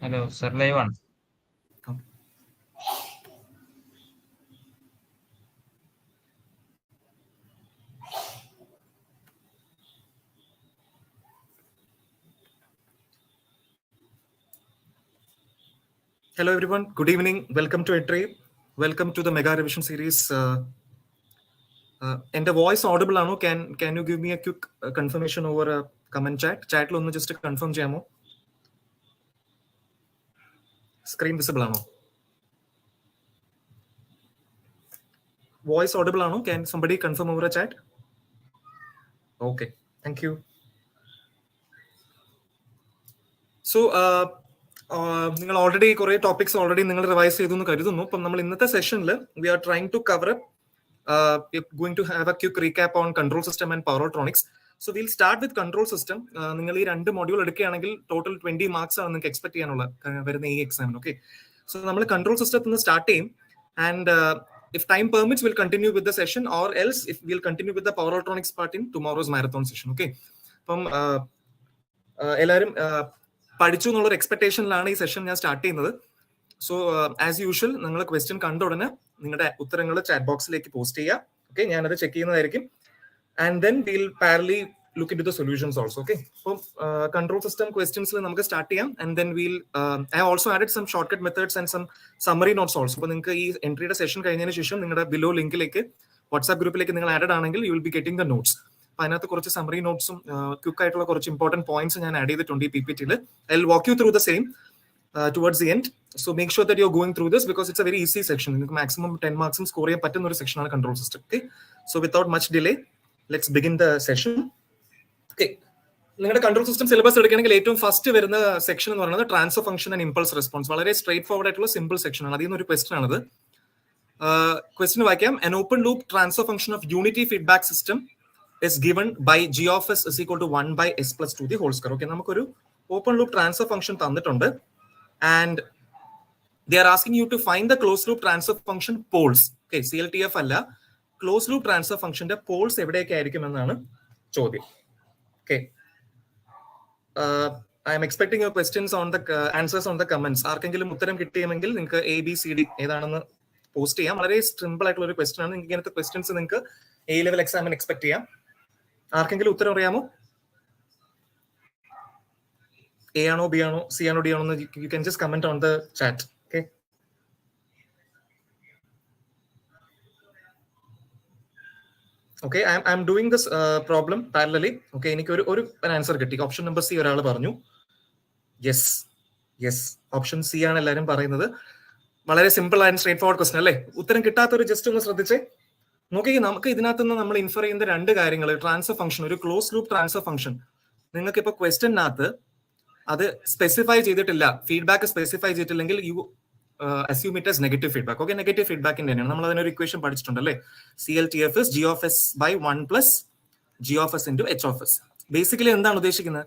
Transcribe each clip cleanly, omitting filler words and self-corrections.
Hello sir, live ആണ്. Hello everyone, good evening. Welcome to Entri. Welcome to the Mega Revision Series. And the voice audible ano? Can you give me a quick confirmation over a comment chat? Chat lo just confirm cheyamo. Screen visible ano? Voice audible ano? Can somebody confirm over a chat? Okay, thank you. So നിങ്ങൾ already കുറെ topics already നിങ്ങൾ revise ചെയ്തു എന്ന് കരുതുന്നു. അപ്പം നമ്മൾ ഇന്നത്തെ സെഷനിൽ we are trying to cover going to have a quick recap on control system and power electronics. So we'll start with control system. നിങ്ങൾ ഈ രണ്ട് മൊഡ്യൂൾ എടുക്കുകയാണെങ്കിൽ ടോട്ടൽ 20 മാർക്സ് ആണ് നിങ്ങൾക്ക് എക്സ്പെക്ട് ചെയ്യാനുള്ള വരുന്ന ഈ എക്സാമിന്. ഓക്കെ, സോ നമ്മൾ കൺട്രോൾ സിസ്റ്റത്തിൽ നിന്ന് സ്റ്റാർട്ട് ചെയ്യും. And if time permits, we'll continue with the session, or else if we'll continue with the power electronics part in tomorrow's marathon session. Okay, അപ്പം എല്ലാവരും പഠിച്ചു എന്നുള്ളൊരു എക്സ്പെക്ടേഷനിലാണ് ഈ സെഷൻ ഞാൻ സ്റ്റാർട്ട് ചെയ്യുന്നത്. സോ ആസ് യൂഷ്വൽ നിങ്ങൾ ക്വസ്റ്റ്യൻ കണ്ട ഉടനെ നിങ്ങളുടെ ഉത്തരങ്ങൾ ചാറ്റ് ബോക്സിലേക്ക് പോസ്റ്റ് ചെയ്യുക. ഓക്കെ, ഞാനത് ചെക്ക് ചെയ്യുന്നതായിരിക്കും. And then will parallelly look into the solutions also. Okay, അപ്പം കൺട്രോൾ സിസ്റ്റം ക്വസ്റ്റ്യൻസിൽ നമുക്ക് സ്റ്റാർട്ട് ചെയ്യാം. And then will I also added some shortcut methods and some summary notes also. അപ്പോൾ നിങ്ങൾക്ക് ഈ എൻട്രിയുടെ session കഴിഞ്ഞതിന് ശേഷം നിങ്ങളുടെ ബിലോ ലിങ്കിലേക്ക് വാട്സ്ആപ്പ് ഗ്രൂപ്പിലേക്ക് നിങ്ങൾ ആഡഡ് ആണെങ്കിൽ U will be getting the notes. അപ്പൊ അതിനകത്ത് കുറച്ച് സമ്മറി നോട്ട്സും ക്വിക്ക് ആയിട്ടുള്ള കുറച്ച് ഇമ്പോർട്ടന്റ് പോയിന്റ്സ് ഞാൻ ആഡ് ചെയ്തിട്ടുണ്ട് ഈ PPT-യിൽ. I will walk you through the same towards the end. So make sure that you're going through this because it's a very easy section. നിങ്ങൾക്ക് maximum 10 marks score ചെയ്യാൻ പറ്റുന്ന ഒരു സെക്ഷൻ ആണ് control system. Okay, so without much delay, let's begin the session. Okay, നിങ്ങളുടെ control system syllabus എടുക്കുകയാണെങ്കിൽ ഏറ്റവും first വരുന്ന section എന്ന് പറയുന്നത് transfer function and impulse response. വളരെ സ്ട്രേറ്റ് ഫോർവേഡ് ആയിട്ടുള്ള സിമ്പിൾ സെക്ഷൻ ആണ്. അതിൽ നിന്ന് ഒരു ക്വസ്റ്റൻ ആണത്. ക്വസ്റ്റൻ വായിക്കാം. an open loop transfer function of unity feedback system is given by g of s is equal to 1 by s plus 2 the whole square. Okay, നമുക്കൊരു open loop transfer function തന്നിട്ടുണ്ട്. And they are asking you to find the closed loop transfer function poles. Okay, CLTF അല്ല, closed loop transfer functionന്റെ poles എവിടെയൊക്കെ ആയിരിക്കും എന്നാണ് ചോദ്യം. Okay, I am expecting your questions on the answers on the comments. ആർക്കെങ്കിലും ഉത്തരം കിട്ടിയെങ്കിൽ നിങ്ങൾക്ക് ABCD ഏതാണെന്ന് പോസ്റ്റ് ചെയ്യാം. വളരെ സിമ്പിൾ ആയിട്ടുള്ള ഒരു ക്വസ്റ്റൻ ആണ്. നിങ്ങൾക്ക് ഇങ്ങനത്തെ ക്വസ്റ്റ്യൻസ് നിങ്ങൾക്ക് A ലെവൽ എക്സാമിന് എക്സ്പെക്ട് ചെയ്യാം. ആർക്കെങ്കിലും ഉത്തരം അറിയാമോ? A ആണോ, B ആണോ, C ആണോ, D ആണോ? You can just comment on the chat. Okay, okay, I'm doing this problem parallelly. Okay, എനിക്ക് ഒരു ആൻസർ കിട്ടി. ഓപ്ഷൻ നമ്പർ C ഒരാൾ പറഞ്ഞു. യെസ്, ഓപ്ഷൻ C ആണ് എല്ലാവരും പറയുന്നത്. വളരെ simple and straight forward question അല്ലേ? ഉത്തരം കിട്ടാത്തൊരു ജസ്റ്റ് ഒന്ന് ശ്രദ്ധിച്ചേ. നോക്കി, നമുക്ക് ഇതിനകത്ത് നിന്ന് നമ്മൾ ഇൻഫർ ചെയ്യുന്ന രണ്ട് കാര്യങ്ങൾ. ട്രാൻസ്ഫർ ഫംഗ്ഷൻ, ഒരു ക്ലോസ് ലൂപ്പ് ട്രാൻസ്ഫർ ഫംഗ്ഷൻ. നിങ്ങൾക്ക് ഇപ്പൊ ക്വസ്റ്റ്യനകത്ത് അത് സ്പെസിഫൈ ചെയ്തിട്ടില്ല, ഫീഡ്ബാക്ക് സ്പെസിഫൈ ചെയ്തിട്ടില്ലെങ്കിൽ U assume it as negative feedback. Okay, negative ഫീഡ്ബാക്കിന്റെ തന്നെയാണ്. നമ്മൾ അതിനൊരു ഇക്വേഷൻ പഠിച്ചിട്ടുണ്ട് അല്ലേ? CLTF is g of s by 1 plus g of s into h of s. Basically എന്താണ് ഉദ്ദേശിക്കുന്നത്?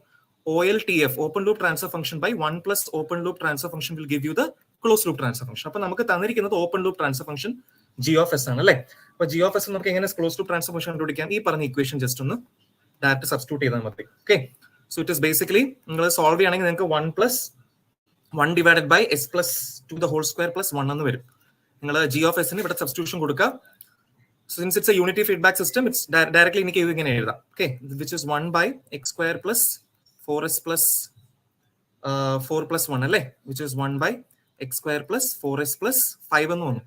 OLTF, open loop transfer function by 1 plus open loop transfer function will give you the close loop transfer function. അപ്പൊ നമുക്ക് തന്നിരിക്കുന്നത് open loop transfer function g of s ആണ് അല്ലേ? അപ്പൊ g of s നമുക്ക് എങ്ങനെ ക്ലോസ് ലൂപ്പ് ട്രാൻസ്ഫർ ഫംഗ്ഷൻ കണ്ടുപിടിക്കാം? ഈ പറഞ്ഞ ഇക്വേഷൻ ജസ്റ്റ് ഒന്ന് ഡയറക്റ്റ് സബ്സ്റ്റിറ്റ്യൂട്ട് ചെയ്താൽ മതി. Okay, so it is basically നിങ്ങൾ സോൾവ് ചെയ്യണമെങ്കിൽ നിങ്ങൾക്ക് 1 plus 1 divided by s plus 2 the whole square plus 1 എന്ന് വരും. നിങ്ങൾ g of s ന് ഇവിടെ സബ്സ്റ്റിറ്റ്യൂഷൻ കൊടുക്കുക. Since it's a unity feedback system, it's directly എനിക്ക് ഇത് ഇങ്ങനെ എഴുതാം. Okay, which is 1 by x square plus 4s plus 4 plus 1 അല്ലേ? which is 1 by x square plus 4s plus 5 എന്ന് വന്നു.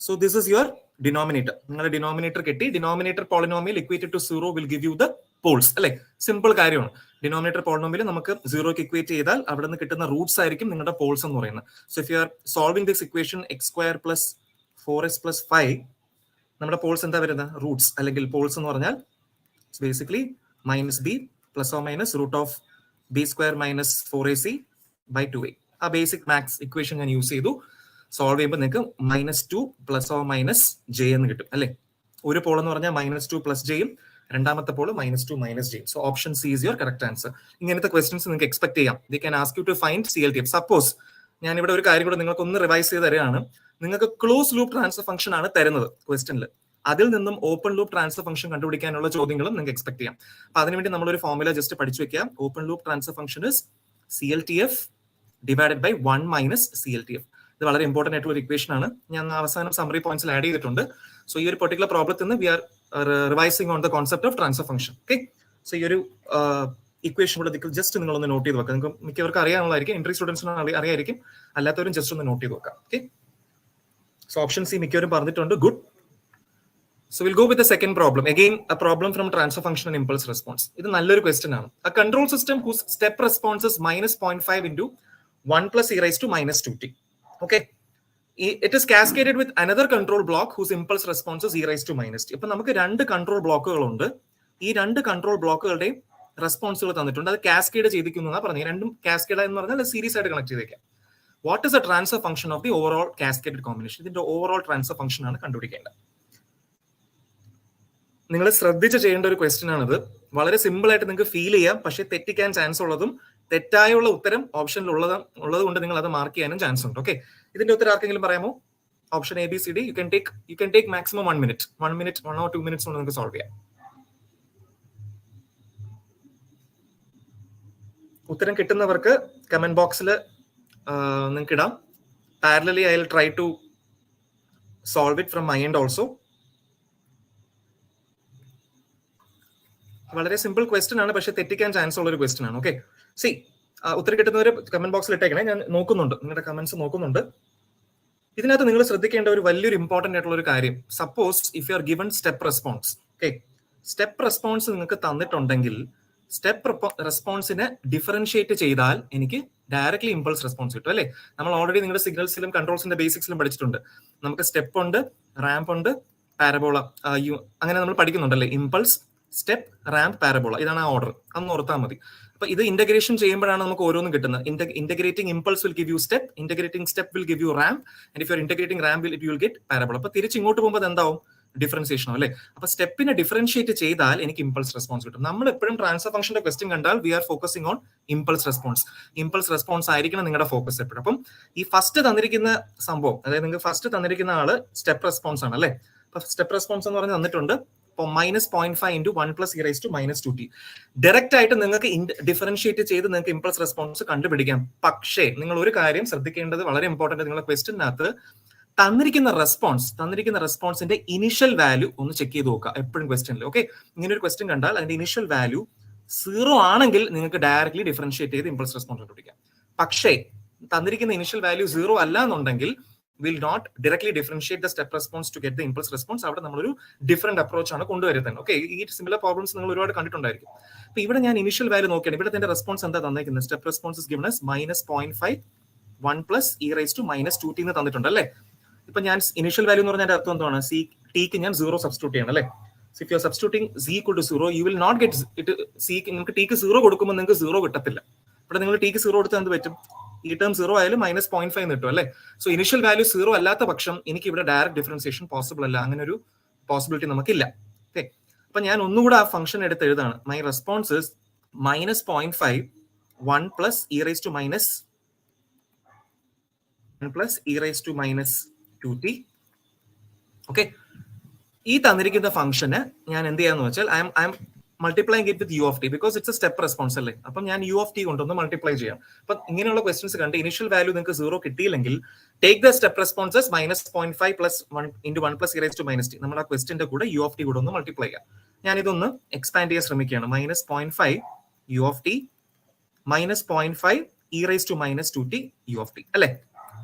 So this is your denominator. നിങ്ങളുടെ denominator കിട്ടി. Denominator polynomial equated to 0 will give you the poles അല്ലെ? Simple കാര്യമാണ്. Denominator polynomial നമുക്ക് 0ക്ക് equate ചെയ്താൽ അവിടെ നിന്ന് കിട്ടുന്ന റൂട്ട്സ് ആയിരിക്കും നിങ്ങളുടെ പോൾസ് എന്ന് പറയുന്നത്. So if you are solving this equation x square plus 4s plus 5, നമ്മുടെ പോൾസ് എന്താ വരുന്നത്? റൂട്ട്സ് അല്ലെങ്കിൽ പോൾസ് എന്ന് പറഞ്ഞാൽ basically -b plus or minus root of b square minus 4ac by 2a. ആ ബേസിക് മാത്സ് ഇക്വേഷൻ ഞാൻ use ചെയ്തു. Solve ചെയ്യുമ്പോൾ നിങ്ങൾക്ക് -2 പ്ലസ് ഓർ മൈനസ് j എന്ന് കിട്ടും അല്ലെ? ഒരു പോൾ എന്ന് പറഞ്ഞാൽ -2 പ്ലസ് jയും രണ്ടാമത്തെ pole -2 minus j. So option C is your correct answer. ഇങ്ങനത്തെ ക്വസ്റ്റ്യൻസ് നിങ്ങൾക്ക് എക്സ്പെക്ട് ചെയ്യാം. They can ask you to find CLTF. Suppose ഞാൻ ഇവിടെ ഒരു കാര്യം കൂടെ നിങ്ങൾക്ക് ഒന്ന് റിവൈസ് ചെയ്ത് തരികയാണ്. നിങ്ങൾക്ക് ക്ലോസ് ലൂപ്പ് ട്രാൻസ്ഫർ ഫംഗ്ഷൻ ആണ് തരുന്നത് ക്വസ്റ്റ്യനിൽ. അതിൽ നിന്നും ഓപ്പൺ ലൂപ്പ് ട്രാൻസ്ഫർ ഫംഗ്ഷൻ കണ്ടുപിടിക്കാനുള്ള ചോദ്യങ്ങളും നിങ്ങൾക്ക് എക്സ്പെക്ട് ചെയ്യാം. അപ്പൊ അതിനുവേണ്ടി നമ്മളൊരു ഫോർമുല ജസ്റ്റ് പഠിച്ചു വെക്കാം. Open loop transfer function is CLTF divided by 1 minus CLTF. ഇത് വളരെ ഇമ്പോർട്ടന്റ് ആയിട്ടുള്ള ഒരു ഇക്വേഷൻ ആണ്. ഞാൻ അവസാനം സമ്മറി പോയിന്റ്സിൽ ആഡ് ചെയ്തിട്ടുണ്ട്. സോ ഈ ഒരു പെർട്ടിക്കുലർ പ്രോബ്ലത്തിൽ നിന്ന് we are revising on the concept of transfer function. Okay, so ഈ ഒരു ഇക്വേഷൻ കൂടെ ജസ്റ്റ് നിങ്ങളൊന്ന് നോട്ട് ചെയ്ത് വെക്കാം. നിങ്ങൾക്ക് മിക്കവർക്ക് അറിയാനുള്ളതായിരിക്കും, എൻട്രി സ്റ്റുഡൻസിന് അറിയായിരിക്കും, അല്ലാത്തവരും ജസ്റ്റ് ഒന്ന് നോട്ട് ചെയ്ത് വെക്കാം. ഓക്കെ, സോ ഓപ്ഷൻ സി മിക്കവരും പറഞ്ഞിട്ടുണ്ട്. Good. So we'll go with the second problem. Again, a problem from transfer function and impulse response. ഇത് നല്ലൊരു ക്വസ്റ്റ്യൻ ആണ്. A control system whose step response is minus 0.5 into 1 plus e raised to minus 2t. Okay. It is cascaded with another control block whose impulse response is e raised to minus t. അപ്പോൾ നമുക്ക് രണ്ട് control ബ്ലോക്കുകളുണ്ട്. ഈ രണ്ട് control ബ്ലോക്കുകളുടെയും റെസ്പോൺസുകൾ തന്നിട്ടുണ്ട്. അത് cascade ചെയ്തിരിക്കുന്നു എന്നാണ് പറഞ്ഞത്. രണ്ടും കാസ്കേഡ് എന്ന് പറഞ്ഞാൽ സീരീസ് ആയിട്ട് കണക്ട് ചെയ്തേക്കാം. What is A transfer function of the overall cascaded combination? ഇതിന്റെ ഓവറോൾ ട്രാൻസ്ഫർ ഫംഗ്ഷൻ ആണ് കണ്ടുപിടിക്കേണ്ടത്. നിങ്ങൾ ശ്രദ്ധിച്ച് ചെയ്യേണ്ട ഒരു ക്വസ്റ്റ്യൻ ആണിത്. വളരെ സിമ്പിൾ ആയിട്ട് നിങ്ങൾക്ക് ഫീൽ ചെയ്യാം, പക്ഷേ തെറ്റിക്കാൻ ചാൻസ് ഉള്ളതും തെറ്റായുള്ള ഉത്തരം ഓപ്ഷനിൽ ഉള്ളത് കൊണ്ട് നിങ്ങൾ അത് മാർക്ക് ചെയ്യാനും ചാൻസ് ഉണ്ട്. ഓക്കെ, ഇതിന്റെ ഉത്തരം ആർക്കെങ്കിലും പറയാമോ? Option ABCD. You can take maximum 1 minute, 1 or 2 minutes കൊണ്ട് നിങ്ങൾക്ക് സോൾവ് ചെയ്യാം. ഉത്തരം കിട്ടുന്നവർക്ക് കമന്റ് ബോക്സിൽ നിങ്ങൾക്ക് ഇടാം. Parallelly I will try to solve it from my end also. വളരെ സിമ്പിൾ ക്വസ്റ്റ്യൻ ആണ്, പക്ഷെ തെറ്റിക്കാൻ ചാൻസ് ഉള്ള ഒരു ക്വസ്റ്റ്യൻ ആണ്. ഓക്കെ, സി ഉത്തരം കിട്ടുന്നവർ കമന്റ് ബോക്സിൽ ഇട്ടേക്കണേ. ഞാൻ നോക്കുന്നുണ്ട്, നിങ്ങളുടെ കമന്റ്സ് നോക്കുന്നുണ്ട്. ഇതിനകത്ത് നിങ്ങൾ ശ്രദ്ധിക്കേണ്ട ഒരു വലിയൊരു ഇമ്പോർട്ടന്റ് ആയിട്ടുള്ള ഒരു കാര്യം, suppose if you are given step response. Okay, step response നിങ്ങൾക്ക് തന്നിട്ടുണ്ടെങ്കിൽ സ്റ്റെപ്പ് റെസ്പോൺസിനെ ഡിഫറൻഷിയേറ്റ് ചെയ്താൽ എനിക്ക് ഡയറക്ട്ലി ഇമ്പൾസ് റെസ്പോൺസ് കിട്ടും. അല്ലേ? നമ്മൾ ഓൾറെഡി നിങ്ങളുടെ സിഗ്നൽസിലും കൺട്രോൾസിന്റെ ബേസിക്സിലും പഠിച്ചിട്ടുണ്ട്. നമുക്ക് സ്റ്റെപ്പ് ഉണ്ട്, റാമ്പ് ഉണ്ട്, പാരബോള, അങ്ങനെ നമ്മൾ പഠിക്കുന്നുണ്ടല്ലേ. ഇമ്പൾസ്, സ്റ്റെപ്പ്, റാമ്പ്, പാരബോള, ഇതാണ് ആ ഓർഡർ. അന്ന് ഓർത്താൽ മതി. അപ്പൊ ഇത് ഇന്റഗ്രേഷൻ ചെയ്യുമ്പോഴാണ് നമുക്ക് ഓരോന്നും കിട്ടുന്നത്. Integrating impulse will give you step, integrating step will give U ramp, and if you R integrating ramp U will get parabola. അപ്പൊ തിരിച്ച് ഇങ്ങോട്ട് പോകുമ്പോൾ എന്താവും? ഡിഫറൻസിയേഷൻ. അല്ലേ? അപ്പൊ സ്റ്റെപ്പിനെ ഡിഫറൻഷിയേറ്റ് ചെയ്താൽ എനിക്ക് ഇമ്പൾസ് റെസ്പോൺസ് കിട്ടും. നമ്മൾ എപ്പോഴും ട്രാൻസ്ഫർ ഫംഗ്ഷന്റെ ക്വസ്റ്റ്യൻ കണ്ടാൽ we are focusing on impulse response. Impulse response ആയിരിക്കണം നിങ്ങളുടെ ഫോക്കസ് എപ്പോഴും. അപ്പം ഈ ഫസ്റ്റ് തന്നിരിക്കുന്ന സംഭവം, അതായത് നിങ്ങൾക്ക് ഫസ്റ്റ് തന്നിരിക്കുന്ന ആള് സ്റ്റെപ്പ് റെസ്പോൺസ് ആണ്. അല്ലേ? അപ്പൊ സ്റ്റെപ്പ് റെസ്പോൺസ് എന്ന് പറഞ്ഞ് തന്നിട്ടുണ്ട്. Minus 0.5 into 1 plus e raised to minus 2t. Direct ആയിട്ട് നിങ്ങൾക്ക് ഡിഫറൻഷിയേറ്റ് ചെയ്ത് നിങ്ങൾക്ക് ഇമ്പൾസ് റെസ്പോൺസ് കണ്ടുപിടിക്കാം. പക്ഷേ നിങ്ങൾ ഒരു കാര്യം ശ്രദ്ധിക്കേണ്ടത് വളരെ ഇമ്പോർട്ടന്റ്. നിങ്ങളുടെ ക്വസ്റ്റ്യനകത്ത് തന്നിരിക്കുന്ന റെസ്പോൺസിന്റെ ഇനിഷ്യൽ വാല്യൂ ഒന്ന് ചെക്ക് ചെയ്ത് നോക്കുക എപ്പോഴും ക്വസ്റ്റ്യനിൽ. ഓക്കെ, ഇങ്ങനെ ഒരു ക്വസ്റ്റ്യൻ കണ്ടാൽ അതിന്റെ ഇനിഷ്യൽ വാല്യൂ 0 ആണെങ്കിൽ നിങ്ങൾക്ക് ഡയറക്ട്ലി ഡിഫറൻഷിയേറ്റ് ചെയ്ത് ഇമ്പൾസ് റെസ്പോൺസ് കണ്ടുപിടിക്കാം. പക്ഷേ തന്നിരിക്കുന്ന ഇനിഷ്യൽ വാല്യൂ 0 അല്ല എന്നുണ്ടെങ്കിൽ will not directly differentiate the step response to get the impulse response. അവിടെ നമ്മളൊരു ഡിഫറെന്റ് അപ്രോച്ച് ആണ് കൊണ്ടുവരുന്നത്. ഓക്കെ, ഈ സിമിലർ പ്രോബ്ലംസ് നിങ്ങൾ ഒരുപാട് കണ്ടിട്ടുണ്ടായിരിക്കും. അപ്പൊ ഇവിടെ ഞാൻ ഇനിഷ്യൽ വാല്യൂ നോക്കിയാണ്. ഇവിടെ എന്റെ റെസ്പോൺസ് എന്താ തന്നിരിക്കുന്നത്? Step response given as minus 0.5 1 plus e raised to minus 2t എന്ന് തന്നിട്ടുണ്ട്. അല്ലേ? ഇപ്പൊ ഞാൻ ഇനിഷ്യൽ വാല്യൂ എന്ന് പറഞ്ഞാൽ അർത്ഥം എന്താണ്? ടിക്ക് ഞാൻ 0 സബ്സ്റ്റിറ്റ്യൂട്ട് ചെയ്യണം. അല്ലേ? If you are substituting z equal to 0, you will not get it. നിങ്ങൾക്ക് ടിക്ക് 0 കൊടുക്കുമ്പോൾ നിങ്ങൾക്ക് 0 കിട്ടത്തില്ല. ഇവിടെ നിങ്ങൾ ടിക്ക് 0 കൊടുത്താൽ എന്ത് പറ്റും? ഈ ടേം 0 ആയാലും -0.5 കിട്ടും. അല്ലേ? സോ ഇനിഷ്യൽ വാല്യൂ 0 അല്ലാത്ത പക്ഷം എനിക്ക് ഇവിടെ ഡയറക്റ്റ് ഡിഫറൻസിയേഷൻ പോസിബിൾ അല്ല. അങ്ങനെ ഒരു പോസിബിലിറ്റി നമുക്കില്ല. ഓക്കെ, അപ്പൊ ഞാൻ ഒന്നുകൂടെ ആ ഫംഗ്ഷൻ എടുത്ത് എഴുതാണ്. My response is -0.5 1 plus e raised to minus 1 plus e raised to minus 2t. Okay, ഈ തന്നിരിക്കുന്ന ഫംഗ്ഷന് ഞാൻ എന്ത് ചെയ്യാന്ന് വെച്ചാൽ I M multiplying it with u of t because it's a step response. അല്ലേ? അപ്പം ഞാൻ u of t കൊണ്ടൊന്ന് മൾട്ടിപ്ലൈ ചെയ്യാം. അപ്പൊ ഇങ്ങനെയുള്ള ക്വസ്റ്റ്യൻസ് കണ്ട് ഇനിഷ്യൽ വാല്യൂ നിങ്ങൾക്ക് 0 കിട്ടിയില്ലെങ്കിൽ take the step responses -0.5 plus 1 into 1 plus e raised to minus t. നമ്മൾ ആ ക്വസ്റ്റ്യന്റെ കൂടെ u of t കൂടെ ഒന്ന് മൾട്ടിപ്ലൈ ചെയ്യാം. ഞാൻ ഇതൊന്ന് എക്സ്പാൻഡ് ചെയ്യാൻ ശ്രമിക്കുകയാണ്. -0.5 u of t -0.5 e raised to minus 2t u of t. അല്ലേ?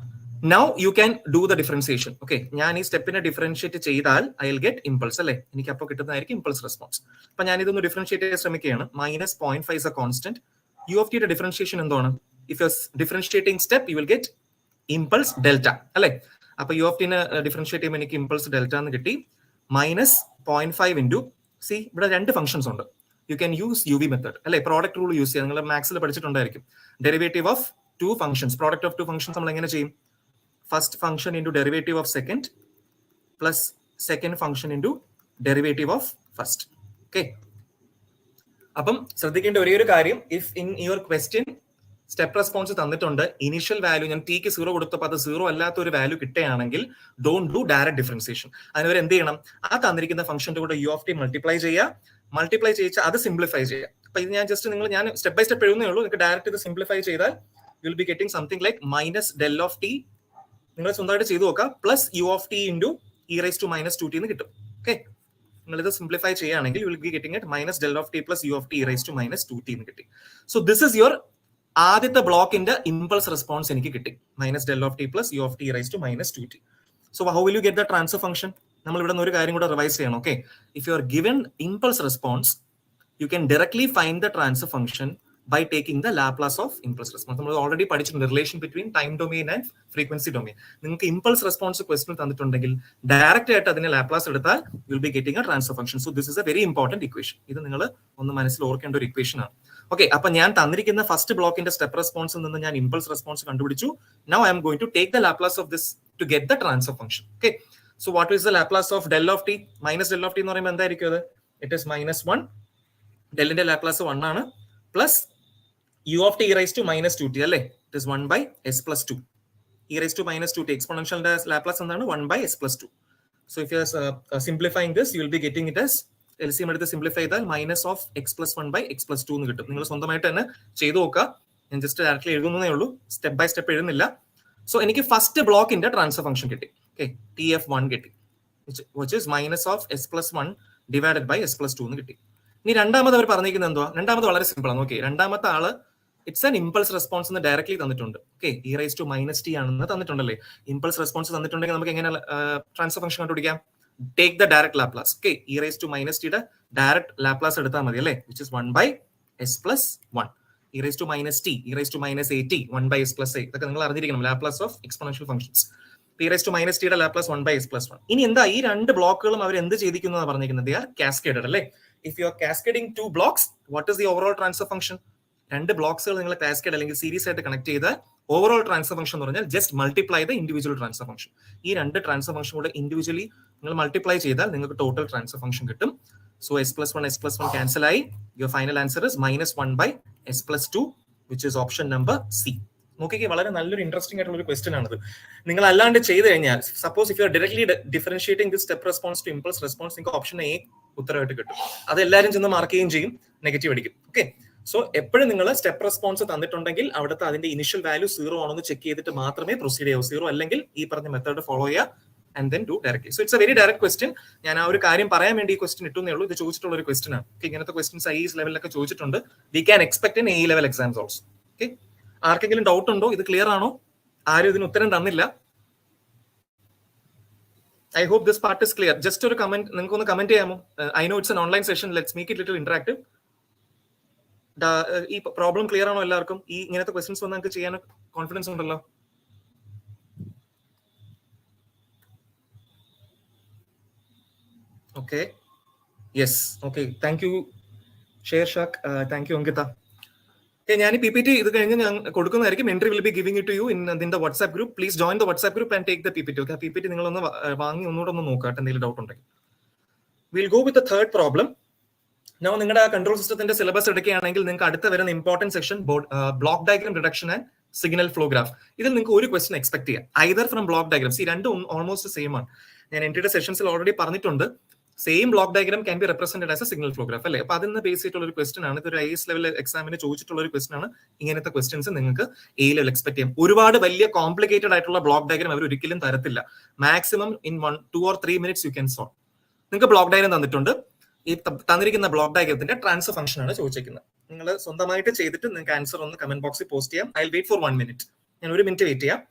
Now you can do the differentiation. Okay, ഞാൻ ഈ സ്റ്റെപ്പിനെ ഡിഫറൻഷിയേറ്റ് ചെയ്താൽ ഐ വിൽ ഗെറ്റ് ഇമ്പൾസ്. അല്ലേ? എനിക്ക് അപ്പോൾ കിട്ടുന്നതായിരിക്കും ഇമ്പൾസ് റെസ്പോൺസ്. അപ്പൊ ഞാൻ ഇതൊന്ന് ഡിഫറൻഷിയേറ്റ് ചെയ്യാൻ ശ്രമിക്കുകയാണ്. -0.5 is a constant. u of t യുടെ ഡിഫറൻഷിയേഷൻ എന്താണ്? If you R differentiating step U will get impulse delta. അല്ലേ? അപ്പൊ u of t നെ ഡിഫറൻഷിയേറ്റ് ചെയ്യുമ്പോൾ എനിക്ക് ഇമ്പൾസ് ഡെൽറ്റ എന്ന് കിട്ടി. -0.5 into ഇവിടെ രണ്ട് ഫംഗ്ഷൻസ് ഉണ്ട്. You can use UV method. അല്ലെ? പ്രോഡക്റ്റ് റൂൾ യൂസ് ചെയ്യാം. നിങ്ങൾ മാത്സിൽ പഠിച്ചിട്ടുണ്ടായിരിക്കും. Derivative of 2 functions, product of 2 functions നമ്മൾ എങ്ങനെ ചെയ്യും? First function into derivative of second plus second function into derivative of first. Okay. അപ്പം ശ്രദ്ധിക്കേണ്ട ഒരേ ഒരു കാര്യം, if in your question step response തന്നിട്ടുണ്ട്, ഇനിഷ്യൽ വാല്യൂ ഞാൻ ടിക്ക് 0 കൊടുത്തപ്പോൾ അത് 0 അല്ലാത്ത ഒരു വാല്യൂ കിട്ടുകയാണെങ്കിൽ ഡോണ്ട് ഡു ഡയറക്റ്റ് ഡിഫറൻസിയേഷൻ. അതിനവർ എന്ത് ചെയ്യണം? ആ തന്നിരിക്കുന്ന ഫംഗ്ഷന്റെ കൂടെ u of t മൾട്ടിപ്ലൈ ചെയ്യിച്ചാൽ അത് സിംപ്ലിഫൈ ചെയ്യുക. അപ്പൊ ഇത് ഞാൻ സ്റ്റെപ്പ് ബൈ സ്റ്റെപ്പ് എഴുതുന്നേ ഉള്ളൂ. നിങ്ങൾക്ക് ഡയറക്റ്റ് ഇത് സിംപ്ലിഫൈ ചെയ്താൽ you will be getting something like minus del of t, നിങ്ങൾ സ്വന്തമായിട്ട് ചെയ്തു നോക്കുക, plus u of t into e raise to minus 2t എന്ന് കിട്ടും. ഓക്കെ, നിങ്ങൾ ഇത് സിംപ്ലിഫൈ ചെയ്യുകയാണെങ്കിൽ you will be getting it minus del of t plus u of t e raise to minus 2t എന്ന് കിട്ടി. സോ ദിസ് ഇസ് യുവർ ആദ്യത്തെ ബ്ലോക്കിന്റെ impulse response എനിക്ക് കിട്ടി, minus del of t plus u of t e raise to minus 2t. So how will you get the transfer function? നമ്മൾ ഇവിടെ നിന്ന് ഒരു കാര്യം കൂടെ റിവൈസ് ചെയ്യണം. Okay, if you are given impulse response you can directly find the transfer function by taking the Laplace of impulse response. നമ്മൾ already പഠിച്ചിട്ടുണ്ട് relation between time domain and frequency domain. നിങ്ങൾക്ക് ഇമ്പൾസ് റെസ്പോൺസ് ക്വസ്റ്റൻ തന്നിട്ടുണ്ടെങ്കിൽ direct ആയിട്ട് അതിനെ Laplace എടുത്താൽ will be getting A transfer function. So this is A very important equation. ഇത് നിങ്ങൾ ഒന്ന് മനസ്സിൽ ഓർക്കേണ്ട ഒരു ഇക്വേഷൻ ആണ്. ഓക്കെ, അപ്പൊ ഞാൻ തന്നിരിക്കുന്ന ഫസ്റ്റ് ബ്ലോക്കിന്റെ സ്റ്റെപ്പ് റെസ്പോൺസിൽ നിന്ന് ഞാൻ ഇമ്പൾസ് റെസ്പോൺസ് കണ്ടുപിടിച്ചു. Now I'm going to take the Laplace of this to get the transfer function. Okay, so what is the Laplace of del of t? Minus del of t എന്ന് പറയുമ്പോൾ എന്തായിരിക്കും അത്? It is -1. ഡെല്ലിന്റെ Laplace 1 ആണ്, plus u of t e raised to minus 2t അല്ലേ? It is 1 by s plus 2. e raised to minus 2t exponentialന്റെ Laplace എന്താണ്? 1 by s plus 2. So if you are simplifying this, you will be getting it as LCM എടുത്ത് simplify ചെയ്താൽ minus of X plus 1 by x plus 2 എന്ന് കിട്ടും. നിങ്ങൾ സ്വന്തമായിട്ട് തന്നെ ചെയ്തു നോക്കുക. ഞാൻ ജസ്റ്റ് ഡയറക്ട്ലി എഴുതുന്നേ ഉള്ളൂ, സ്റ്റെപ്പ് ബൈ സ്റ്റെപ്പ് എഴുതുന്നില്ല. സോ എനിക്ക് ഫസ്റ്റ് ബ്ലോക്കിന്റെ ട്രാൻസ്ഫർ ഫംഗ്ഷൻ കിട്ടി. ഓക്കെ, TF1 കിട്ടി, which is minus of s plus 1 divided by s plus 2 എന്ന് കിട്ടി. ഇനി രണ്ടാമത് അവർ പറഞ്ഞിരിക്കുന്നത് എന്തുവാ? രണ്ടാമത് വളരെ സിമ്പിൾ ആണ്. ഓക്കെ, രണ്ടാമത്തെ ആള് ഇറ്റ്സ് ആൻ ഇമ്പൾസ് റെസ്പോൺസ് എന്ന് ഡയറക്ട്ലി തന്നിട്ടുണ്ട്. Okay, e raise to minus t ആണെന്ന് തന്നിട്ടുണ്ടല്ലേ. ഇമ്പൾസ് റെസ്പോൺസ് തന്നിട്ടുണ്ടെങ്കിൽ നമുക്ക് എങ്ങനെ ട്രാൻസ്ഫർ ഫംഗ്ഷൻ കണ്ടുപിടിക്കാം? Take the direct Laplace. Okay, e raise to minus ടിയുടെ ഡയറക്റ്റ് ലാപ്ലാസ് എടുത്താൽ മതി അല്ലേ, which is 1 by s plus 1. E raise to minus t, e raise to minus a t, 1 by s plus a. ഇതൊക്കെ നിങ്ങൾ അറിഞ്ഞിരിക്കണം, Laplace of exponential functions. E raise to minus ടിയുടെ Laplace 1 by s plus 1. ഇനി എന്താ ഈ രണ്ട് ബ്ലോക്കുകളും അവർ എന്ത് ചെയ്തിരിക്കുന്നതാണ് പറഞ്ഞിരിക്കുന്നത്? ദേ ആർ കാസ്കേഡഡ് അല്ലേ. If you R cascading 2 blocks, what is the overall transfer function? രണ്ട് ബ്ലോക്സുകൾ നിങ്ങൾ കാസ്കേഡ് അല്ലെങ്കിൽ സീരീസ് ആയിട്ട് കണക്ട് ചെയ്ത ഓവറോൾ ട്രാൻസ്ഫർ ഫംഗ്ഷൻ എന്ന് പറഞ്ഞാൽ just multiply the individual transfer function. ഈ രണ്ട് ട്രാൻസ്ഫർ ഫംഗ്ഷൻ കൂടെ ഇൻഡിവിജ്വലി നിങ്ങൾ മൾട്ടിപ്ലൈ ചെയ്താൽ നിങ്ങൾക്ക് ടോട്ടൽ ട്രാൻസ്ഫർ ഫംഗ്ഷൻ കിട്ടും. സോ s plus 1 ക്യാൻസൽ ആയി. Your final answer is -1 by s plus 2, which is option number C. നോക്കിക്കേ, വളരെ നല്ലൊരു ഇൻട്രസ്റ്റിംഗ് ആയിട്ടുള്ള ഒരു ക്വസ്റ്റൻ ആണിത്. നിങ്ങൾ അല്ലാണ്ട് ചെയ്ത് കഴിഞ്ഞാൽ, suppose if you are directly differentiating this step response to impulse response, നിങ്ങൾക്ക് ഓപ്ഷൻ എ ഉത്തരവായിട്ട് കിട്ടും. അത് എല്ലാവരും ചെന്ന് മാർക്ക് ചെയ്യുകയും ചെയ്യും, നെഗറ്റീവ് അടിക്കും. ഓക്കെ, സോ എപ്പോഴും നിങ്ങൾ സ്റ്റെപ്പ് റെസ്പോൺസ് തന്നിട്ടുണ്ടെങ്കിൽ അവിടുത്തെ അതിന്റെ ഇനിഷ്യൽ വാല്യൂ 0 ആണെന്ന് ചെക്ക് ചെയ്തിട്ട് മാത്രമേ പ്രൊസീഡ് ചെയ്യൂ. 0 അല്ലെങ്കിൽ ഈ പറഞ്ഞ മെത്തേഡ് ഫോളോ ചെയ്യുക and then do directly. So it's A very direct question. ഞാൻ ആ ഒരു കാര്യം പറയാൻ വേണ്ടി ഈ ക്വസ്റ്റ്യൻ ഇട്ടുന്നേ ഉള്ളൂ. ഇത് ചോദിച്ചിട്ടുള്ള ഒരു ക്വസ്റ്റ്യൻ ആണ്. ഇങ്ങനത്തെ ക്വസ്റ്റ്യൻസ് ഐ ലെവലിലൊക്കെ ചോദിച്ചിട്ടുണ്ട്. We can expect in a level exams also. Okay, ആർക്കെങ്കിലും ഡൗട്ട് ഉണ്ടോ? ഇത് ക്ലിയർ ആണോ? ആരും ഇതിന് ഉത്തരം തന്നില്ല. I hope this part is clear. Just ഒരു കമന്റ്, നിങ്ങൾക്ക് ഒന്ന് കമന്റ് ചെയ്യാമോ? I know it's an online session, let's make it little interactive. ഈ പ്രോബ്ലം ക്ലിയർ ആണോ എല്ലാവർക്കും? ഈ ഇങ്ങനത്തെ ക്വസ്റ്റ്യൻസ് വന്ന് നിങ്ങൾക്ക് ചെയ്യാൻ കോൺഫിഡൻസ് ഉണ്ടല്ലോ? Okay, yes, okay, thank you Shershakh, thank you Ankita. ഞാൻ ഈ PPT ഇത് കഴിഞ്ഞ് ഞാൻ കൊടുക്കുന്നതായിരിക്കും. Entry will be giving it to you in the WhatsApp group. Please join the WhatsApp group and take the PPT. Okay, PPT നിങ്ങളൊന്ന് വാങ്ങി ഒന്നുകൂടെ ഒന്ന് നോക്കാം, എന്തെങ്കിലും ഡൗട്ട് ഉണ്ടെങ്കിൽ. Will go with the third problem. No, നിങ്ങളുടെ കൺട്രോൾ സിസ്റ്റത്തിന്റെ syllabus എടുക്കുകയാണെങ്കിൽ നിങ്ങൾക്ക് അടുത്ത വരുന്ന important section block diagram reduction and signal flow graph. ഇതിൽ നിങ്ങൾക്ക് ഒരു ക്വസ്റ്റൻ എക്സ്പെക്ട് ചെയ്യാം, ഐദർ ഫ്രം ബ്ലോക്ക് ഡയഗ്രാംസ്. ഈ രണ്ടും ഓൾമോസ്റ്റ് സെയിം ആണ്. ഞാൻ എൻട്രിയുടെ സെഷൻസിൽ ഓൾറെഡി പറഞ്ഞിട്ടുണ്ട്, same block diagram can be represented as A signal flow graph അല്ലേ. അപ്പൊ അതിന് ബേസ് ചെയ്തിട്ടുള്ള ഒരു ക്വസ്റ്റൻ ആണ്. ഇതൊരു IAS ലെവൽ എക്സാമിന് ചോദിച്ചിട്ടുള്ള ഒരു ക്വസ്റ്റൻ ആണ്. ഇങ്ങനത്തെ ക്വസ്റ്റൻസ് നിങ്ങൾക്ക് A ലെവൽ എക്സ്പെക്ട് ചെയ്യാം. ഒരുപാട് വലിയ കോംപ്ലിക്കേറ്റഡ് ആയിട്ടുള്ള ബ്ലോക്ക് ഡയഗ്രാം അവർ ഒരിക്കലും തരത്തില്ല. Maximum in 1, 2 or 3 minutes you can solve. നിങ്ങൾക്ക് ബ്ലോക്ക് ഡയഗ്രാം തന്നിട്ടുണ്ട്. ഈ തന്നിരിക്കുന്ന ബ്ലോക്ക് ഡയഗ്രത്തിന്റെ ട്രാൻസ്ഫർ ഫംഗ്ഷൻ ആണ് ചോദിച്ചിരിക്കുന്നത്. നിങ്ങൾ സ്വന്തമായിട്ട് ചെയ്തിട്ട് നിങ്ങൾക്ക് ആൻസർ ഒന്ന് കമന്റ് ബോക്സിൽ പോസ്റ്റ് ചെയ്യാം. I will wait for 1 minute. ഞാൻ 1 minute വെയിറ്റ് ചെയ്യാം.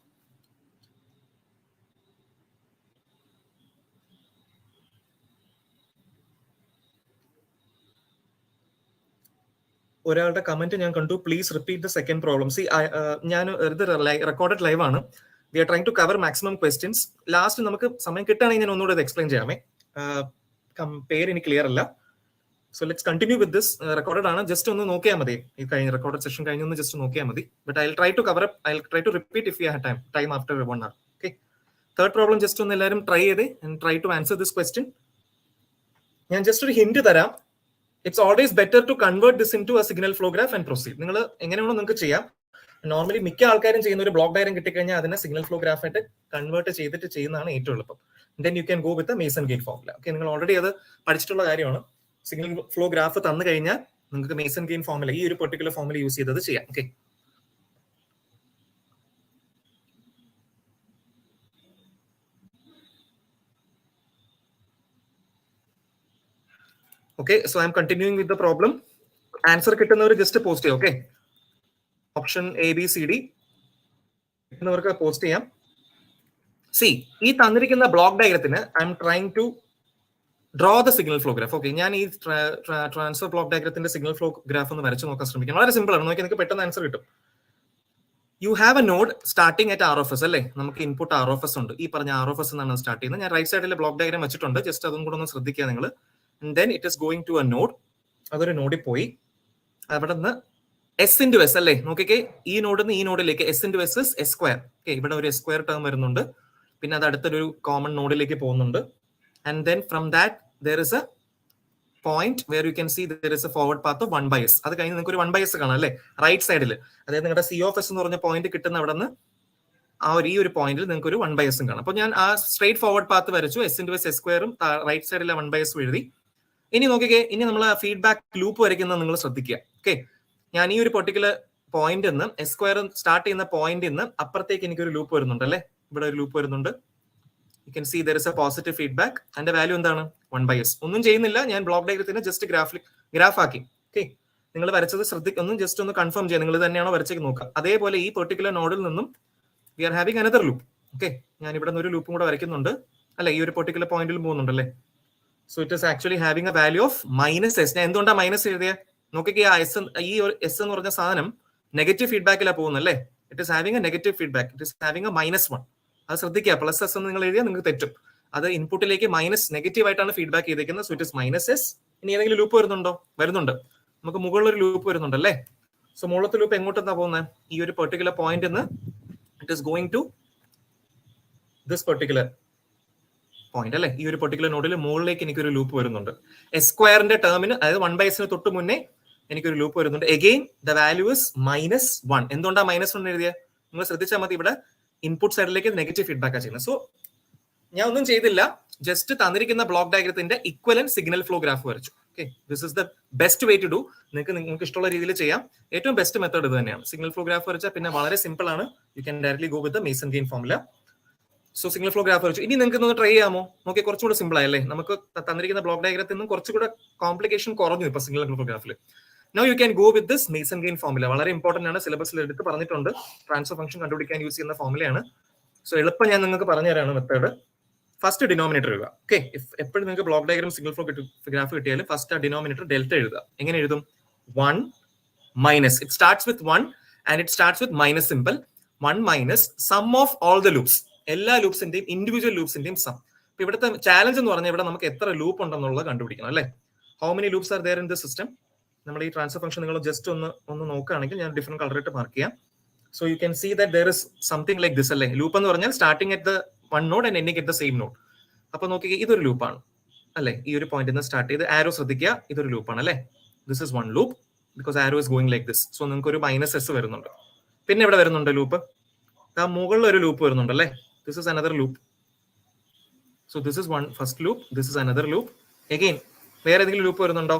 ഒരാളുടെ കമന്റ് ഞാൻ കണ്ടു, please repeat the second problem. See, ഞാൻ ഇത് റെക്കോർഡഡ് ലൈവ് ആണ്. We are trying to cover maximum questions. Last നമുക്ക് സമയം കിട്ടുകയാണെങ്കിൽ ഞാൻ ഒന്നുകൂടെ ഇത് എക്സ്പ്ലെയിൻ ചെയ്യാമേ. പേര് എനിക്ക് ക്ലിയർ അല്ല. So let's continue with this. Recorded ആണ്, ജസ്റ്റ് ഒന്ന് നോക്കിയാൽ മതി. ഈ കഴിഞ്ഞ റെക്കോർഡഡ് സെഷൻ കഴിഞ്ഞൊന്ന് ജസ്റ്റ് നോക്കിയാൽ മതി. But I will try to cover up. I will try to repeat if you have time after 1 hour. Okay, third problem just ഒന്ന് എല്ലാവരും ട്രൈ ചെയ്തേ and try to answer this question. ഞാൻ just ഒരു hint തരാം. It's always better to convert this into a signal flow graph and proceed. നിങ്ങൾ എങ്ങനെയാണോ നിങ്ങൾക്ക് ചെയ്യാം. നോർമലി മിക്ക ആൾക്കാരും ചെയ്യുന്ന ഒരു ബ്ലോക്ക് ഡയഗ്രാം കിട്ടിക്കഴിഞ്ഞാൽ അതിനെ സിഗ്നൽ ഫ്ലോ ഗ്രാഫ് ആയിട്ട് കൺവേർട്ട് ചെയ്തിട്ട് ചെയ്യുന്നതാണ് ഏറ്റവും എളുപ്പം. Then you can go with Mason gain formula. Okay, നിങ്ങൾ ഓൾറെഡി അത് പഠിച്ചിട്ടുള്ള കാര്യമാണ്. സിഗ്നൽ ഫ്ലോ ഗ്രാഫ് തന്നു കഴിഞ്ഞാൽ നിങ്ങൾക്ക് മേസൺ ഗെയിൻ ഫോർമുല, ഈ ഒരു പെർട്ടിക്കുലർ ഫോർമുല യൂസ് ചെയ്തത് ചെയ്യാം. Okay, Okay, so I'm continuing with the problem. Answer കിട്ടുന്നവർ ജസ്റ്റ് പോസ്റ്റ് ചെയ്യാം. Okay, option A B C D കിട്ടുന്നവർക്ക് പോസ്റ്റ് ചെയ്യാം. സി, ഈ തന്നിരിക്കുന്ന ബ്ലോക്ക് ഡയഗ്രത്തിന് I'm trying to draw the signal flow graph. Okay, ഞാൻ ഈ ട്രാൻസ്ഫർ ബ്ലോക്ക് ഡയഗ്രത്തിന്റെ സിഗ്നൽ ഫ്ലോ ഗ്രാഫ് ഒന്ന് വരച്ച് നോക്കാൻ ശ്രമിക്കാം. വളരെ സിമ്പിൾ ആണ്, നോക്കി നിങ്ങൾക്ക് പെട്ടെന്ന് ആൻസർ കിട്ടും. You have a node starting at r of s അല്ലേ, നമുക്ക് ഇൻപുട്ട് ആർ ഓഫ് എസ് ഉണ്ട്. ഈ പറഞ്ഞ ആർ ഓഫ് എസ് എന്നാണ് സ്റ്റാർട്ട് ചെയ്യുന്നത്. ഞാൻ റൈറ്റ് സൈഡിൽ ബ്ലോക്ക് ഡയഗ്രാം വെച്ചിട്ടുണ്ട്, ജസ്റ്റ് അതും കൂടെ ഒന്ന് ശ്രദ്ധിക്കുക നിങ്ങൾ. Then it is going to a node, അതൊരു നോഡിൽ പോയി അവിടെ നിന്ന് എസ് ഇൻറ്റു എസ് അല്ലേ, നോക്കിക്കേ ഈ നോഡിൽ നിന്ന് ഈ നോഡിലേക്ക് S into S S square. Okay, ഇവിടെ ഒരു സ്ക്വയർ ടേം വരുന്നുണ്ട്, പിന്നെ അത് അടുത്തൊരു കോമൺ നോഡിലേക്ക് പോകുന്നുണ്ട്. And then from that there is a point where you can see there is a forward path of 1 by s. അത് കഴിഞ്ഞ് നിങ്ങൾക്ക് ഒരു 1 by s കാണാം അല്ലേ റൈറ്റ് സൈഡിൽ. അതായത് നിങ്ങളുടെ സി ഓഫ് എസ് എന്ന് പറഞ്ഞ പോയിന്റ് കിട്ടുന്ന അവിടെ നിന്ന് ഈ ഒരു പോയിന്റിൽ നിങ്ങൾക്ക് ഒരു 1 by s കാണാം. അപ്പോൾ ഞാൻ ആ സ്ട്രേറ്റ് ഫോർവേഡ് പാത്ത് വരച്ചു, എസ് ഇൻറ്റു എസ് സ്ക്വയറും റൈറ്റ് സൈഡിലെ 1 by s എഴുതി. ഇനി നോക്കിക്കേ, ഇനി നമ്മൾ ഫീഡ്ബാക്ക് ലൂപ്പ് വരയ്ക്കുന്നത് നിങ്ങൾ ശ്രദ്ധിക്കുക. ഓക്കെ, ഞാൻ ഈ ഒരു പെർട്ടിക്കുലർ പോയിന്റ് നിന്ന് എസ് സ്ക്വയർ സ്റ്റാർട്ട് ചെയ്യുന്ന പോയിന്റ് നിന്ന് അപ്പുറത്തേക്ക് എനിക്കൊരു ലൂപ്പ് വരുന്നുണ്ട് അല്ലേ, ഇവിടെ ഒരു ലൂപ്പ് വരുന്നുണ്ട്. You can see there is a positive feedback. അതിന്റെ വാല്യൂ എന്താണ്? 1 by s. ഒന്നും ചെയ്യുന്നില്ല, ഞാൻ ബ്ലോക്ക് ഡയഗ്രത്തിന് ജസ്റ്റ് ഗ്രാഫ് ആക്കി. ഓക്കെ, നിങ്ങൾ വരച്ചത് ഒന്നും ജസ്റ്റ് ഒന്ന് കൺഫേം ചെയ്യാം, നിങ്ങൾ തന്നെയാണോ വരച്ചേക്ക് നോക്കാം. അതേപോലെ ഈ പെർട്ടിക്കുലർ നോഡിൽ നിന്നും we are having another loop. Okay, ഞാൻ ഇവിടെ നിന്ന് ഒരു ലൂപ്പും കൂടെ വരയ്ക്കുന്നുണ്ട് അല്ലെ, ഈ ഒരു പെർട്ടിക്കുലർ പോയിന്റിൽ പോകുന്നുണ്ടല്ലേ. So it is actually having a value of minus s. ഞാൻ എന്തുകൊണ്ടാണ് മൈനസ് എഴുതിയത്? നോക്കിക്കേ, ഈ ഒരു എസ് എന്ന് പറഞ്ഞ സാധനം നെഗറ്റീവ് ഫീഡ്ബാക്കിലാണ് പോകുന്നത് അല്ലേ. It is having A negative feedback, it is having A -1. അത് ശ്രദ്ധിക്കുക, പ്ലസ് എസ് എന്ന് നിങ്ങൾ എഴുതിയാൽ നിങ്ങൾക്ക് തെറ്റും. അത് ഇൻപുട്ടിലേക്ക് മൈനസ് നെഗറ്റീവ് ആയിട്ടാണ് ഫീഡ്ബാക്ക് ചെയ്തേക്കുന്നത്. So it is minus S. ഇനി ഏതെങ്കിലും ലൂപ്പ് വരുന്നുണ്ടോ? വരുന്നുണ്ട്, നമുക്ക് മുകളിൽ ഒരു ലൂപ്പ് വരുന്നുണ്ട് അല്ലേ. സോ മുകളിലത്തെ ലൂപ്പ് എങ്ങോട്ടാ പോകുന്നത്? ഈ ഒരു പെർട്ടിക്കുലർ പോയിന്റ് നിന്ന് it is going to this particular point അല്ലേ. ഈ ഒരു പെർട്ടിക്കുലർ നോഡിൽ മുകളിലേക്ക് എനിക്കൊരു ലൂപ്പ് വരുന്നുണ്ട്. എസ് സ്ക്വയറിന്റെ ടേമിന്, അതായത് 1 by s തൊട്ട് മുന്നേ എനിക്കൊരു ലൂപ്പ് വരുന്നുണ്ട്. Again the value is -1. എന്തുകൊണ്ടാണ് -1 എഴുതിയത്? നിങ്ങൾ ശ്രദ്ധിച്ചാൽ മതി, ഇവിടെ ഇൻപുട്ട് സൈഡിലേക്ക് നെഗറ്റീവ് ഫീഡ്ബാക്ക് ചെയ്യുന്നത്. സോ ഞാൻ ഒന്നും ചെയ്തില്ല, ജസ്റ്റ് തന്നിരിക്കുന്ന ബ്ലോക്ക് ഡയഗ്രത്തിന്റെ ഇക്വലന്റ് സിഗ്നൽ ഫ്ലോ ഗ്രാഫ് വരച്ചു. Okay, this is the best way to do. നിങ്ങൾക്ക് ഇഷ്ടമുള്ള രീതിയിൽ ചെയ്യാം. ഏറ്റവും ബെസ്റ്റ് മെത്തേഡ് ഇത് തന്നെയാണ്. സിഗ്നൽ ഫ്ലോ ഗ്രാഫ് വരച്ചാൽ പിന്നെ വളരെ സിമ്പിൾ ആണ്. U can directly go with the Mason gain formula. So signal flow graph വരച്ചു. ഇനി നിങ്ങൾക്ക് ഒന്ന് ട്രൈ ചെയ്യാമോ? നോക്കി, കുറച്ചുകൂടെ സിമ്പിൾ ആയല്ലേ. നമുക്ക് തന്നിരിക്കുന്ന ബ്ലോക്ക് ഡയഗ്രത്തിൽ നിന്നും കുറച്ചുകൂടെ കോംപ്ലിക്കേഷൻ കുറഞ്ഞു ഇപ്പൊ സിഗ്നൽ ഫ്ലോ ഗ്രാഫിൽ. Now you can go with this Mason gain formula. വളരെ ഇമ്പോർട്ടന്റ് ആണ്, സിലബസിൽ എടുത്ത് പറഞ്ഞിട്ടുണ്ട്. ട്രാൻസ്ഫർ ഫംഗ്ഷൻ കണ്ടുപിടിക്കാൻ യൂസ് ചെയ്യുന്ന ഫോർമുലയാണ്. സോ എളുപ്പം ഞാൻ നിങ്ങൾക്ക് പറഞ്ഞു തരാണ് മെത്തേഡ്. ഫസ്റ്റ് ഡിനോമിനേറ്റർ എഴുതുക. ഓക്കെ, എപ്പോഴും നിങ്ങൾക്ക് block diagram signal flow graph കിട്ടിയാലും ഫസ്റ്റ് ഡിനോമിനേറ്റർ ഡെൽറ്റ എഴുതുക. എങ്ങനെ എഴുതും? 1 minus, it starts with 1 and it starts with minus symbol. 1 minus sum of all the loops. എല്ലാ ലൂപ്സിന്റെയും ഇൻഡിവിജ്വൽ ലൂപ്സിന്റെയും സം. ഇപ്പൊ ഇവിടുത്തെ ചാലഞ്ച് എന്ന് പറഞ്ഞാൽ ഇവിടെ നമുക്ക് എത്ര ലൂപ്പ് ഉണ്ടെന്നുള്ളത് കണ്ടുപിടിക്കണം അല്ലേ. How many loops are there in this system? നമ്മൾ ഈ ട്രാൻസ്ഫർ ഫംഗ്ഷൻ നിങ്ങൾ ജസ്റ്റ് ഒന്ന് നോക്കുകയാണെങ്കിൽ ഞാൻ ഡിഫറെന്റ് കളർ ഇട്ട് മാർക്ക് ചെയ്യാം. So you can see that there is something like this അല്ലേ. ലൂപ്പ് എന്ന് പറഞ്ഞാൽ starting at the 1 node and ending at the same node. അപ്പൊ നോക്കിക്കേ, ഇതൊരു ലൂപ്പാണ് അല്ലെ. ഈ ഒരു പോയിന്റിൽ നിന്ന് സ്റ്റാർട്ട് ചെയ്ത് ആരോ ശ്രദ്ധിക്കുക, ഇതൊരു ലൂപ്പാണ് അല്ലെ. This is 1 loop because arrow is going like this. So നിങ്ങൾക്ക് ഒരു -s വരുന്നുണ്ട്. പിന്നെ ഇവിടെ വരുന്നുണ്ട് ലൂപ്പ്, മുകളിൽ ഒരു ലൂപ്പ് വരുന്നുണ്ട് അല്ലെ. This is another loop. So this is first loop, this is another loop. Again വേറെ ഏതെങ്കിലും ലൂപ്പ് വരുന്നുണ്ടോ?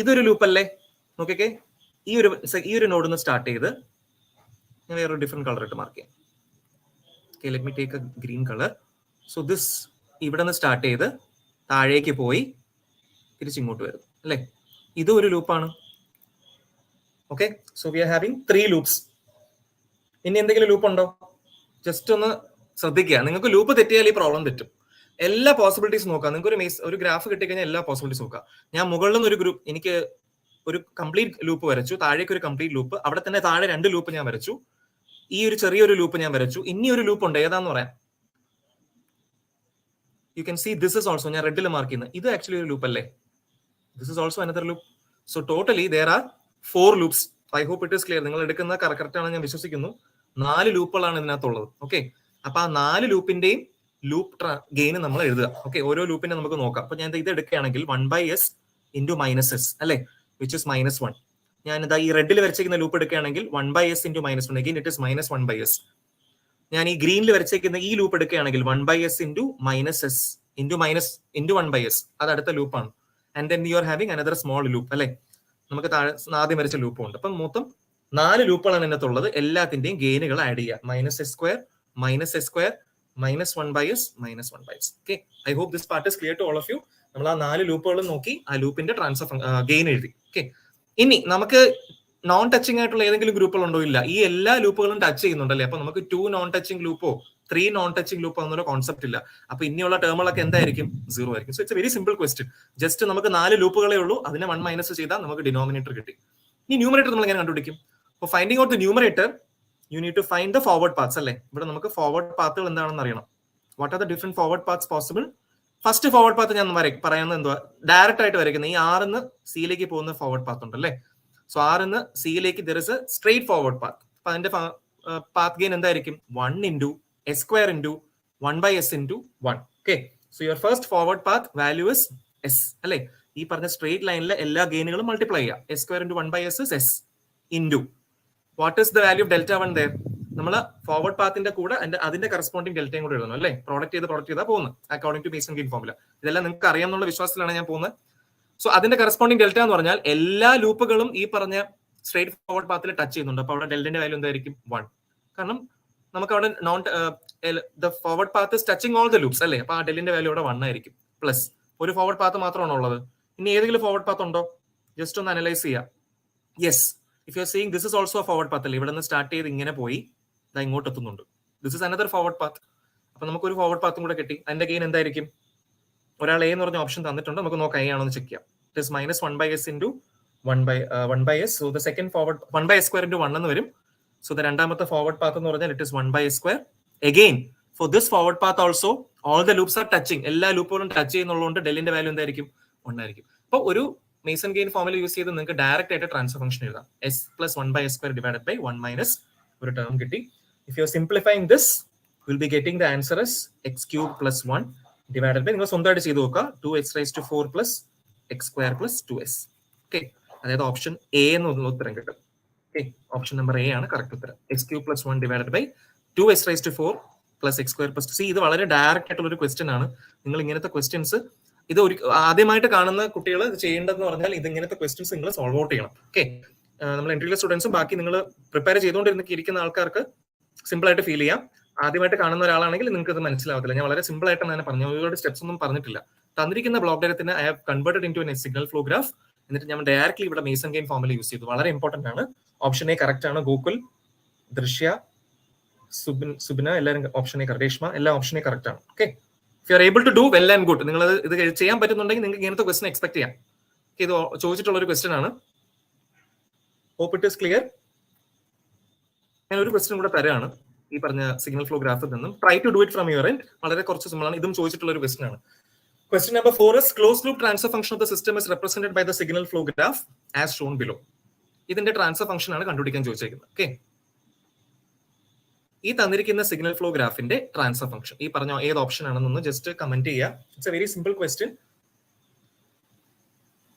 ഇതൊരു ലൂപ്പ് അല്ലേ. നോക്കിക്കേ, ഈ ഒരു നോഡിൽ നിന്ന് സ്റ്റാർട്ട് ചെയ്ത് ഞാൻ വേറൊരു ഡിഫറെന്റ് കളർ ഇട്ട് മാർക്ക് ചെയ്യാം. Okay, let me take A green colour. So this ഇവിടെ നിന്ന് സ്റ്റാർട്ട് ചെയ്ത് താഴേക്ക് പോയി തിരിച്ചിങ്ങോട്ട് വരും അല്ലേ. ഇതും ഒരു ലൂപ്പാണ്. Okay, so we are having 3 loops. ഇനി എന്തെങ്കിലും ലൂപ്പ് ഉണ്ടോ? ജസ്റ്റ് ഒന്ന് ശ്രദ്ധിക്കുക. നിങ്ങൾക്ക് ലൂപ്പ് തെറ്റിയാൽ ഈ പ്രോബ്ലം തെറ്റും. എല്ലാ പോസിബിലിറ്റീസ് നോക്കാം. നിങ്ങൾക്ക് ഒരു ഗ്രാഫ് കിട്ടിക്കഴിഞ്ഞാൽ എല്ലാ പോസിബിലിറ്റീസ് നോക്കാം. ഞാൻ മുകളിൽ നിന്ന് ഒരു ഗ്രൂപ്പ്, എനിക്ക് ഒരു കംപ്ലീറ്റ് ലൂപ്പ് വരച്ചു, താഴേക്ക് ഒരു കംപ്ലീറ്റ് ലൂപ്പ്, അവിടെ തന്നെ താഴെ 2 ലൂപ്പ് ഞാൻ വരച്ചു, ഈ ഒരു ചെറിയൊരു ലൂപ്പ് ഞാൻ വരച്ചു, ഇനി ഒരു ലൂപ്പ് ഉണ്ട്. ഏതാന്ന് പറയാം. You can see this is also, ഞാൻ റെഡിൽ മാർക്ക് ചെയ്യുന്നത്, ഇത് ആക്ച്വലി ഒരു ലൂപ്പ് അല്ലേ. This is also another loop. So totally there are 4 loops. I hope it is clear. നിങ്ങൾ എടുക്കുന്ന കറക്റ്റ് ആണ് ഞാൻ വിശ്വസിക്കുന്നു. 4 ലൂപ്പുകളാണ് ഇതിനകത്തുള്ളത്. ഓക്കെ, അപ്പൊ ആ 4 ലൂപ്പിന്റെയും ലൂപ്പ് ഗെയിൻ നമ്മൾ എഴുതുക. ഓക്കെ, ഓരോ ലൂപ്പിനെ നമുക്ക് നോക്കാം. അപ്പൊ ഞാൻ ഇത് എടുക്കുകയാണെങ്കിൽ 1 by s into -s അല്ലെ, വിച്ച് ഇസ് -1. ഞാൻ ഇതാ ഈ റെഡിൽ വരച്ചിരിക്കുന്ന ലൂപ്പ് എടുക്കുകയാണെങ്കിൽ 1 by s into -1, again it is -1 by s. ഞാൻ ഈ ഗ്രീനിൽ വരച്ചിരിക്കുന്ന ഈ ലൂപ്പ് എടുക്കുകയാണെങ്കിൽ 1 by s into -s into 1 by s, അത് അടുത്ത ലൂപ്പാണ്. And then U are having another small loop അല്ലെ. നമുക്ക് ആദ്യം വരച്ച ലൂപ്പും ഉണ്ട്. അപ്പം മൊത്തം 4 ലൂപ്പുകളാണ് ഇതിനകത്തുള്ളത്. എല്ലാത്തിന്റെയും ഗെയിനുകൾ ആഡ് ചെയ്യുക. -s², -s², -1 by s, -1 by s. Okay, I hope this part is clear to all of you. നമ്മൾ ആ 4 ലൂപ്പുകളും നോക്കി ആ ലൂപ്പിന്റെ ട്രാൻസ്ഫർ ഗെയിൻ എഴുതി. ഓക്കെ, ഇനി നമുക്ക് നോൺ ടച്ചിങ് ആയിട്ടുള്ള ഏതെങ്കിലും ഗ്രൂപ്പുകൾ ഉണ്ടോ? ഇല്ല. ഈ എല്ലാ ലൂപ്പുകളും ടച്ച് ചെയ്യുന്നുണ്ടല്ലേ. അപ്പൊ നമുക്ക് 2 നോൺ ടച്ചിങ് ലൂപ്പോ 3 നോൺ ടച്ചിങ് ലൂപ്പോ എന്നൊരു കോൺസെപ്റ്റ് ഇല്ല. അപ്പൊ ഇനിയുള്ള ടേമുകളൊക്കെ എന്തായിരിക്കും? 0 ആയിരിക്കും. So it's A very simple question. Just നമുക്ക് 4 ലൂപ്പുകളേ ഉള്ളൂ, അതിനെ 1 മൈനസ് ചെയ്താൽ നമുക്ക് ഡിനോമിനേറ്റർ കിട്ടി. ഈ ന്യൂമറേറ്റർ നമ്മൾ എങ്ങനെ കണ്ടുപിടിക്കും? അപ്പോൾ finding out the numerator you need to find the forward paths അല്ലേ. ഇവിടെ നമുക്ക് ഫോർവേഡ് പാത്തുകൾ എന്താണെന്ന് അറിയണം. What are the different forward paths possible? First forward path ഞാൻ പറയുന്നത് എന്തുവാ? ഡയറക്റ്റ് ആയിട്ട് വരയ്ക്കുന്നത് ഈ 6 സിയിലേക്ക് പോകുന്ന ഫോർവേഡ് പാത്ത് ഉണ്ടല്ലേ. സോ 6 സിയിലേക്ക് there is a straight forward path. അപ്പൊ അതിന്റെ പാത്ത് ഗെയിൻ എന്തായിരിക്കും? 1 into s square into 1 by s into 1. Okay, so your first forward path value is s അല്ലേ. ഈ പറഞ്ഞ സ്ട്രേറ്റ് ലൈനിലെ എല്ലാ ഗെയിനുകളും മൾട്ടിപ്ലൈ ചെയ്യുക. s square into 1 by s is s into what is the value of delta 1 there? നമ്മൾ forward പാത്തിന്റെ കൂടെ അതിന്റെ corresponding ഡെൽറ്റയും കൂടെ എഴുതണം അല്ലേ. പ്രോഡക്റ്റ് ചെയ്താ പോകുന്നത് according to Mason gain formula. ഇതെല്ലാം നിങ്ങൾക്ക് അറിയാമെന്നുള്ള വിശ്വാസത്തിലാണ് ഞാൻ പോകുന്നത്. സോ അതിന്റെ കറസ്പോണ്ടിങ് ഡെൽറ്റ എന്ന് പറഞ്ഞാൽ എല്ലാ ലൂപ്പുകളും ഈ പറഞ്ഞ സ്ട്രേറ്റ് ഫോർവേഡ് പാത്തിൽ ടച്ച് ചെയ്യുന്നുണ്ട്. അപ്പൊ അവിടെ ഡെൽറ്റയുടെ വാല്യൂ എന്തായിരിക്കും? 1. കാരണം നമുക്ക് അവിടെ non the forward path is touching all the loops അല്ലേ. അപ്പൊ ആ ഡെല്ലിന്റെ വാല്യൂ അവിടെ 1 ആയിരിക്കും. പ്ലസ് ഒരു ഫോർവേഡ് പാത്ത് മാത്രമാണോ ഉള്ളത്? ഇനി ഏതെങ്കിലും ഫോർവേഡ് പാത്ത് ഉണ്ടോ? ജസ്റ്റ് ഒന്ന് അനലൈസ് ചെയ്യാം. Yes, if you are seeing this is also forward path അല്ലേ. ഇവിടെ നിന്ന് സ്റ്റാർട്ട് ചെയ്ത് ഇങ്ങനെ പോയി ഇങ്ങോട്ട് എത്തുന്നുണ്ട്. This is another forward path. അപ്പൊ നമുക്ക് ഒരു ഫോർവേഡ് പാത്തും കൂടെ കിട്ടി. അതിന്റെ ഗെയിൻ എന്തായിരിക്കും? ഒരാൾ എ എന്ന് പറഞ്ഞ ഓപ്ഷൻ തന്നിട്ടുണ്ട്, നമുക്ക് നോക്കാം എ ആണെന്ന് ചെക്ക് ചെയ്യാം. It is minus 1 by s into 1 by s. So the second forward 1 by s square into 1 എന്ന് വരും. So the രണ്ടാമത്തെ ഫോർവേഡ് പാത്ത് എന്ന് പറഞ്ഞാൽ it is 1 by s square. Again for this forward path also all the loops are touching. എല്ലാ ലൂപ്പുകളും touch ചെയ്യുന്നുള്ളതുകൊണ്ട് ഡെല്ലിന്റെ value എന്തായിരിക്കും? 1 ആയിരിക്കും. അപ്പോൾ ഒരു മേസൺ ഗെയിൻ ഫോർമുല യൂസ് ചെയ്ത് നിങ്ങൾക്ക് ഡയറക്റ്റ് ആയിട്ട് ട്രാൻസ്ഫർ ഫംഗ്ഷൻ എഴുതാം. s plus 1 by s square divided by 1 minus ഒരു ടേം കിട്ടി. If you are simplifying this, you will be getting the answer as x cube plus 1 divided by നിങ്ങൾ സ്വന്തമായിട്ട് ചെയ്ത് നോക്കുക 2x raised to 4 plus x square plus 2s. Okay, അതായത് option A എന്നുള്ള ഉത്തരം കിട്ടും. ഓക്കെ, ഓപ്ഷൻ നമ്പർ എ ആണ് correct ഉത്തരം. x cube plus 1 divided by 2x raised to 4 plus x square plus 2. ഇത് വളരെ ഡയറക്റ്റ് ആയിട്ടുള്ള ഒരു ക്വസ്റ്റ്യൻ ആണ്. നിങ്ങൾ ഇങ്ങനത്തെ ക്വസ്റ്റ്യൻസ് ഇത് ആദ്യമായിട്ട് കാണുന്ന കുട്ടികൾ ചെയ്യേണ്ടതെന്ന് പറഞ്ഞാൽ ഇത് ഇങ്ങനത്തെ ക്വസ്റ്റ്യൻസ് നിങ്ങൾ സോൾവ് ഔട്ട് ചെയ്യണം. ഓക്കെ, നമ്മൾ എൻട്രിയിലെ സ്റ്റുഡൻസും ബാക്കി നിങ്ങൾ പ്രിപ്പയർ ചെയ്തുകൊണ്ടിരിക്കുന്ന ആൾക്കാർക്ക് സിമ്പിൾ ആയിട്ട് ഫീൽ ചെയ്യാം. ആദ്യമായിട്ട് കാണുന്ന ഒരാളാണെങ്കിൽ നിങ്ങൾക്ക് ഇത് മനസ്സിലാവത്തില്ല. ഞാൻ വളരെ സിമ്പിൾ ആയിട്ട് ഞാൻ പറഞ്ഞു, ഒരുപാട് സ്റ്റെപ്സ് ഒന്നും പറഞ്ഞിട്ടില്ല. തന്നിരിക്കുന്ന ബ്ലോക്ക് ഡയഗ്രത്തിന് I have converted into a signal flow graph. എന്നിട്ട് ഞാൻ ഡയറക്ട്ലി ഇവിടെ മേസൺ ഗെയിൻ ഫോർമുല യൂസ് ചെയ്തു. വളരെ ഇമ്പോർട്ടന്റ് ആണ്. ഓപ്ഷൻ എ കറക്റ്റ് ആണ്. ഗോകുൽ, ദൃശ്യ, സുബിന എല്ലാവരും ഓപ്ഷൻ എ കറക്റ്റ്. രേഷ്മ എല്ലാ ഓപ്ഷൻ എ കറക്റ്റ് ആണ്. Okay, if you are able to do well and good. നിങ്ങൾ ഇത് ചെയ്യാൻ പറ്റുന്നുണ്ടെങ്കിൽ നിങ്ങൾക്ക് ഇങ്ങനത്തെ ക്വസ്റ്റൻ എക്സ്പെക്ട് ചെയ്യാം. ഇത് ചോദിച്ചിട്ടുള്ള ഒരു ക്വസ്റ്റൻ ആണ്. Hope it is clear. ഞാൻ ഒരു ക്വസ്റ്റൻ കൂടെ തരാണ് ഈ പറഞ്ഞ സിഗ്നൽ ഫ്ലോ ഗ്രാഫിൽ നിന്നും. Try to do it from your end. വളരെ കുറച്ച് സിമ്പിൾ ആണ്. ഇതും ചോദിച്ചിട്ടുള്ള ഒരു ക്വസ്റ്റൻ ആണ്. Question number 4 is closed loop transfer function of the system is represented by the signal flow graph as shown below. ഇതിന്റെ ട്രാൻസ്ഫർ ഫംഗ്ഷൻ ആണ് കണ്ടുപിടിക്കാൻ ചോദിച്ചേക്കുന്നത്. ഓക്കെ, ഈ തന്നിരിക്കുന്ന സിഗ്നൽ ഫ്ലോ ഗ്രാഫിന്റെ ട്രാൻസ്ഫർ ഫംഗ്ഷൻ ഈ പറഞ്ഞ ഏത് ഓപ്ഷൻ ആണെന്നൊന്ന് ജസ്റ്റ് കമന്റ് ചെയ്യുക. It's A very simple question.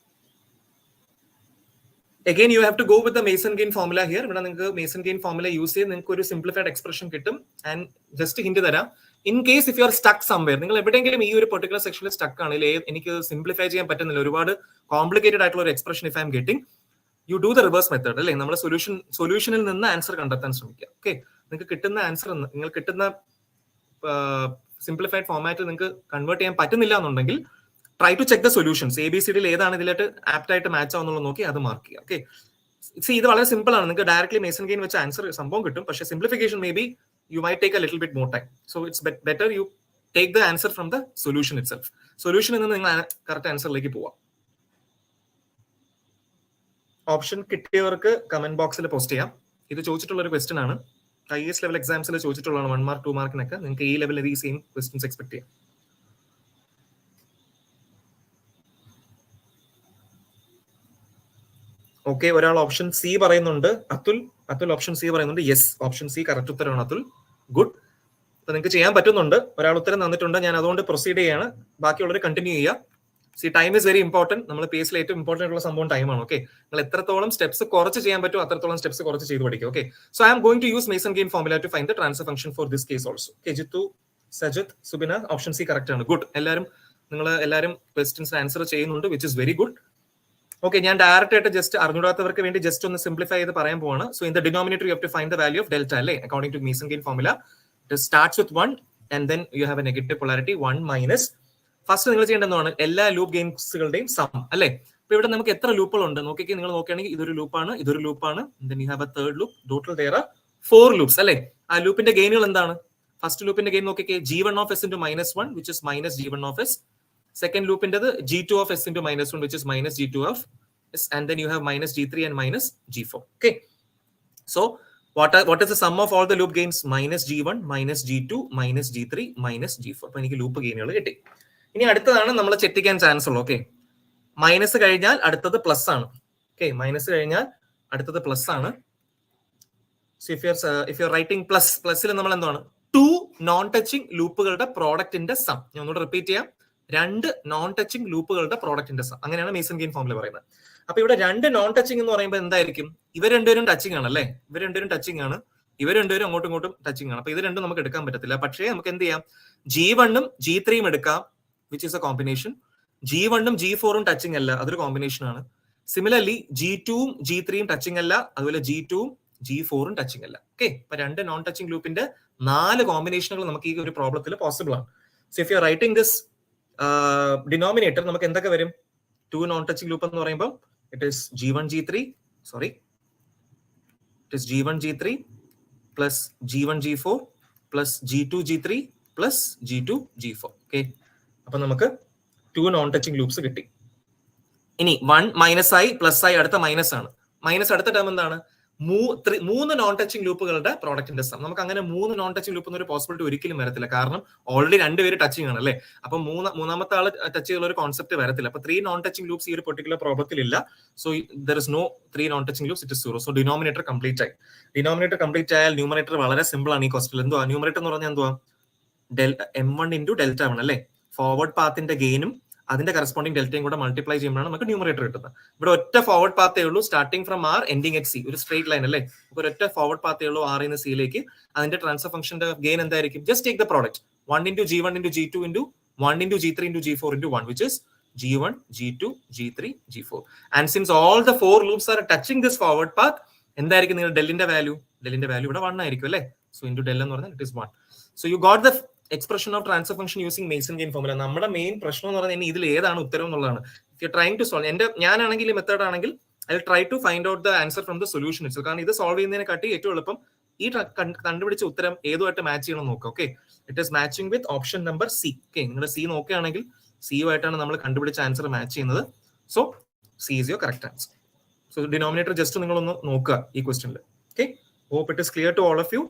Again, you have to go with the Mason Gain formula here. ഇവിടെ നിങ്ങൾക്ക് മേസൺ ഗെയിൻ ഫോർമുല യൂസ് ചെയ്ത് നിങ്ങൾക്ക് ഒരു സിംപ്ലിഫൈഡ് എക്സ്പ്രഷൻ കിട്ടും. ആൻഡ് ജസ്റ്റ് ഹിന്റ് തരാം, in case if you R stuck somewhere, നിങ്ങൾ എവിടെയെങ്കിലും ഈ ഒരു പെർട്ടിക്കുലർ സെക്ഷനിൽ സ്റ്റക്ക് ആണെങ്കിൽ എനിക്ക് സിംപ്ലിഫൈ ചെയ്യാൻ പറ്റുന്നില്ല, ഒരുപാട് കോംപ്ലിക്കേറ്റഡ് ആയിട്ടുള്ള ഒരു expression if I am getting, you do the reverse method അല്ലേ. നമ്മൾ സൊല്യൂഷനിൽ നിന്ന് ആൻസർ കണ്ടെത്താൻ ശ്രമിക്കുക. ഓക്കെ, നിങ്ങൾക്ക് കിട്ടുന്ന ആൻസർ നിങ്ങൾ കിട്ടുന്ന സിംപ്ലിഫൈഡ് ഫോർമാറ്റ് നിങ്ങൾക്ക് കൺവേർട്ട് ചെയ്യാൻ പറ്റുന്നില്ല എന്നുണ്ടെങ്കിൽ try to check the solutions. ABCD ഏതാണ് ഇതിലായിട്ട് ആപ്റ്റ് ആയിട്ട് മാച്ച് ആവുന്നുള്ളത് നോക്കി അത് മാർക്ക് ചെയ്യുക. ഓക്കെ, ഇത് വളരെ സിമ്പിൾ ആണ്. നിങ്ങൾക്ക് ഡയറക്ട്ലി മേസൺ ഗെയിൻ വെച്ച് ആൻസർ സംഭവം കിട്ടും. പക്ഷേ simplification may be you might take a little bit more time. So it's better you take the answer from the solution itself. Solution എന്ന് നിങ്ങൾ കറക്റ്റ് ആൻസറിലേക്ക് പോവാം. ഓപ്ഷൻ കിട്ടിയവർക്ക് കമന്റ് ബോക്സിൽ പോസ്റ്റ് ചെയ്യാം. ഇത് ചോദിച്ചിട്ടുള്ള ഒരു ക്വസ്റ്റൻ ആണ്. IAS ലെവൽ എക്സാംസിൽ ചോദിച്ചിട്ടുള്ളതാണ്. 1 മാർക്ക് 2 മാർക്കിനൊക്കെ നിങ്ങൾക്ക് ഈ ലെവലിൽ ഈ സെയിം ക്വസ്റ്റൻസ് എക്സ്പെക്ട് ചെയ്യാം. ഓക്കെ, ഒരാൾ ഓപ്ഷൻ സി പറയുന്നുണ്ട്. അതുൽ ഓപ്ഷൻ സി പറയുന്നുണ്ട്. യെസ്, ഓപ്ഷൻ സി കറക്റ്റ് ഉത്തരമാണ് അതുൽ. ഗുഡ്. അപ്പൊ നിങ്ങൾക്ക് ചെയ്യാൻ പറ്റുന്നുണ്ട്. ഒരാൾ ഉത്തരം തന്നിട്ടുണ്ട്. ഞാൻ അതുകൊണ്ട് പ്രൊസീഡ് ചെയ്യാണ്. ബാക്കിയുള്ളവർ കണ്ടിന്യൂ ചെയ്യുക. C time is very important. നമ്മൾ PSC ഏറ്റവും ഇമ്പോർട്ടന്റ് ആയിട്ടുള്ള സംഭവം ടൈമാണ്. ഓക്കെ, നിങ്ങൾ എത്രത്തോളം സ്റ്റെപ്സ് കുറച്ച് ചെയ്യാൻ പറ്റും അത്രത്തോളം സ്റ്റെപ്സ് കുറച്ച് ചെയ്ത് പഠിക്കും. Okay, so I am going to use Mason gain formula to find the transfer function for this case also. Okay, Jithu, Sajith, Subina option C correct ആണ്. ഗുഡ്. എല്ലാവരും ക്വസ്റ്റ്യൻസിന് ആൻസർ ചെയ്യുന്നുണ്ട്, which is very good. Okay, ഞാൻ direct ആയിട്ട് just അറിഞ്ഞൂടാത്തവർക്ക് വേണ്ടി just ഒന്ന് simplify ചെയ്ത് പറയാൻ പോവാണ്. So in the denominator you have to find the value of delta അല്ലേ. According to Mason gain formula it starts with 1 and then you have a negative polarity 1 minus. First നിങ്ങൾ ചെയ്യേണ്ടതാണ് എല്ലാ loop ഗെയിംസുകളുടെയും some അല്ലേ. അപ്പൊ ഇവിടെ നമുക്ക് എത്ര ലൂപ്പുകളുണ്ട് നോക്കിക്കേ. നിങ്ങൾ നോക്കുകയാണെങ്കിൽ ഇതൊരു ലൂപ്പാണ്, ഇതൊരു ലൂപ്പാണ്, then you have a third loop. Total there are 4 loops അല്ലേ. ആ ലൂപ്പിന്റെ ഗെയിനുകൾ എന്താണ്? ഫസ്റ്റ് ലൂപ്പിന്റെ ഗെയിൻ നോക്കിക്കേ, g1 of s into -1 which is minus g1 of s. Second ലൂപ്പിന്റേത് g2 of s into -1 which is minus g2 of s, and then you have minus g3 and minus g4. Okay, so what is the sum of all the loop gains? Minus g1 minus g2 minus g3 minus g4. അപ്പൊ എനിക്ക് loop ഗെയിനുകൾ കിട്ടി. ഇനി അടുത്തതാണ് നമ്മൾ check chance ഉള്ളൂ. Okay, minus കഴിഞ്ഞാൽ അടുത്തത് plus ആണ്. ഓക്കെ, മൈനസ് കഴിഞ്ഞാൽ അടുത്തത് പ്ലസ് ആണ്. So if you are writing plus, പ്ലസ്സിൽ നമ്മൾ എന്താണ്? 2 നോൺ ടച്ചിങ് ലൂപ്പുകളുടെ പ്രോഡക്റ്റിന്റെ സം. ഞാൻ ഒന്നുകൂടെ റിപ്പീറ്റ് ചെയ്യാം, 2 നോൺ ടച്ചിങ് ലൂപ്പുകളുടെ പ്രോഡക്റ്റിന്റെ സം. അങ്ങനെയാണ് മേസൺ ഗെയിൻ ഫോമിൽ പറയുന്നത്. അപ്പൊ ഇവിടെ 2 നോൺ ടച്ചിങ് എന്ന് പറയുമ്പോൾ എന്തായിരിക്കും? ഇവർ രണ്ടുപേരും ടച്ചിങ് ആണ് അല്ലേ, ഇവർ രണ്ടുപേരും ടച്ചിങ് ആണ്, ഇവർ രണ്ടുപേരും അങ്ങോട്ടും ഇങ്ങോട്ടും ടച്ചിങ് ആണ്. അപ്പൊ ഇത് രണ്ടും നമുക്ക് എടുക്കാൻ പറ്റത്തില്ല. പക്ഷേ നമുക്ക് എന്ത് ചെയ്യാം? G1 G3 എടുക്കാം, which is A combination. G1 G4 touching അല്ല, അതൊരു കോമ്പിനേഷൻ ആണ്. സിമിലർലി G2 G3 ടച്ചിങ് അല്ല, അതുപോലെ G2 G4 ടച്ചിങ് അല്ല. ഓക്കെ, അപ്പൊ 2 നോൺ ടച്ചിങ് ലൂപ്പിന്റെ 4 കോമ്പിനേഷനുകൾ നമുക്ക് ഈ ഒരു പ്രോബ്ലത്തിൽ പോസിബിൾ ആണ്. So if you are writing this denominator, നമുക്ക് എന്തൊക്കെ വരും? 2 നോൺ ടച്ചിങ് ലൂപ്പ് എന്ന് പറയുമ്പോൾ it is G1 G3 plus G1 G4 plus G2 G3 plus G2 G4. Okay, അപ്പൊ നമുക്ക് 2 നോൺ ടച്ചിങ് ലൂപ്സ് കിട്ടി. ഇനി 1 മൈനസ് ആയി, പ്ലസ് ആയി, അടുത്ത മൈനസ് ആണ്. മൈനസ് അടുത്ത ടേം എന്താണ്? 3 നോൺ ടച്ചിങ് ലൂപ്പുകളുടെ പ്രോഡക്റ്റിന്റെ സം. നമുക്ക് അങ്ങനെ 3 നോൺ ടച്ചിങ് ലൂപ്പ് എന്നൊരു പോസിബിലിറ്റി ഒരിക്കലും വരത്തില്ല, കാരണം ഓൾറെഡി 2 പേര് ടച്ചിങ് ആണ് അല്ലേ. അപ്പൊ മൂന്നാമത്തെ ആള് ടച്ച് ചെയ്യുന്ന ഒരു കോൺസെപ്റ്റ് വരത്തില്ല. അപ്പൊ 3 നോൺ ടച്ചിങ് ലൂപ്സ് ഈ ഒരു പെർട്ടിക്കുലർ പ്രോബ്ലത്തിൽ ഇല്ല. So there is no 3 non touching loops, it is 0. So denominator complete ആയി. ഡിനോമിനേറ്റർ കംപ്ലീറ്റ് ആയാൽ ന്യൂമറേറ്റർ വളരെ സിമ്പിൾ ആണ് ഈ ക്വസ്റ്റിൽ. എന്തുവാ ന്യൂമറേറ്റർ എന്ന് പറഞ്ഞാൽ? എന്തുവാ? m1 into Δ1 അല്ലേ. ഫോർവേഡ് പാത്തിന്റെ ഗെയിനും അതിന്റെ കറസ്പോണ്ടിങ് ഡെൽറ്റയും കൂടെ മൾട്ടിപ്ലൈ ചെയ്യുമ്പോഴാണ് നമുക്ക് ന്യൂമറേറ്റർ കിട്ടുന്നത്. ഇവിടെ ഒറ്റ ഫോർവേഡ് പാത്തേ ഉള്ളൂ, starting from r ending at c, ഒരു സ്ട്രേറ്റ് ലൈൻ അല്ലേ. ഒരു ഒറ്റ ഫോർവേഡ് പാത്തേ ഉള്ളൂ ആർ നിന്ന് സിയിലേക്ക്. അതിന്റെ ട്രാൻസ്ഫർ ഫംഗ്ഷന്റെ ഗെയിൻ എന്തായിരിക്കും? Just take the product 1 into G1 into G2 into 1 into G3 into G4 into 1, which is G1 G2 G3 G4. And since all the 4 loops are touching this forward path, എന്തായിരിക്കും നിങ്ങൾ ഡെല്ലിന്റെ value? ഡെല്ലിന്റെ value ഇവിടെ 1 ആയിരിക്കും അല്ലേ. So into del എന്ന് പറഞ്ഞാൽ it is 1. So you got the expression of transfer function using Mason gain formula. നമ്മുടെ main പ്രശ്നം എന്ന് പറഞ്ഞാൽ ഇതിൽ ഏതാണ് ഉത്തരം എന്നുള്ളതാണ്. If you trying to solve, ഞാനാണെങ്കിൽ ഈ മെത്തേഡ് ആണെങ്കിൽ I will try to find out the answer from the solution itself. കാരണം ഇത് സോൾവ് ചെയ്യുന്നതിനെ കാട്ടി ഏറ്റവും എളുപ്പം ഈ കണ്ടുപിടിച്ച ഉത്തരം ഏതുമായിട്ട് മാച്ച് ചെയ്യണം നോക്കുക. Okay, it is matching with option number c. Okay, നിങ്ങൾ സി നോക്കുകയാണെങ്കിൽ സിയുമായിട്ടാണ് നമ്മൾ കണ്ടുപിടിച്ച ആൻസർ മാച്ച് ചെയ്യുന്നത്. So c is your correct answer. So denominator just നിങ്ങളൊന്ന് നോക്കുക ഈ ക്വസ്റ്റ്യനിൽ. Okay, hope it is clear to all of you.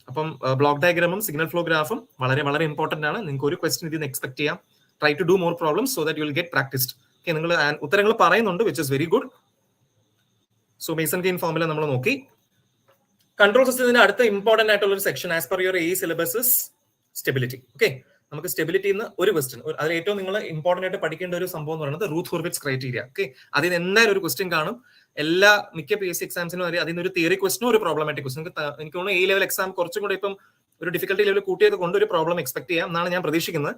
അപ്പം ബ്ലോക്ക് ഡയഗ്രാമും സിഗ്നൽ ഫ്ലോ ഗ്രാഫും വളരെ വളരെ ഇമ്പോർട്ടന്റ് ആണ്. നിങ്ങൾക്ക് ഒരു ക്വസ്റ്റ്യൻ ഇതിൽ നിന്ന് എക്സ്പെക്ട് ചെയ്യാം. Try to do more problems so that you will get practised. Okay, നിങ്ങൾ ഉത്തരങ്ങൾ പറയുന്നുണ്ട്, which is very good. So Mason gain formula നമ്മൾ നോക്കി. കൺട്രോൾ സിസ്റ്റത്തിന്റെ അടുത്ത ഇമ്പോർട്ടന്റ് ആയിട്ടുള്ള ഒരു section as per your a syllabus stability. Okay, നമുക്ക് സ്റ്റെബിലിറ്റിന്ന് ഒരു ക്വസ്റ്റ്യൻ, അതിൽ ഏറ്റവും നിങ്ങൾ ഇമ്പോർട്ടന്റ് ആയിട്ട് പഠിക്കേണ്ട ഒരു സംഭവം എന്ന് പറയുന്നത് റൂത്ത് ഹോർവിറ്റ്സ് ക്രൈറ്റീരിയ. ഓക്കെ, അതിന് എന്തായാലും ഒരു ക്വസ്റ്റ്യൻ കാണും. മിക്ക PSC എക്സാംസിനും അതിന് ഒരു തിയറി ക്വസ്റ്റനും ഒരു പ്രോബ്ലമാറ്റിക് ക്വസ്റ്റൻ. എനിക്ക് തോന്നുന്നു ഈ ലെവൽ എക്സാം കുറച്ചും കൂടെ ഇപ്പം ഒരു ഡിഫിക്കൽട്ടി ലെവൽ കൂട്ടിയത് കൊണ്ട് ഒരു പ്രോബ്ലം എക്സ്പെക്ട് ചെയ്യാം എന്നാണ് ഞാൻ പ്രതീക്ഷിക്കുന്നത്.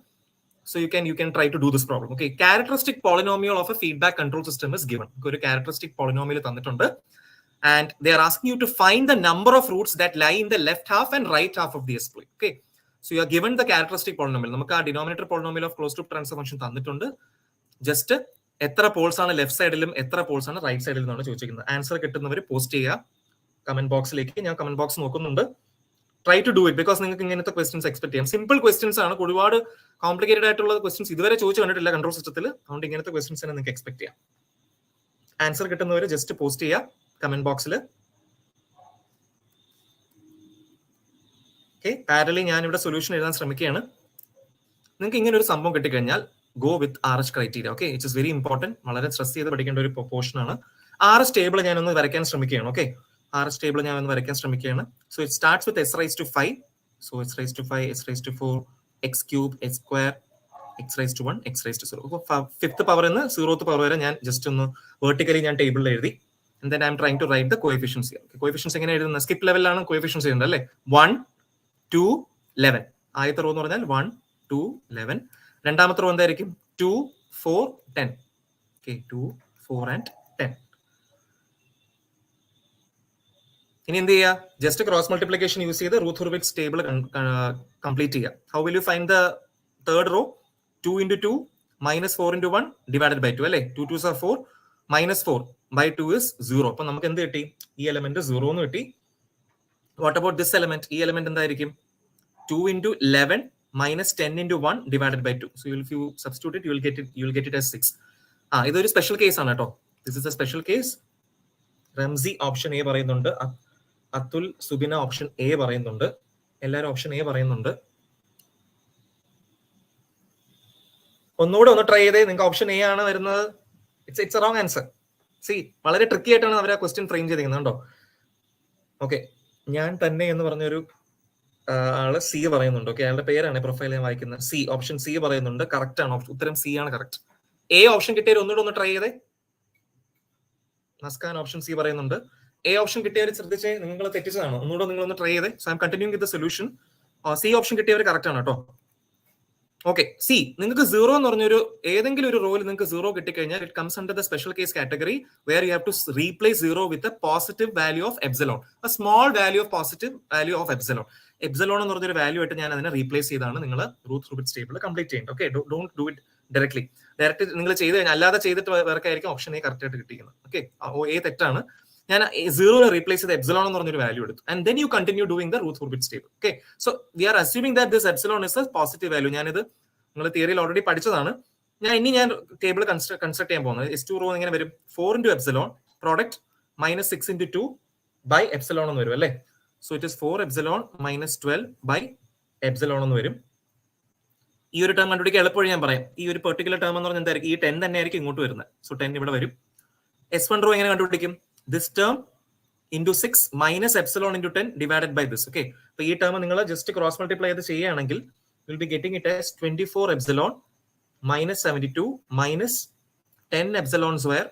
So you can try to do this problem. Okay, characteristic polynomial of a feedback control system is given. ഒരു ക്യാരക്ടറിസ്റ്റിക് പോളിനോമിയൽ തന്നിട്ടുണ്ട്. And they are asking you to find the number of roots that lie in the left half and right half of the split. Okay, so you are given the characteristic polynomial. നമുക്ക് ആ denominator polynomial of closed loop transfer function തന്നിട്ടുണ്ട്. Just എത്ര poles ആണ് left സൈഡിലും എത്ര poles ആണ് right സൈഡിലും എന്നാണ് ചോദിച്ചിരിക്കുന്നത്. ആൻസർ കിട്ടുന്നവർ പോസ്റ്റ് ചെയ്യുക കമന്റ് ബോക്സിലേക്ക്. ഞാൻ കമന്റ് ബോക്സ് നോക്കുന്നുണ്ട്. Try to do it, because നിങ്ങൾക്ക് ഇങ്ങനത്തെ ക്വസ്റ്റ്യൻസ് എക്സ്പെക്ട് ചെയ്യാം. സിമ്പിൾ ക്വസ്റ്റ്യൻസ് ആണ്, ഒരുപാട് കോംപ്ലിക്കേറ്റഡ് ആയിട്ടുള്ള ക്വസ്റ്റ്യൻസ് ഇതുവരെ ചോദിച്ചു കണ്ടിട്ടില്ല കൺട്രോൾ സിസ്റ്റത്തിൽ. അതുകൊണ്ട് ഇങ്ങനത്തെ ക്വസ്റ്റ്യൻസ് തന്നെ നിങ്ങൾക്ക് എക്സ്പെക്ട് ചെയ്യാം. ആൻസർ കിട്ടുന്നവർ ജസ്റ്റ് പോസ്റ്റ് ചെയ്യുക കമന്റ് ബോക്സിൽ. ഓക്കെ, പാരലി ഞാൻ ഇവിടെ സൊല്യൂഷൻ എഴുതാൻ ശ്രമിക്കുകയാണ്. നിങ്ങൾക്ക് ഇങ്ങനെ ഒരു സംഭവം കിട്ടിക്കഴിഞ്ഞാൽ go with RH criteria. Okay, it is very important, വളരെ സ്ട്രെസ് ചെയ്ത് പഠിക്കേണ്ട ഒരു പോർഷൻ ആണ്. RH ടേബിൾ ഞാനൊന്ന് വരയ്ക്കാൻ ശ്രമിക്കുകയാണ്. ഓക്കെ, RH ടേബിൾ ഞാൻ ഒന്ന് വരയ്ക്കാൻ ശ്രമിക്കുകയാണ്. So it starts with s⁵5. So s⁵5, s⁴, x³, x², x⁻1, x⁻0. അപ്പോൾ 5th പവർ നിന്ന് 0th പവർ വരെ ഞാൻ ജസ്റ്റ് ഒന്ന് വെർട്ടിക്കലി ഞാൻ ടേബിളിൽ എഴുതി. And then I am trying to write the coefficients here. Okay, coefficients എങ്ങനെ എഴുതുന്നത്? സ്കിപ്പ് ലെവലിലാണ് coefficients എഴുതുന്നത് അല്ലേ. 1, 2, 11. ആദ്യത്തെ റോ എന്ന് പറഞ്ഞാൽ 1, 2, 11. രണ്ടാമത്തെ റോ എന്തായിരിക്കും? 2, 4, 10. Okay, 2, 4 and 10. ഇനി എന്ത് ചെയ്യുക? ജസ്റ്റ് ക്രോസ് മൾട്ടിപ്ലിക്കേഷൻ യൂസ് ചെയ്ത് റൂത്ത് ഹോർവിറ്റ്സ് ടേബിൾ കംപ്ലീറ്റ് ചെയ്യുക. How will you find the third row? 2 into 2 minus 4 into 1 divided by 2 അല്ലേ? 2 2s are 4 minus 4 by 2 is 0. അപ്പൊ നമുക്ക് എന്ത് കിട്ടി? ഈ എലമെന്റ് 0 എന്ന് കിട്ടി. What about this element? ഈ എലമെന്റ് എന്തായിരിക്കും? 2 into 11 minus 10 into 1 divided by 2. So if you substitute it, you will get it as 6. ഇതൊരു സ്പെഷ്യൽ കേസ് ആണ് കേട്ടോ. This is a special case. Ramsi option A പറയുന്നുണ്ട്, അതുൽ സുബിന ഓപ്ഷൻ എ പറയുന്നുണ്ട്, എല്ലാവരും option A പറയുന്നുണ്ട്. ഒന്നുകൂടെ ഒന്ന് ട്രൈ ചെയ്തേ. നിങ്ങൾക്ക് ഓപ്ഷൻ എ ആണ് വരുന്നത്. It's wrong answer. സി, വളരെ ട്രിക്കി ആയിട്ടാണ് അവർ ആ ക്വസ്റ്റ്യൻ ഫ്രെയിം ചെയ്തിരിക്കുന്നത് കേട്ടോ. ഓക്കെ, ഞാൻ തന്നെ എന്ന് പറഞ്ഞൊരു ആള് സി പറയുന്നുണ്ട്. ഓക്കെ, അയാളുടെ പേരാണ് പ്രൊഫൈൽ ഞാൻ വായിക്കുന്നത്. സി, ഓപ്ഷൻ സി പറയുന്നുണ്ട്. കറക്റ്റ് ആണ്, ഉത്തരം സി ആണ് കറക്റ്റ്. എ ഓപ്ഷൻ കിട്ടിയവർ ഒന്നുകൂടെ ഒന്ന് ട്രൈ ചെയ്തേ. നസ്കാൻ ഓപ്ഷൻ സി പറയുന്നുണ്ട്. എ ഓപ്ഷൻ കിട്ടിയവർ ശ്രദ്ധിച്ചേ, നിങ്ങൾ തെറ്റിച്ചതാണ്. ഒന്നുകൂടെ നിങ്ങൾ ഒന്ന് ട്രൈ ചെയ്തേ. So I'm continuing with the solution. C option കിട്ടിയവർ കറക്റ്റ് ആണ് കേട്ടോ. ഓക്കെ, സി, നിങ്ങൾക്ക് 0 എന്ന് പറഞ്ഞൊരു ഏതെങ്കിലും ഒരു റോയിൽ നിങ്ങൾക്ക് 0 കിട്ടിക്കഴിഞ്ഞാൽ it comes under the special case category where you have to replace 0 with a positive value of epsilon, a small value of positive value of epsilon. Epsilon എന്ന് പറഞ്ഞൊരു വാല്യൂ ആയിട്ട് ഞാൻ അതിനെ റീപ്ലേസ് ചെയ്താണ് നിങ്ങൾ റൂത്ത് റൂബിറ്റ്സ് ടേബിൾ കംപ്ലീറ്റ് ചെയ്യേണ്ടത്. ഓക്കെ, don't do it directly. നിങ്ങൾ ചെയ്ത് കഴിഞ്ഞാൽ അല്ലാതെ ചെയ്തിട്ട് വേർക്കായിരിക്കും ഓപ്ഷൻ എ കറക്റ്റ് ആയിട്ട് കിട്ടിയിരിക്കുന്നത്. ഓക്കെ, എ തെറ്റാണ്. ഞാൻ 0 റീപ്ലേസ് ചെയ്ത് എപ്സിലോൺ എന്ന് പറഞ്ഞൊരു വാല്യൂ എടുത്തു. And then you continue doing the Routh Hurwitz table. Okay, so we are assuming that this epsilon is a positive value. ഞാനിത് നിങ്ങൾ തിയറിയിൽ ഓൾറെഡി പഠിച്ചതാണ്. ഞാൻ ടേബിൾ കൺസ്ട്രക്ട് ചെയ്യാൻ പോകുന്നത്. S2 റോ ഇങ്ങനെ വരും. 4 into epsilon product minus 6 into 2 by epsilon എന്ന് വരും അല്ലേ? So it is 4 epsilon minus 12 by epsilon എന്ന് വരും. ഈ ഒരു ടേം കണ്ടുപിടിക്കാൻ എളുപ്പവഴി ഞാൻ പറയാം. ഈ ഒരു പെർട്ടിക്കുലർ ടേം എന്ന് പറഞ്ഞാൽ എന്തായിരിക്കും? ഈ 10 തന്നെ ആയിരിക്കും ഇങ്ങോട്ട് വരുന്നത്. സോ 10 ഇവിടെ വരും. S1 റോ എങ്ങനെ കണ്ടുപിടിക്കും? This term into 6 minus epsilon into 10 divided by this. Okay, so ഈ ടേം നിങ്ങൾ ജസ്റ്റ് ക്രോസ് മൾട്ടിപ്ലൈ ചെയ്ത് ചെയ്യുകയാണെങ്കിൽ you'll be getting it as 24 epsilon minus 72 minus 10 epsilon square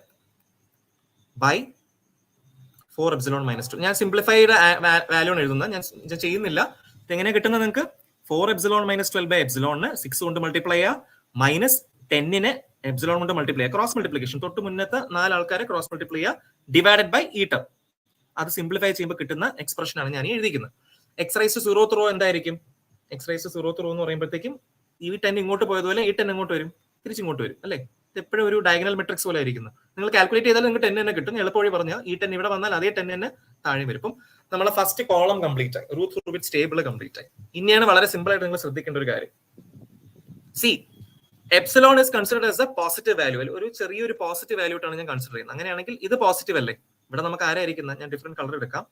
by 4 epsilon minus 2. ഞാൻ simplified value ആണ് എഴുതുന്നത്, ഞാൻ ചെയ്യുന്നില്ല. എങ്ങനെ കിട്ടുന്നത് നിങ്ങൾക്ക്? 4 epsilon minus 12 by epsilon 6 കൊണ്ട് മൾട്ടിപ്ലൈ ചെയ്യുക, മൈനസ് 10 എപ്സിലോൺ കൊണ്ട് മൾട്ടിപ്ലൈ ചെയ്യുക. ക്രോസ് മൾട്ടിപ്ലിക്കേഷൻ, തൊട്ട് മുന്നത്തെ 4 ആൾക്കാരെ ക്രോസ് മൾട്ടിപ്ലൈ ചെയ്യുക, ഡിവൈഡഡ് ബൈ ഈ ടേം. അത് സിംപ്ലിഫൈ ചെയ്യുമ്പോൾ കിട്ടുന്ന എക്സ്പ്രഷൻ ആണ് ഞാൻ എഴുതിക്കുന്നത്. X raise to 0th row എന്തായിരിക്കും? X raise to 0th row എന്ന് പറയുമ്പോഴത്തേക്കും ഈ 10 ഇങ്ങോട്ട് പോയതുപോലെ ഈ 10 ഇങ്ങോട്ട് വരും, തിരിച്ചിങ്ങോട്ട് വരും അല്ലേ? ഇത് എപ്പോഴും ഒരു ഡയഗണൽ മെട്രിക്സ് പോലെ ആയിരിക്കുന്നത്. നിങ്ങൾ കാൽക്കുലേറ്റ് ചെയ്താൽ നിങ്ങൾക്ക് 10 തന്നെ കിട്ടും. എളുപ്പവഴി പറഞ്ഞാൽ ഈ 10 ഇവിടെ വന്നാൽ അതേ 10 തന്നെ താഴെ വരും. ഇപ്പം നമ്മളെ ഫസ്റ്റ് കോളം കംപ്ലീറ്റ് ആയി, റൂത്ത് റൂബിറ്റ്സ് ടേബിൾ കംപ്ലീറ്റ് ആയി. ഇനിയാണ് വളരെ സിമ്പിൾ ആയിട്ട് നിങ്ങൾ ശ്രദ്ധിക്കേണ്ട ഒരു കാര്യം. C, epsilon is considered as A positive value. ഒരു ചെറിയൊരു പോസിറ്റീവ് വാല്യൂ ആയിട്ടാണ് ഞാൻ കൺസിഡർ ചെയ്യുന്നത്. അങ്ങനെയാണെങ്കിൽ ഇത് പോസിറ്റീവ് അല്ലേ? ഇവിടെ നമുക്ക് ആരായിരിക്കുന്നത്? ഞാൻ ഡിഫറെന്റ് കളർ എടുക്കാം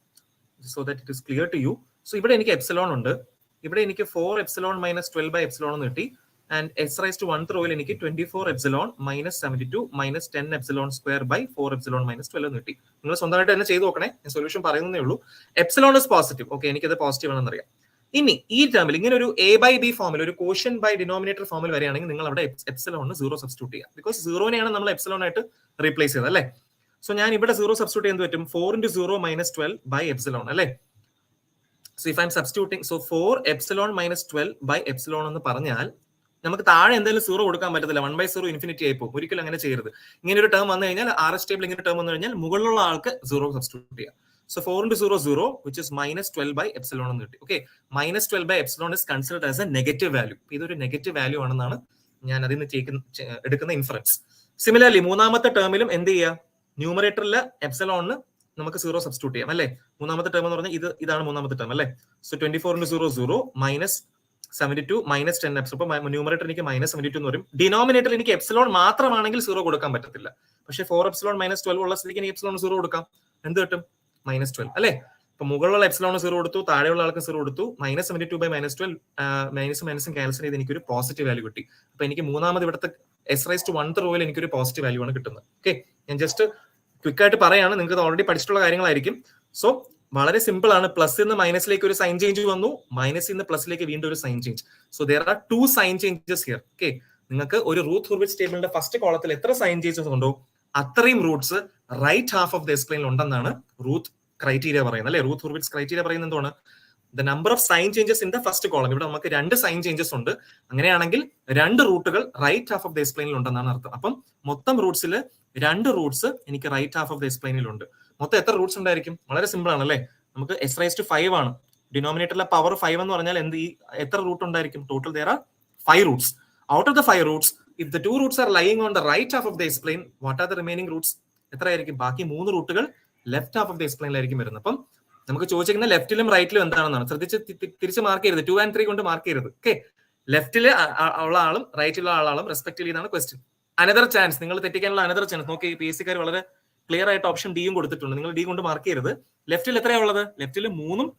so that it is clear to you. So ഇവിടെ എനിക്ക് എപ്സിലോൺ ഉണ്ട്, ഇവിടെ എനിക്ക് 4 epsilon minus 12 by epsilon എന്ന് കിട്ടി. And s raised to 1th റോയിൽ എനിക്ക് 24 epsilon minus 72 minus 10 epsilon square by 4 epsilon minus 12 എന്ന് കിട്ടി. നിങ്ങൾ സ്വന്തമായിട്ട് തന്നെ ചെയ്ത് നോക്കണേ, ഞാൻ സൊല്യൂഷൻ പറയുന്നേ ഉള്ളൂ. Epsilon is positive. ഓക്കെ, എനിക്കത് പോസിറ്റീവ് ആണെന്ന് അറിയാം. ഇനി ഈ ടേമിൽ ഇങ്ങനെ ഒരു a by b ഫോമിൽ, ഒരു കോഷ്യൻ ബൈ ഡിനോമിനേറ്റർ ഫോമിൽ വരികയാണെങ്കിൽ നിങ്ങൾ അവിടെ എപ്സിലോണിന് 0 സബ്സ്റ്റിറ്റ്യൂട്ട് ചെയ്യുക. ബിക്കോസ് 0നെയാണ് നമ്മൾ എപ്സിലോൺ ആയിട്ട് റീപ്ലേസ് ചെയ്തത് അല്ലേ? സോ ഞാൻ ഇവിടെ 0 സബ്സ്റ്റിറ്റ്യൂട്ട് ചെയ്യാൻ പറ്റും. 4 into 0 minus 12 by epsilon അല്ലേ? So if I'm substituting, so 4 epsilon minus 12 by epsilon എന്ന് പറഞ്ഞാൽ നമുക്ക് താഴെ എന്തായാലും 0 കൊടുക്കാൻ പറ്റത്തില്ല. 1/0 ഇൻഫിനിറ്റി ആയി പോകും. ഒരിക്കലും അങ്ങനെ ചെയ്യരുത്. ഇങ്ങനെ ഒരു ടേം വന്നു കഴിഞ്ഞാൽ RS ടേബിൾ ഇങ്ങനെ ടേം വന്നു കഴിഞ്ഞാൽ മുകളിലുള്ള ആൾക്ക് 0 സബ്സ്റ്റിറ്റ്യൂട്ട് ചെയ്യാം. So 4 into 0 0 which is minus 12 by epsilon എന്ന് കിട്ടി. Okay, minus 12 by epsilon is considered as a negative value. ഇതൊരു നെഗറ്റീവ് വാല്യൂ ആണെന്നാണ് ഞാൻ അതിൽ നിന്ന് എടുക്കുന്ന ഇൻഫറൻസ്. സിമിലർലി മൂന്നാമത്തെ ടേമിലും എന്ത് ചെയ്യുക? ന്യൂമറേറ്ററിലെ എപ്സിലോണിന് നമുക്ക് 0 സബ്സ്റ്റിറ്റ്യൂട്ട് ചെയ്യാം അല്ലേ? മൂന്നാമത്തെ ടേം എന്ന് പറഞ്ഞാൽ ഇതാണ് മൂന്നാമത്തെ ടേം അല്ലേ? So 24 into 0 0 minus 72 minus 10 epsilon. അപ്പൊ ന്യൂമറേറ്റർ എനിക്ക് മൈനസ് 72 എന്ന് വരും. ഡിനോമിനേറ്റർ എനിക്ക് എപ്സിലോൺ മാത്രമാണെങ്കിൽ 0 കൊടുക്കാൻ പറ്റത്തില്ല. പക്ഷേ 4 epsilon minus 12 ഉള്ള സ്ഥിതിക്ക് എനിക്ക് എപ്സിലോൺ 0 കൊടുക്കാം. എന്ത് കിട്ടും? മൈനസ് 12 അല്ലേ? അപ്പൊ മുകളിലുള്ള എപ്സിലോൺ 0 കൊടുത്തു, താഴെയുള്ള ആൾക്ക് 0 കൊടുത്തു. മൈനസ് 72 by minus 12 മൈനസും ക്യാൻസൽ ചെയ്ത് എനിക്കൊരു പോസിറ്റീവ് വാല്യൂ കിട്ടി. അപ്പൊ എനിക്ക് മൂന്നാമത് ഇവിടുത്തെ s raised to 1th റോയിൽ എനിക്കൊരു പോസിറ്റീവ് വാല്യൂ ആണ് കിട്ടുന്നത്. ഓക്കെ, ഞാൻ ജസ്റ്റ് ക്വിക്ക് ആയിട്ട് പറയാണ്, നിങ്ങൾക്ക് ഓൾറെഡി പഠിച്ചിട്ടുള്ള കാര്യങ്ങളായിരിക്കും. സോ വളരെ സിമ്പിൾ ആണ്. പ്ലസ് നിന്ന് മൈനസിലേക്ക് ഒരു സൈൻ ചേഞ്ച് വന്നു, മൈനസിൽ നിന്ന് പ്ലസിലേക്ക് വീണ്ടും ഒരു sign change. So there are 2 sign changes here. Okay, നിങ്ങൾക്ക് ഒരു റൂത്ത് ഹൂർവിറ്റ്സ് ടേബിളിന്റെ ഫസ്റ്റ് കോളത്തിൽ എത്ര സൈൻ ചേഞ്ചസ് ഉണ്ടോ അത്രയും roots right half of the എക്സ്പ്ലെയിനിൽ ഉണ്ടെന്നാണ് റൂത്ത് ക്രൈറ്റീരിയ പറയുന്നത് അല്ലെ? റൂത്ത് ഹൂർവിറ്റ്സ് ക്രൈറ്റീരിയ പറയുന്നത് എന്താണ്? The number of sine changes in the first column. ഇവിടെ നമുക്ക് 2 സൈൻ ചേഞ്ചസ് ഉണ്ട്. അങ്ങനെയാണെങ്കിൽ 2 റൂട്ടുകൾ റൈറ്റ് ഹാഫ് ഓഫ് ദ എക്സ്പ്ലെയിനിൽ ഉണ്ടെന്നാണ് അർത്ഥം. അപ്പം മൊത്തം റൂട്ട്സിൽ 2 റൂട്ട്സ് എനിക്ക് റൈറ്റ് ഹാഫ് ഓഫ് ദ എക്സ്പ്ലെയിനിൽ ഉണ്ട്. മൊത്തം എത്ര റൂട്ട്സ് ഉണ്ടായിരിക്കും? വളരെ സിമ്പിൾ ആണ് അല്ലേ? നമുക്ക് s raised to 5 ആണ്. ഡിനോമിനേറ്ററിലെ പവർ 5 എന്ന് പറഞ്ഞാൽ എത്ര റൂട്ട് ഉണ്ടായിരിക്കും? Total there are 5 Roots. Out of the 5 roots, if the 2 roots are lying on the right half of the S-plane, what are the remaining roots? എത്രയായിരിക്കും? ബാക്കി 3 റൂട്ടുകൾ ലെഫ്റ്റ് ഹാഫ് ഓഫ് ദ എക്സ്പ്ലെയിനിലായിരിക്കും വരുന്നത്. അപ്പം നമുക്ക് ചോദിച്ചിരിക്കുന്ന ലെഫ്റ്റിലും റൈറ്റിലും എന്താണെന്നാണ്. ശ്രദ്ധിച്ച് തിരിച്ച് മാർക്ക് ചെയ്യരുത്, 2 and 3 കൊണ്ട് മാർക്ക് ചെയ്യരുത്. ഓക്കെ, ലെഫ്റ്റിൽ ഉള്ള ആളും റൈറ്റിലുള്ള ആളും റെസ്പെക്റ്റീവ്ലി എന്നാണ് ക്വസ്റ്റ്യൻ. അനദർ ചാൻസ്, നിങ്ങൾ തെറ്റിക്കാനുള്ള അനദർ ചാൻസ് നോക്കി. PSC-കാർ വളരെ ക്ലിയർ ആയിട്ട് ഓപ്ഷൻ ഡിയും കൊടുത്തിട്ടുണ്ട്. നിങ്ങൾ ഡി കൊണ്ട് മാർക്ക് ചെയ്യരുത്. ലെഫ്റ്റിൽ എത്രയാണുള്ളത്? ലെഫ്റ്റിൽ 3ഉം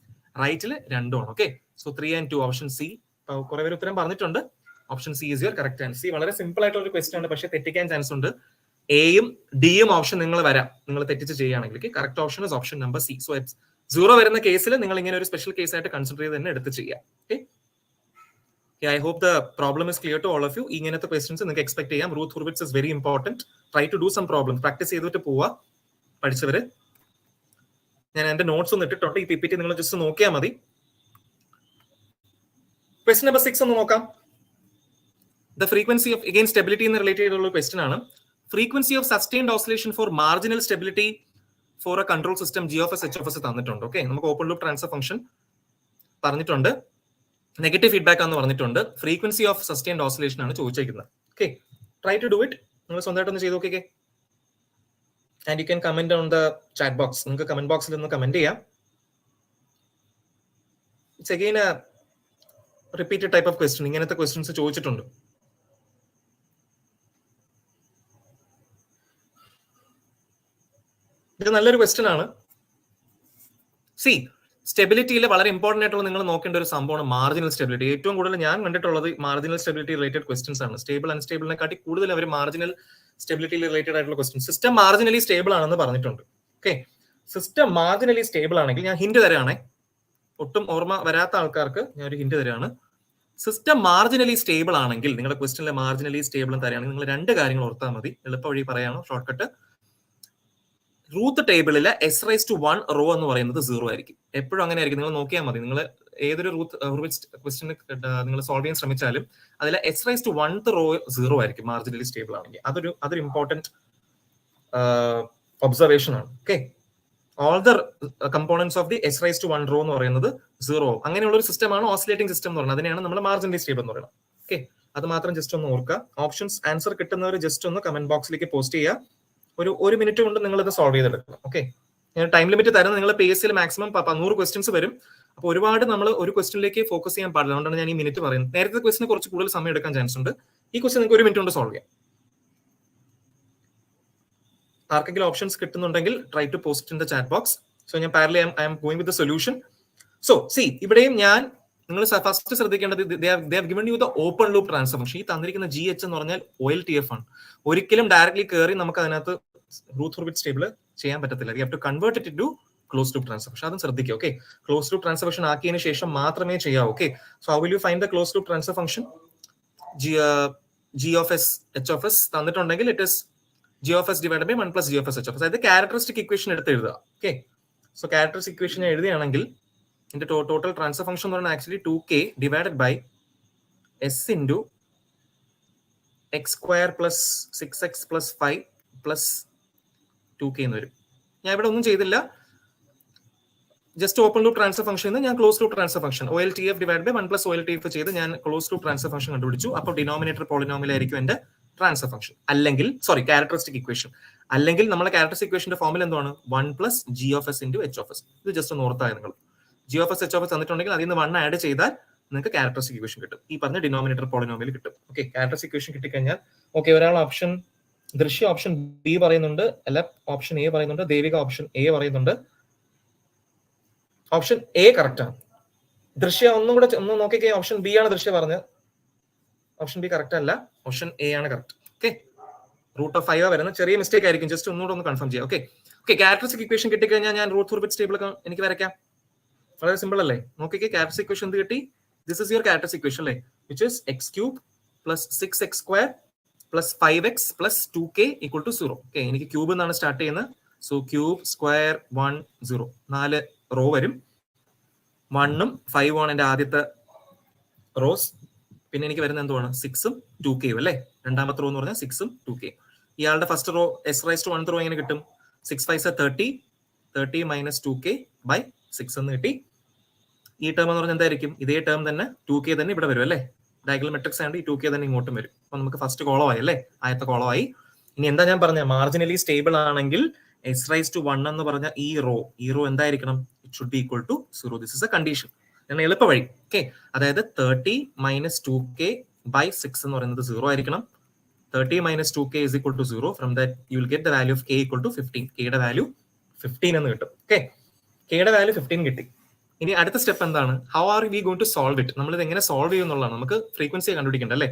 റൈറ്റിൽ 2ഉം ആണ്. Okay, so 3 and 2 option C. കുറെ പേര് ഉത്തരം പറഞ്ഞിട്ടുണ്ട്. Option C is your correct answer. C വളരെ സിമ്പിൾ ആയിട്ടുള്ള ഒരു ക്വസ്റ്റ്യൻ ആണ്, പക്ഷേ തെറ്റിക്കാൻ ചാൻസ് ഉണ്ട്. എയും ഡിയും ഓപ്ഷൻ നിങ്ങൾ വരാം, നിങ്ങൾ തെറ്റിച്ച് ചെയ്യുകയാണെങ്കിൽ. Correct option is option number C. So 0 വരുന്ന കേസിൽ നിങ്ങൾ ഇങ്ങനെ ഒരു സ്പെഷ്യൽ കേസ് ആയിട്ട് കൺസിഡർ ചെയ്ത് തന്നെ എടുത്ത് ചെയ്യാം. Okay, I hope the problem is clear to all of you. ഇങ്ങനത്തെ ക്വസ്റ്റ്യൻസ് നിങ്ങൾക്ക് എക്സ്പെക്ട് ചെയ്യാം. Routh Hurwitz is very important. Try to do some problem, practice ചെയ്തിട്ട് പോവാ പഠിച്ചവര്. ഞാൻ എന്റെ നോട്ട്സ് ഒന്ന് ഇട്ടിട്ടുണ്ട്, ഈ PPT നിങ്ങൾ ജസ്റ്റ് നോക്കിയാൽ മതി. ക്വസ്റ്റ്യൻ നമ്പർ 6 ഒന്ന് നോക്കാം. The frequency of, again, stability in the related question ആണ്. Frequency of sustained oscillation for marginal stability for a control system G of S, H of S തന്നിട്ടുണ്ട്. ഓക്കെ, നമുക്ക് open loop transfer function പറഞ്ഞിട്ടുണ്ട്, negative feedback ആണെന്ന് പറഞ്ഞിട്ടുണ്ട്. Frequency of sustained oscillation ആണ് ചോദിച്ചേക്കുന്നത്. Okay, try to do it. നിങ്ങൾ സ്വന്തമായിട്ടൊന്ന് ചെയ്ത് നോക്കിക്കേ. And you can comment on the chat box. നിങ്ങൾക്ക് കമന്റ് ബോക്സിൽ ഒന്ന് കമന്റ് ചെയ്യാം. It's again a repeated type of question. ഇങ്ങനത്തെ ക്വസ്റ്റ്യൻസ് ചോദിച്ചിട്ടുണ്ട്. ഇത് നല്ലൊരു ക്വസ്റ്റ്യൻ ആണ്. സി, സ്റ്റെബിലിറ്റിയിൽ വളരെ ഇമ്പോർട്ടന്റ് ആയിട്ടുള്ള നിങ്ങൾ നോക്കേണ്ട ഒരു സംഭവമാണ് മാർജിനൽ സ്റ്റെബിലിറ്റി. ഏറ്റവും കൂടുതൽ ഞാൻ കണ്ടിട്ടുള്ളത് മാർജിനൽ സ്റ്റെബിലിറ്റി റിലേറ്റഡ് ക്വസ്റ്റ്യൻസ് ആണ്. സ്റ്റേബിൾ അൺസ്റ്റേബിളിനെ കാട്ടി കൂടുതൽ അവർ മാർജിനൽ സ്റ്റെബിലിറ്റി റിലേറ്റഡ് ആയിട്ടുള്ള ക്വസ്റ്റ്യൻ. സിസ്റ്റം മാർജിനലി സ്റ്റേബിൾ ആണെന്ന് പറഞ്ഞിട്ടുണ്ട്. ഓക്കെ, സിസ്റ്റം മാർജിനലി സ്റ്റേബിൾ ആണെങ്കിൽ ഞാൻ ഹിന്റ് തരാണേ, ഒട്ടും ഓർമ്മ വരാത്ത ആൾക്കാർക്ക് ഞാൻ ഒരു ഹിന്റ് തരാണ്. സിസ്റ്റം മാർജിനലി സ്റ്റേബിൾ ആണെങ്കിൽ, നിങ്ങളുടെ ക്വസ്റ്റ്യനിലെ മാർജിനലി സ്റ്റേബിൾ തരാണെങ്കിൽ നിങ്ങൾ 2 കാര്യങ്ങൾ ഓർത്താൽ മതി. എളുപ്പ വഴി പറയാണ്, ഷോർട്ട് കട്ട്. റൂത്ത് ടേബിളിലെ S⁻1 റോ എന്ന് പറയുന്നത് 0 ആയിരിക്കും. എപ്പോഴും അങ്ങനെ ആയിരിക്കും. നിങ്ങൾ നോക്കിയാൽ മതി. നിങ്ങൾ ഏതൊരു റൂത്ത് ക്വസ്റ്റ്യൻ നിങ്ങൾ സോൾവ് ചെയ്യാൻ ശ്രമിച്ചാലും അതിലെ S⁻1 റോ 0 ആയിരിക്കും മാർജിനലി സ്റ്റേബിൾ ആണെങ്കിൽ. അതൊരു ഇമ്പോർട്ടന്റ് ഒബ്സർവേഷൻ ആണ്. Okay, all the components of the S⁻1 row എന്ന് പറയുന്നത് 0. അങ്ങനെയുള്ള ഒരു സിസ്റ്റമാണ് ഓസിലേറ്റിംഗ് സിസ്റ്റം എന്ന് പറയുന്നത്. അതിനെയാണ് നമ്മൾ മാർജിനലി സ്റ്റേബിൾ എന്ന് പറയുന്നത്. ഓക്കെ, അത് മാത്രം ജസ്റ്റ് ഒന്ന് ഓർക്കുക. ഓപ്ഷൻസ് ആൻസർ കിട്ടുന്നവർ ജസ്റ്റ് ഒന്ന് കമന്റ് ബോക്സിലേക്ക് പോസ്റ്റ് ചെയ്യുക. ഒരു മിനിറ്റ് കൊണ്ട് നിങ്ങൾ ഇത് സോൾവ് ചെയ്തെടുക്കണം. ഓക്കെ, ഞാൻ ടൈം ലിമിറ്റ് തരുന്നത്. നിങ്ങൾ PSC-യിൽ മാക്സിമം 100 ക്വസ്റ്റ്യൻസ് വരും. അപ്പോൾ ഒരുപാട് നമ്മൾ ഒരു ക്വസ്റ്റ്യനിലേക്ക് ഫോക്കസ് ചെയ്യാൻ പാടില്ല. അതുകൊണ്ടാണ് ഞാൻ ഈ മിനിറ്റ് പറയുന്നത്. നേരത്തെ ക്വസ്റ്റിന് കുറച്ച് കൂടുതൽ സമയം എടുക്കാൻ ചാൻസ് ഉണ്ട്. ഈ ക്വസ്റ്റ്യൻ നിങ്ങൾക്ക് 1 മിനിറ്റ് കൊണ്ട് സോൾവ് ചെയ്യാം. ആർക്കെങ്കിലും ഓപ്ഷൻസ് കിട്ടുന്നുണ്ടെങ്കിൽ try to post in the chat box. So ഞാൻ parallelly I am going with the solution. So see, ഇവിടെയും നിങ്ങൾ ഫസ്റ്റ് ശ്രദ്ധിക്കേണ്ടത്, they have given you the open loop transfer function. ഈ തന്നിരിക്കുന്ന GH എന്ന് പറഞ്ഞാൽ OLTF ആണ്. ഒരിക്കലും ഡയറക്ട്ലി കയറി നമുക്ക് അതിനകത്ത് റൂത്ത് ഹുർവിറ്റ്സ് സ്റ്റേബിൾ ചെയ്യാൻ പറ്റത്തില്ല. You have to convert it to close loop transfer function. അതും ശ്രദ്ധിക്കുക. Okay, close loop transfer function ആക്കിയതിനു ശേഷം മാത്രമേ ചെയ്യാവൂ. Okay, so how will you find the close loop transfer function? G of S, H of S തന്നിട്ടുണ്ടെങ്കിൽ it is G of S divided by 1 plus G of S, H of S. അതായത് characteristic equation എടുത്ത് എഴുതുക. Okay, so characteristic equation എഴുതുകയാണെങ്കിൽ ഇതിന്റെ total transfer function എന്ന് പറഞ്ഞാൽ actually 2k divided by S into x² plus 6x plus 5 plus 2k എന്ന് വരും. ഞാൻ ഇവിടെ ഒന്നും ചെയ്തില്ല, just open loop transfer function ഞാൻ close loop transfer function OLTF divide by 1 plus OLTF ചെയ്ത് ഞാൻ ക്ലോസ് ലൂപ്പ് ട്രാൻസ്ഫർ ഫംഗ്ഷൻ കണ്ടുപിടിച്ചു. അപ്പോൾ ഡിനോമിനേറ്റർ പോളിനോമിയൽ ആയിരിക്കും എന്റെ ട്രാൻസ്ഫർ ഫംഗ്ഷൻ. അല്ലെങ്കിൽ ക്യാരക്ടറിസ്റ്റിക് ഇക്വേഷൻ. അല്ലെങ്കിൽ നമ്മുടെ ക്യാരക്ടറിസ്റ്റിക് ഇക്വേഷന്റെ ഫോമിൽ എന്താണ്? 1 plus G of S into H of S. ഇത് ജസ്റ്റ് ഒന്ന് ഓർത്തായി നിങ്ങൾ. G of S, H of S തന്നിട്ടുണ്ടെങ്കിൽ അതിൽ നിന്ന് 1 ആഡ് ചെയ്താൽ നിങ്ങൾക്ക് ക്യാരക്ടറിസ്റ്റിക് ഇക്വേഷൻ കിട്ടും. ഈ പറഞ്ഞ ഡിനോമിനേറ്റർ പോളിനോമിയൽ കിട്ടും. ഓക്കെ, ക്യാരക്ടറിസ്റ്റിക് ഇക്വേഷൻ കിട്ടിക്കഴിഞ്ഞാൽ ഓക്കെ, ഒരാൾ ഓപ്ഷൻ ദൃശ്യ ഓപ്ഷൻ ബി പറയുന്നുണ്ട്, അല്ല ഓപ്ഷൻ എ പറയുന്നുണ്ട്, ദേവിക ഓപ്ഷൻ എ പറയുന്നുണ്ട്. ഓപ്ഷൻ എ കറക്റ്റ് ആണ്. ദൃശ്യ ഒന്ന് നോക്കിക്കേ, ഓപ്ഷൻ ബി ആണ് ദൃശ്യ പറഞ്ഞത്. ഓപ്ഷൻ ബി കറക്റ്റ് അല്ല, ഓപ്ഷൻ എ ആണ് കറക്റ്റ്. ഓക്കെ, √5 വരുന്ന ചെറിയ മിസ്റ്റേക്ക് ആയിരിക്കും. ജസ്റ്റ് ഒന്നുകൂടെ ഒന്ന് കൺഫേം ചെയ്യാം. ഓക്കെ, ക്യാരക്ടറിസ്റ്റിക് ഇക്വേഷൻ കിട്ടിക്കഴിഞ്ഞാൽ ഞാൻ റൂത്ത് ഹുർവിറ്റ്സ് സ്റ്റേബിൾ എനിക്ക് വരയ്ക്കാം. വളരെ സിമ്പിൾ അല്ലേ? നോക്കിക്കേ, ക്യാരക്ടറിസ്റ്റിക് ഇക്വേഷൻ എന്ത് കിട്ടി? This is your characteristic equation അല്ലേ, which is x³ plus 6x² plus 5x plus 2k equal to 0. Okay, എനിക്ക് ക്യൂബ് എന്നാണ് സ്റ്റാർട്ട് ചെയ്യുന്നത്. സോ ക്യൂബ് സ്ക്വയർ 1 0 4 റോ വരും. 1ഉം 5ഉം ആണ് എന്റെ ആദ്യത്തെ റോസ്. പിന്നെ എനിക്ക് വരുന്ന എന്തുവാണ്? 6ഉം 2k അല്ലേ? രണ്ടാമത്തെ റോ എന്ന് പറഞ്ഞാൽ 6ഉം 2k. ഇയാളുടെ ഫസ്റ്റ് റോ S⁻1 റോ എങ്ങനെ കിട്ടും? 6 5 30 30 minus 2k by 6 എന്ന് കിട്ടി. ഈ ടേം എന്ന് പറഞ്ഞാൽ എന്തായിരിക്കും? ഇതേ ടേം തന്നെ 2k തന്നെ ഇവിടെ വരും അല്ലേ? ഡയഗണൽ മെട്രിക്സ് ആയതുകൊണ്ട് ഈ 2k തന്നെ ഇങ്ങോട്ടും വരും. അപ്പൊ നമുക്ക് ഫസ്റ്റ് കോളമായി അല്ലേ, ആദ്യത്തെ കോളമായി. ഇനി എന്താ ഞാൻ പറഞ്ഞ, മാർജിനലി സ്റ്റേബിൾ ആണെങ്കിൽ s⁻1 എന്ന് പറഞ്ഞ ഈ റോ എന്തായിരിക്കണം, it should be equal to 0. This is a condition. എളുപ്പ വഴി. ഓക്കെ, അതായത് 30 - 2k by 6 എന്ന് പറയുന്നത് 0 ആയിരിക്കണം. 30 - 2k is equal to 0. From that you will get the value of k equal to 15. k യുടെ വാല്യൂ 15 എന്ന് കിട്ടും. ഓക്കെ, k യുടെ വാല്യൂ 15 കിട്ടി. ഇനി അടുത്ത സ്റ്റെപ്പ് എന്താണ്, how are we going to solve it, നമ്മൾ ഇത് എങ്ങനെ സോൾവ് ചെയ്യും എന്നുള്ളതാണ്. നമുക്ക് ഫ്രീക്വൻസി കണ്ടുപിടിക്കേണ്ട അല്ലേ.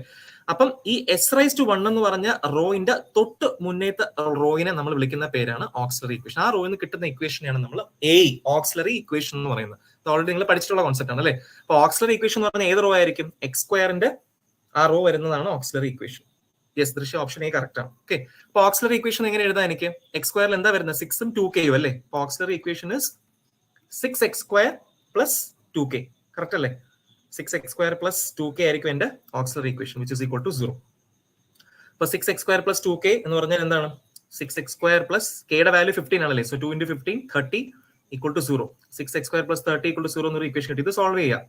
അപ്പം ഈ s⁻1 എന്ന് പറഞ്ഞ റോയിന്റെ തൊട്ട് മുന്നേത്തെ റോയിനെ നമ്മൾ വിളിക്കുന്ന പേരാണ് ഓക്സിലറി ഇക്വേഷൻ. ആ റോയിൽ നിന്ന് കിട്ടുന്ന ഇക്വേഷനെയാണ് നമ്മൾ ഓക്സിലറി ഇക്വേഷൻ എന്ന് പറയുന്നത്. ഓൾറെഡി നിങ്ങൾ പഠിച്ചിട്ടുള്ള കോൺസെപ്റ്റ് ആണ് അല്ലേ. അപ്പൊ ഓക്സിലറി ഇക്വേഷൻ എന്ന് പറഞ്ഞാൽ ഏത് റോ ആയിരിക്കും, x² ആ റോ വരുന്നതാണ് ഓക്സിലറി ഇക്വേഷൻ. യെസ് ദൃശ്യ, ഓപ്ഷൻ എ കറക്റ്റ് ആണ്. ഓക്കെ, അപ്പൊ ഓക്സിലറി ഇക്വേഷൻ എങ്ങനെ എഴുതാൻ, എനിക്ക് x² എന്താ വരുന്നത്, 6 ഉം 2k അല്ലേ. അപ്പൊ auxiliary equation is 6x² + 2k. Correct അല്ലേ. 6x² + 2k ആയിരിക്കും എന്റെ auxiliary equation, which is equal to 0. അപ്പൊ 6x² + 2k എന്ന് പറഞ്ഞാൽ എന്താണ്, 6x² + k യുടെ വാല്യൂ 15 ആണല്ലേ. സോ 2 × 15 30 = 0. 6x² + 30 = 0 എന്നൊരു ഇക്വേഷൻ കിട്ടി. ഇത് സോൾവ് ചെയ്യുക.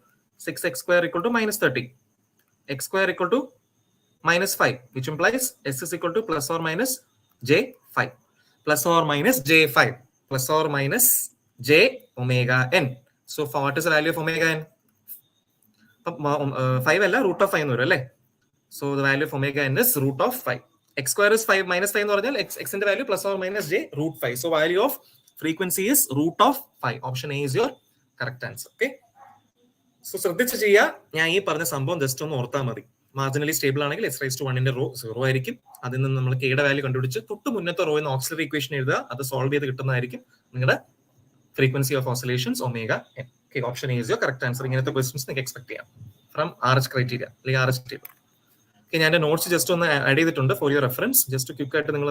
6x² = -30, x² = -5, which implies s is equal to +or - j5, +or - j omega n. So what is the value of omega n? 5 അല്ല, √5 എന്ന് വരും അല്ലേ. So the value of omega n is √5. x² is 5 - 5 എന്ന് പറഞ്ഞാൽ x ന്റെ value +or - j √5. So value of frequency is √5. Option A is your correct answer. Okay. So ശ്രദ്ധിച്ച് ചെയ്യുക. ഞാൻ ഈ പറഞ്ഞ സംഭവം ജസ്റ്റ് ഒന്ന് ഓർത്താൽ മതി. മാർജിനലി സ്റ്റേബിൾ ആണെങ്കിൽ s⁻1ന്റെ റോ 0 ആയിരിക്കും. അതിൽ നിന്ന് നമ്മൾ k യുടെ വാല്യൂ കണ്ടുപിടിച്ച് തൊട്ട് മുന്നത്തെ റോയിൽ നിന്ന് ഓക്സിലറി ഇക്വേഷൻ എഴുതുക. അത് സോൾവ് ചെയ്ത് കിട്ടുന്നതായിരിക്കും നിങ്ങളുടെ frequency of oscillations omega n. Okay, option A is your correct answer. ഇങ്ങനത്തെ ക്വസ്റ്റ്യൻസ് നിങ്ങൾക്ക് എക്സ്പെക്ട് ചെയ്യാം ഫ്രം RH ക്രൈറ്റീരിയ അല്ലെങ്കിൽ RH ടേബിൾ. ഓക്കെ, ഞാൻ എന്റെ നോട്ട്സ് ജസ്റ്റ് ഒന്ന് ആഡ് ചെയ്തിട്ടുണ്ട് for your reference. Just quick ആയിട്ട് നിങ്ങൾ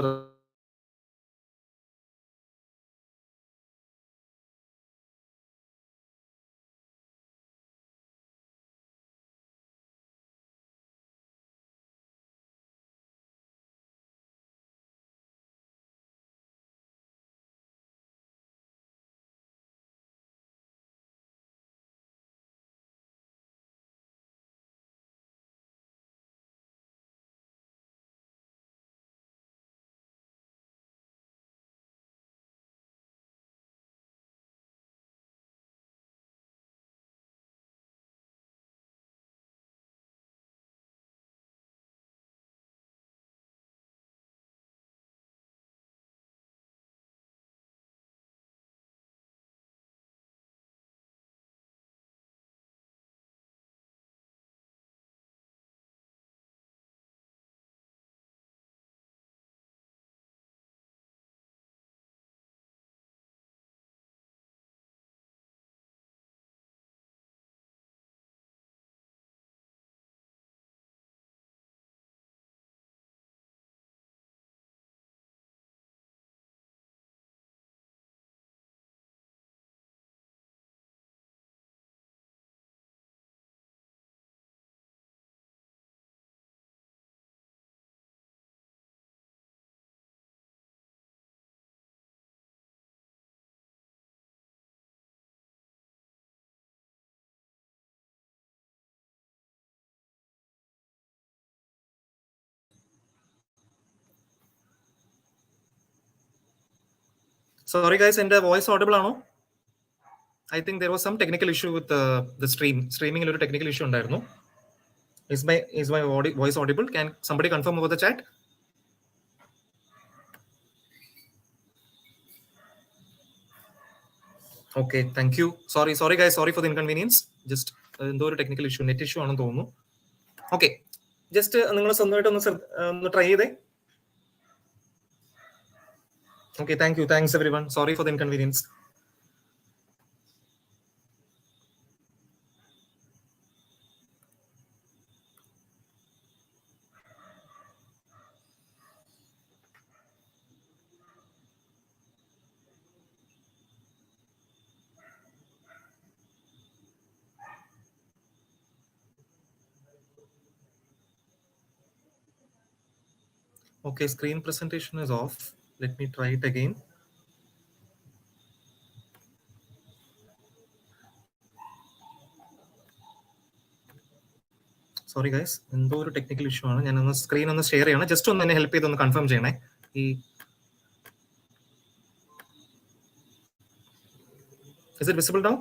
സോറി ഗൈസ്, എന്റെ വോയിസ് ഓഡിബിൾ ആണോ? I think there was some technical issue with the streaming ഒരു ടെക്നിക്കൽ ഇഷ്യൂ ഉണ്ടായിരുന്നു. Is my voice audible? Can somebody confirm over the chat? Okay, thank you. Sorry guys, sorry for the inconvenience. Just എന്തോ ഒരു technical issue, net issue ആണെന്ന് തോന്നുന്നു. Okay, just നിങ്ങൾ സ്വന്തമായിട്ട് ഒന്ന് try ചെയ്തേ. Okay, thanks everyone. Sorry for the inconvenience. Okay, screen presentation is off. Let me try it again. Sorry guys, എന്തോ ഒരു ടെക്നിക്കൽ ഇഷ്യൂ ആണ്. ഞാനൊന്ന് സ്ക്രീൻ ഒന്ന് ഷെയർ ചെയ്യണം. ജസ്റ്റ് ഒന്ന് എന്നെ ഹെൽപ്പ് ചെയ്ത് ഒന്ന് കൺഫേം ചെയ്യണേ. Is it visible now?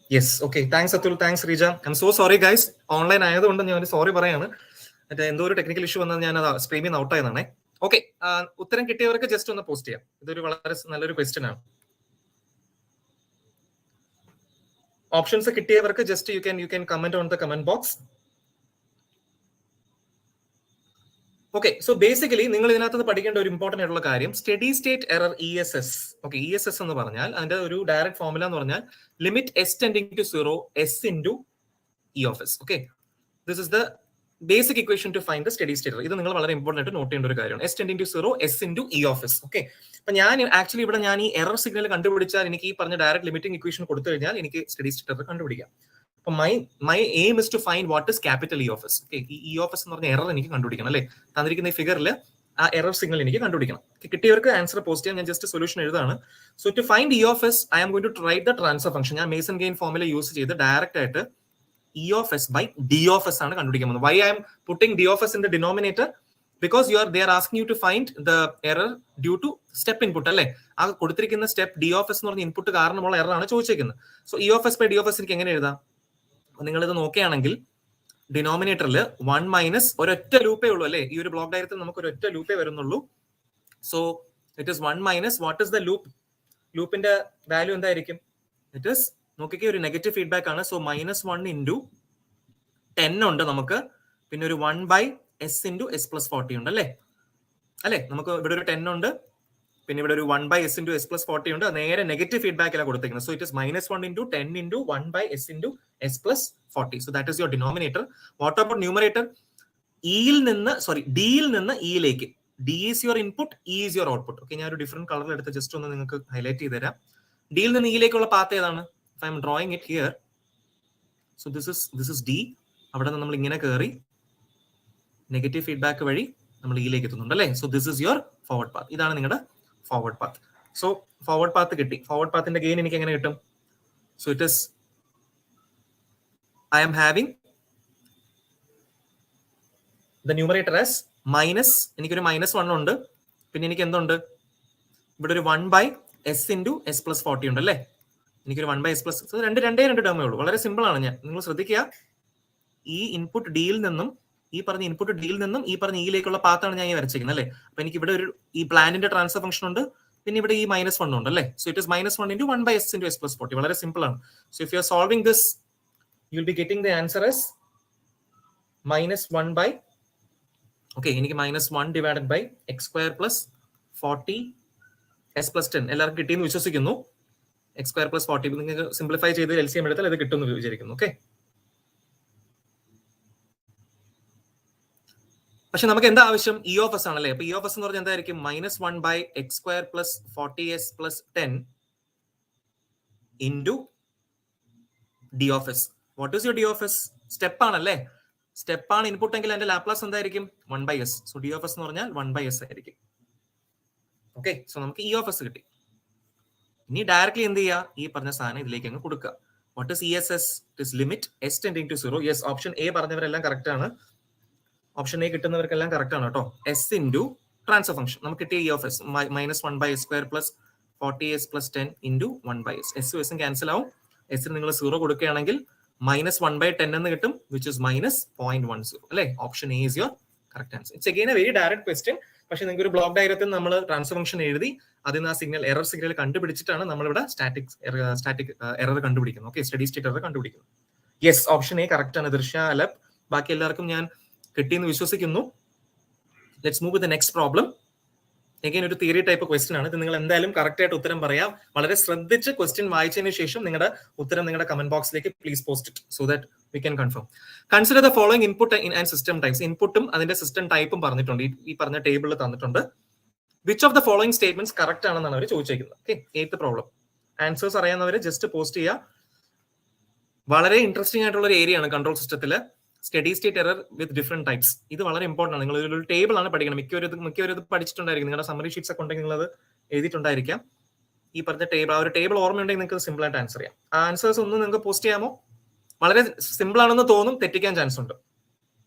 Yes, okay. Thanks Atul, thanks Rija. I'm so sorry guys. Online ആയതുകൊണ്ട് ഞാൻ സോറി പറയാണ്. മറ്റേ എന്തോ ഒരു ടെക്നിക്കൽ ഇഷ്യൂ വന്നാൽ ഞാൻ അത് സ്ട്രീമിൽ നിന്ന് ഔട്ട് ആയതാണേ. ഓക്കെ, ഉത്തരം കിട്ടിയവർക്ക് ജസ്റ്റ് ഒന്ന് പോസ്റ്റ് ചെയ്യാം. ഇതൊരു വളരെ നല്ലൊരു ക്വസ്റ്റ്യൻ ആണ്. ഓപ്ഷൻസ് കിട്ടിയവർക്ക് just you can comment on the comment box. Okay, so basically നിങ്ങൾ ഇതിനകത്ത് പഠിക്കേണ്ട ഒരു ഇമ്പോർട്ടന്റ് ആയിട്ടുള്ള കാര്യം steady state error ESS. Okay, ESS എന്ന് പറഞ്ഞാൽ അതിന്റെ ഒരു ഡയറക്റ്റ് ഫോർമുല എന്ന് പറഞ്ഞാൽ limit s tending to 0 s into e of s. Okay, this is the basic equation to find the steady state. ഇത് നിങ്ങൾ വളരെ ഇമ്പോർട്ടന്റ് ആയിട്ട് നോട്ട് ചെയ്യേണ്ട ഒരു കാര്യമാണ്. S tending to 0 s into e of s. Okay, അപ്പൊ ഞാൻ actually ഇവിടെ ഞാൻ ഈ എറർ സിഗ്നൽ കണ്ടുപിടിച്ചാൽ എനിക്ക് ഈ പറഞ്ഞ ഡയറക്റ്റ് ലിമിറ്റിംഗ് ഇക്വേഷൻ കൊടുത്തു കഴിഞ്ഞാൽ എനിക്ക് സ്റ്റഡി സ്റ്റേറ്റ് എറർ കണ്ടുപിടിക്കാം. My aim is to find what is capital E of S. Okay, E of S എന്ന് പറഞ്ഞ എറർ എനിക്ക് കണ്ടുപിടിക്കണം അല്ലേ. തന്നിരിക്കുന്ന ഈ ഫിഗറിൽ ആ എറർ സിഗ്നൽ എനിക്ക് കണ്ടുപിടിക്കണം. കിട്ടിയവർക്ക് ആൻസർ പോസ്റ്റ് ചെയ്യാൻ ഞാൻ ജസ്റ്റ് സൊല്യൂഷൻ എഴുതാണ്. So to find E of S, I am going to write the transfer function. ഞാൻ മേസൺ ഗെയിൻ ഫോർമുല യൂസ് ചെയ്ത് ഡയറക്റ്റ് ആയിട്ട് E of S by D of S ആണ് കണ്ടുപിടിക്കാൻ പോകുന്നത്. Why I am putting D of S in the denominator? Because they are asking you to find the error due to step input അല്ലേ. ആ കൊടുത്തിരിക്കുന്ന step D of S എന്ന് പറഞ്ഞ input കാരണമുള്ള error ആണ് ചോദിച്ചിരിക്കുന്നത്. So E of S by D of S എനിക്ക് എങ്ങനെ എഴുതാം? നിങ്ങൾ ഇത് നോക്കുകയാണെങ്കിൽ ഡിനോമിനേറ്ററിൽ 1 മൈനസ് ഒരൊറ്റ ലൂപ്പേ ഉള്ളൂ അല്ലേ. ഈ ഒരു ബ്ലോക്ക് ഡയഗ്രത്തിൽ നമുക്ക് ഒരൊറ്റ ലൂപ്പേ വരുന്നുള്ളൂ. So it is 1 minus what is the loop. ലൂപ്പിന്റെ വാല്യൂ എന്തായിരിക്കും? ഇറ്റ് ഇസ് നോക്കിക്കേ, ഒരു നെഗറ്റീവ് ഫീഡ്ബാക്ക് ആണ്. സോ -1 ഇൻറ്റു 10 ഉണ്ട് നമുക്ക്, പിന്നെ ഒരു 1 by S into S plus 40 ഉണ്ട് അല്ലേ. നമുക്ക് ഇവിടെ ഒരു 10 ഉണ്ട്, പിന്നെ ഇവിടെ ഒരു 1 by S into S plus 40 ഉണ്ട്. നേരെ നെഗറ്റീവ് ഫീഡ്ബാക്കിലാണ് കൊടുത്തിരിക്കുന്നത്. So it is -1 into 10 into 1 by S into S plus 40. So that is your denominator. What about numerator? ഡിയിൽ നിന്ന് ഇയിലേക്ക്. D is your input, E is your output. Okay, ഞാൻ ഒരു different കളറിൽ എടുത്ത് ജസ്റ്റ് ഒന്ന് നിങ്ങൾക്ക് ഹൈലൈറ്റ് ചെയ്ത് തരാം. ഡിയിൽ നിന്ന് ഇയിലേക്കുള്ള പാത്ത് ഏതാണ്? If I M drawing it here, so this is D. അവിടെ നിന്ന് നമ്മൾ ഇങ്ങനെ കയറി നെഗറ്റീവ് ഫീഡ്ബാക്ക് വഴി നമ്മൾ ഇയിലേക്ക് എത്തുന്നുണ്ട് അല്ലേ. So this is your forward path. ഇതാണ് നിങ്ങളുടെ forward path. So forward path കിട്ടി. ഫോർവേഡ് പാത്തിന്റെ ഗെയിൻ എനിക്ക് എങ്ങനെ കിട്ടും? So it is I am having the numerator as minus, എനിക്കൊരു -1 ഉണ്ട്, പിന്നെ എനിക്ക് എന്തുണ്ട്? ഇവിടെ ഒരു 1 by S into S plus 40 ഉണ്ട് അല്ലേ. എനിക്കൊരു 1 ബൈ എസ് പ്ലസ്, രണ്ട് ടേമേ ഉള്ളൂ. വളരെ സിമ്പിൾ ആണ്. നിങ്ങൾ ശ്രദ്ധിക്കുക, ഈ ഇൻപുട്ട് ഡിയിൽ നിന്നും ഈ പറഞ്ഞ ഇയിലേക്കുള്ള പാത്താണ് ഞാൻ ഈ വരച്ചിരിക്കുന്നത് അല്ലേ. അപ്പൊ എനിക്ക് ഇവിടെ ഒരു ഈ പ്ലാനിന്റെ ട്രാൻസ്ഫർ ഫംഗ്ഷൻ ഉണ്ട്, പിന്നെ ഇവിടെ ഈ -1 ഉണ്ട് അല്ലേ. So it is -1 into 1 by S into S plus 40. വളരെ സിമ്പിൾ ആണ്. So if you are solving this, you'll be getting the answer as -1 by, okay, എനിക്ക് -1 divided by x square plus 40 s plus 10 എല്ലാവർക്കും കിട്ടിയെന്ന് വിശ്വസിക്കുന്നു. x square plus 40 നിങ്ങൾക്ക് simplify ചെയ്ത് LCM എടുത്താൽ ഇത് കിട്ടുമെന്ന് വിചാരിക്കുന്നു. ഓക്കെ, പക്ഷെ നമുക്ക് എന്താ ആവശ്യം? E of S ആണല്ലേ. അപ്പൊ E of S എന്ന് പറഞ്ഞാൽ എന്തായിരിക്കും? -1 by x square plus 40s plus 10 into D of S. What is your D of S? Step ആണല്ലേ. സ്റ്റെപ്പ് ആണ് ഇൻപുട്ട് എങ്കിൽ അതിന്റെ ലാപ്ലാസ് എന്തായിരിക്കും? 1 by s. So D of S എന്ന് പറഞ്ഞാൽ 1 by s ആയിരിക്കും. ഓക്കെ, സോ നമുക്ക് E of S കിട്ടി. ഇനി ഡയറക്ട്ലി എന്ത് ചെയ്യുക? ഈ പറഞ്ഞ സാധനം ഇതിലേക്ക് അങ്ങ് കൊടുക്കുക. What is ESS? It is limit s tending to 0. Yes, option A പറഞ്ഞവരെല്ലാം കറക്റ്റ് ആണ്. ഓപ്ഷൻ എ കിട്ടുന്നവർക്കെല്ലാം കറക്റ്റ് ആണ് കേട്ടോ. എസ് ഇൻറ്റു ട്രാൻസ്ഫർ ഫംഗ്ഷൻ നമുക്ക് കിട്ടിയ E of S -1 by s square plus 40s plus 10 into 1 by s. എസും എസും cancel ആവും. എസിന് നിങ്ങൾ 0 കൊടുക്കുകയാണെങ്കിൽ -1 by 10 എന്ന് കിട്ടും, which is -0.10 അല്ലേ. Option A is your correct answer. It's again A very direct question. പക്ഷെ നിങ്ങൾക്ക് ഒരു ബ്ലോക്ക് ഡയഗ്രത്തിൽ നമ്മൾ ട്രാൻസ്ഫർ ഫംഗ്ഷൻ എഴുതി അതിന് ആ എറർ സിഗ്നൽ കണ്ടുപിടിച്ചിട്ടാണ് നമ്മളിവിടെ സ്റ്റാറ്റിക് എറർ കണ്ടുപിടിക്കുന്നത്. ഓക്കെ, സ്റ്റഡി സ്റ്റേറ്റ് എറർ കണ്ടുപിടിക്കുന്നത്. യെസ്, ഓപ്ഷൻ എ കറക്റ്റ് ആണ്. ദൃശ്യ, അലബ്, ബാക്കി എല്ലാവർക്കും ഞാൻ കിട്ടിയെന്ന് വിശ്വസിക്കുന്നു. Let's move with the next problem. Again ഒരു തിയറി ടൈപ്പ് ക്വസ്റ്റ്യൻ ആണ്. ഇത് നിങ്ങൾ എന്തായാലും കറക്റ്റ് ആയിട്ട് ഉത്തരം പറയാം. വളരെ ശ്രദ്ധിച്ച് ക്വസ്റ്റ്യൻ വായിച്ചതിന് ശേഷം നിങ്ങളുടെ ഉത്തരം നിങ്ങളുടെ കമന്റ് ബോക്സിലേക്ക് please post it so that we can confirm. Consider the following input and system types. ഇൻപുട്ടും അതിന്റെ സിസ്റ്റം ടൈപ്പും പറഞ്ഞിട്ടുണ്ട്, ഈ പറഞ്ഞ ടേബിളിൽ തന്നിട്ടുണ്ട്. Which of the following statements correct ആണെന്നാണ് അവർ ചോദിച്ചിരിക്കുന്നത്. Okay, 8th problem. ആൻസേഴ്സ് അറിയാവുന്നവർ ജസ്റ്റ് പോസ്റ്റ് ചെയ്യുക. വളരെ ഇൻട്രസ്റ്റിംഗ് ആയിട്ടുള്ള ഒരു ഏരിയ ആണ് കൺട്രോൾ സിസ്റ്റത്തിൽ. Study state error with different types. ഇത് വളരെ ഇമ്പോർട്ടൻ്റ് ആണ്. നിങ്ങൾ ഒരു ടേബിൾ ആണ് പഠിക്കണം. മിക്കവരും പഠിച്ചിട്ടുണ്ടായിരിക്കും. നിങ്ങളുടെ സമ്മറി ഷീറ്റ്സ് ഒക്കെ ഉണ്ടെങ്കിൽ നിങ്ങൾ അത് എഴുതിയിട്ടുണ്ടായിരിക്കാം. ഈ പറഞ്ഞ ടേബിൾ, ആ ഒരു ടേബിൾ ഓർമ്മയുണ്ടെങ്കിൽ നിങ്ങൾക്ക് സിമ്പിൾ ആയിട്ട് ആൻസർ ചെയ്യാം. ആ ആൻസേഴ്സ് ഒന്ന് നിങ്ങൾക്ക് പോസ്റ്റ് ചെയ്യാമോ? വളരെ സിമ്പിൾ ആണെന്ന് തോന്നും, തെറ്റിക്കാൻ ചാൻസ് ഉണ്ട്.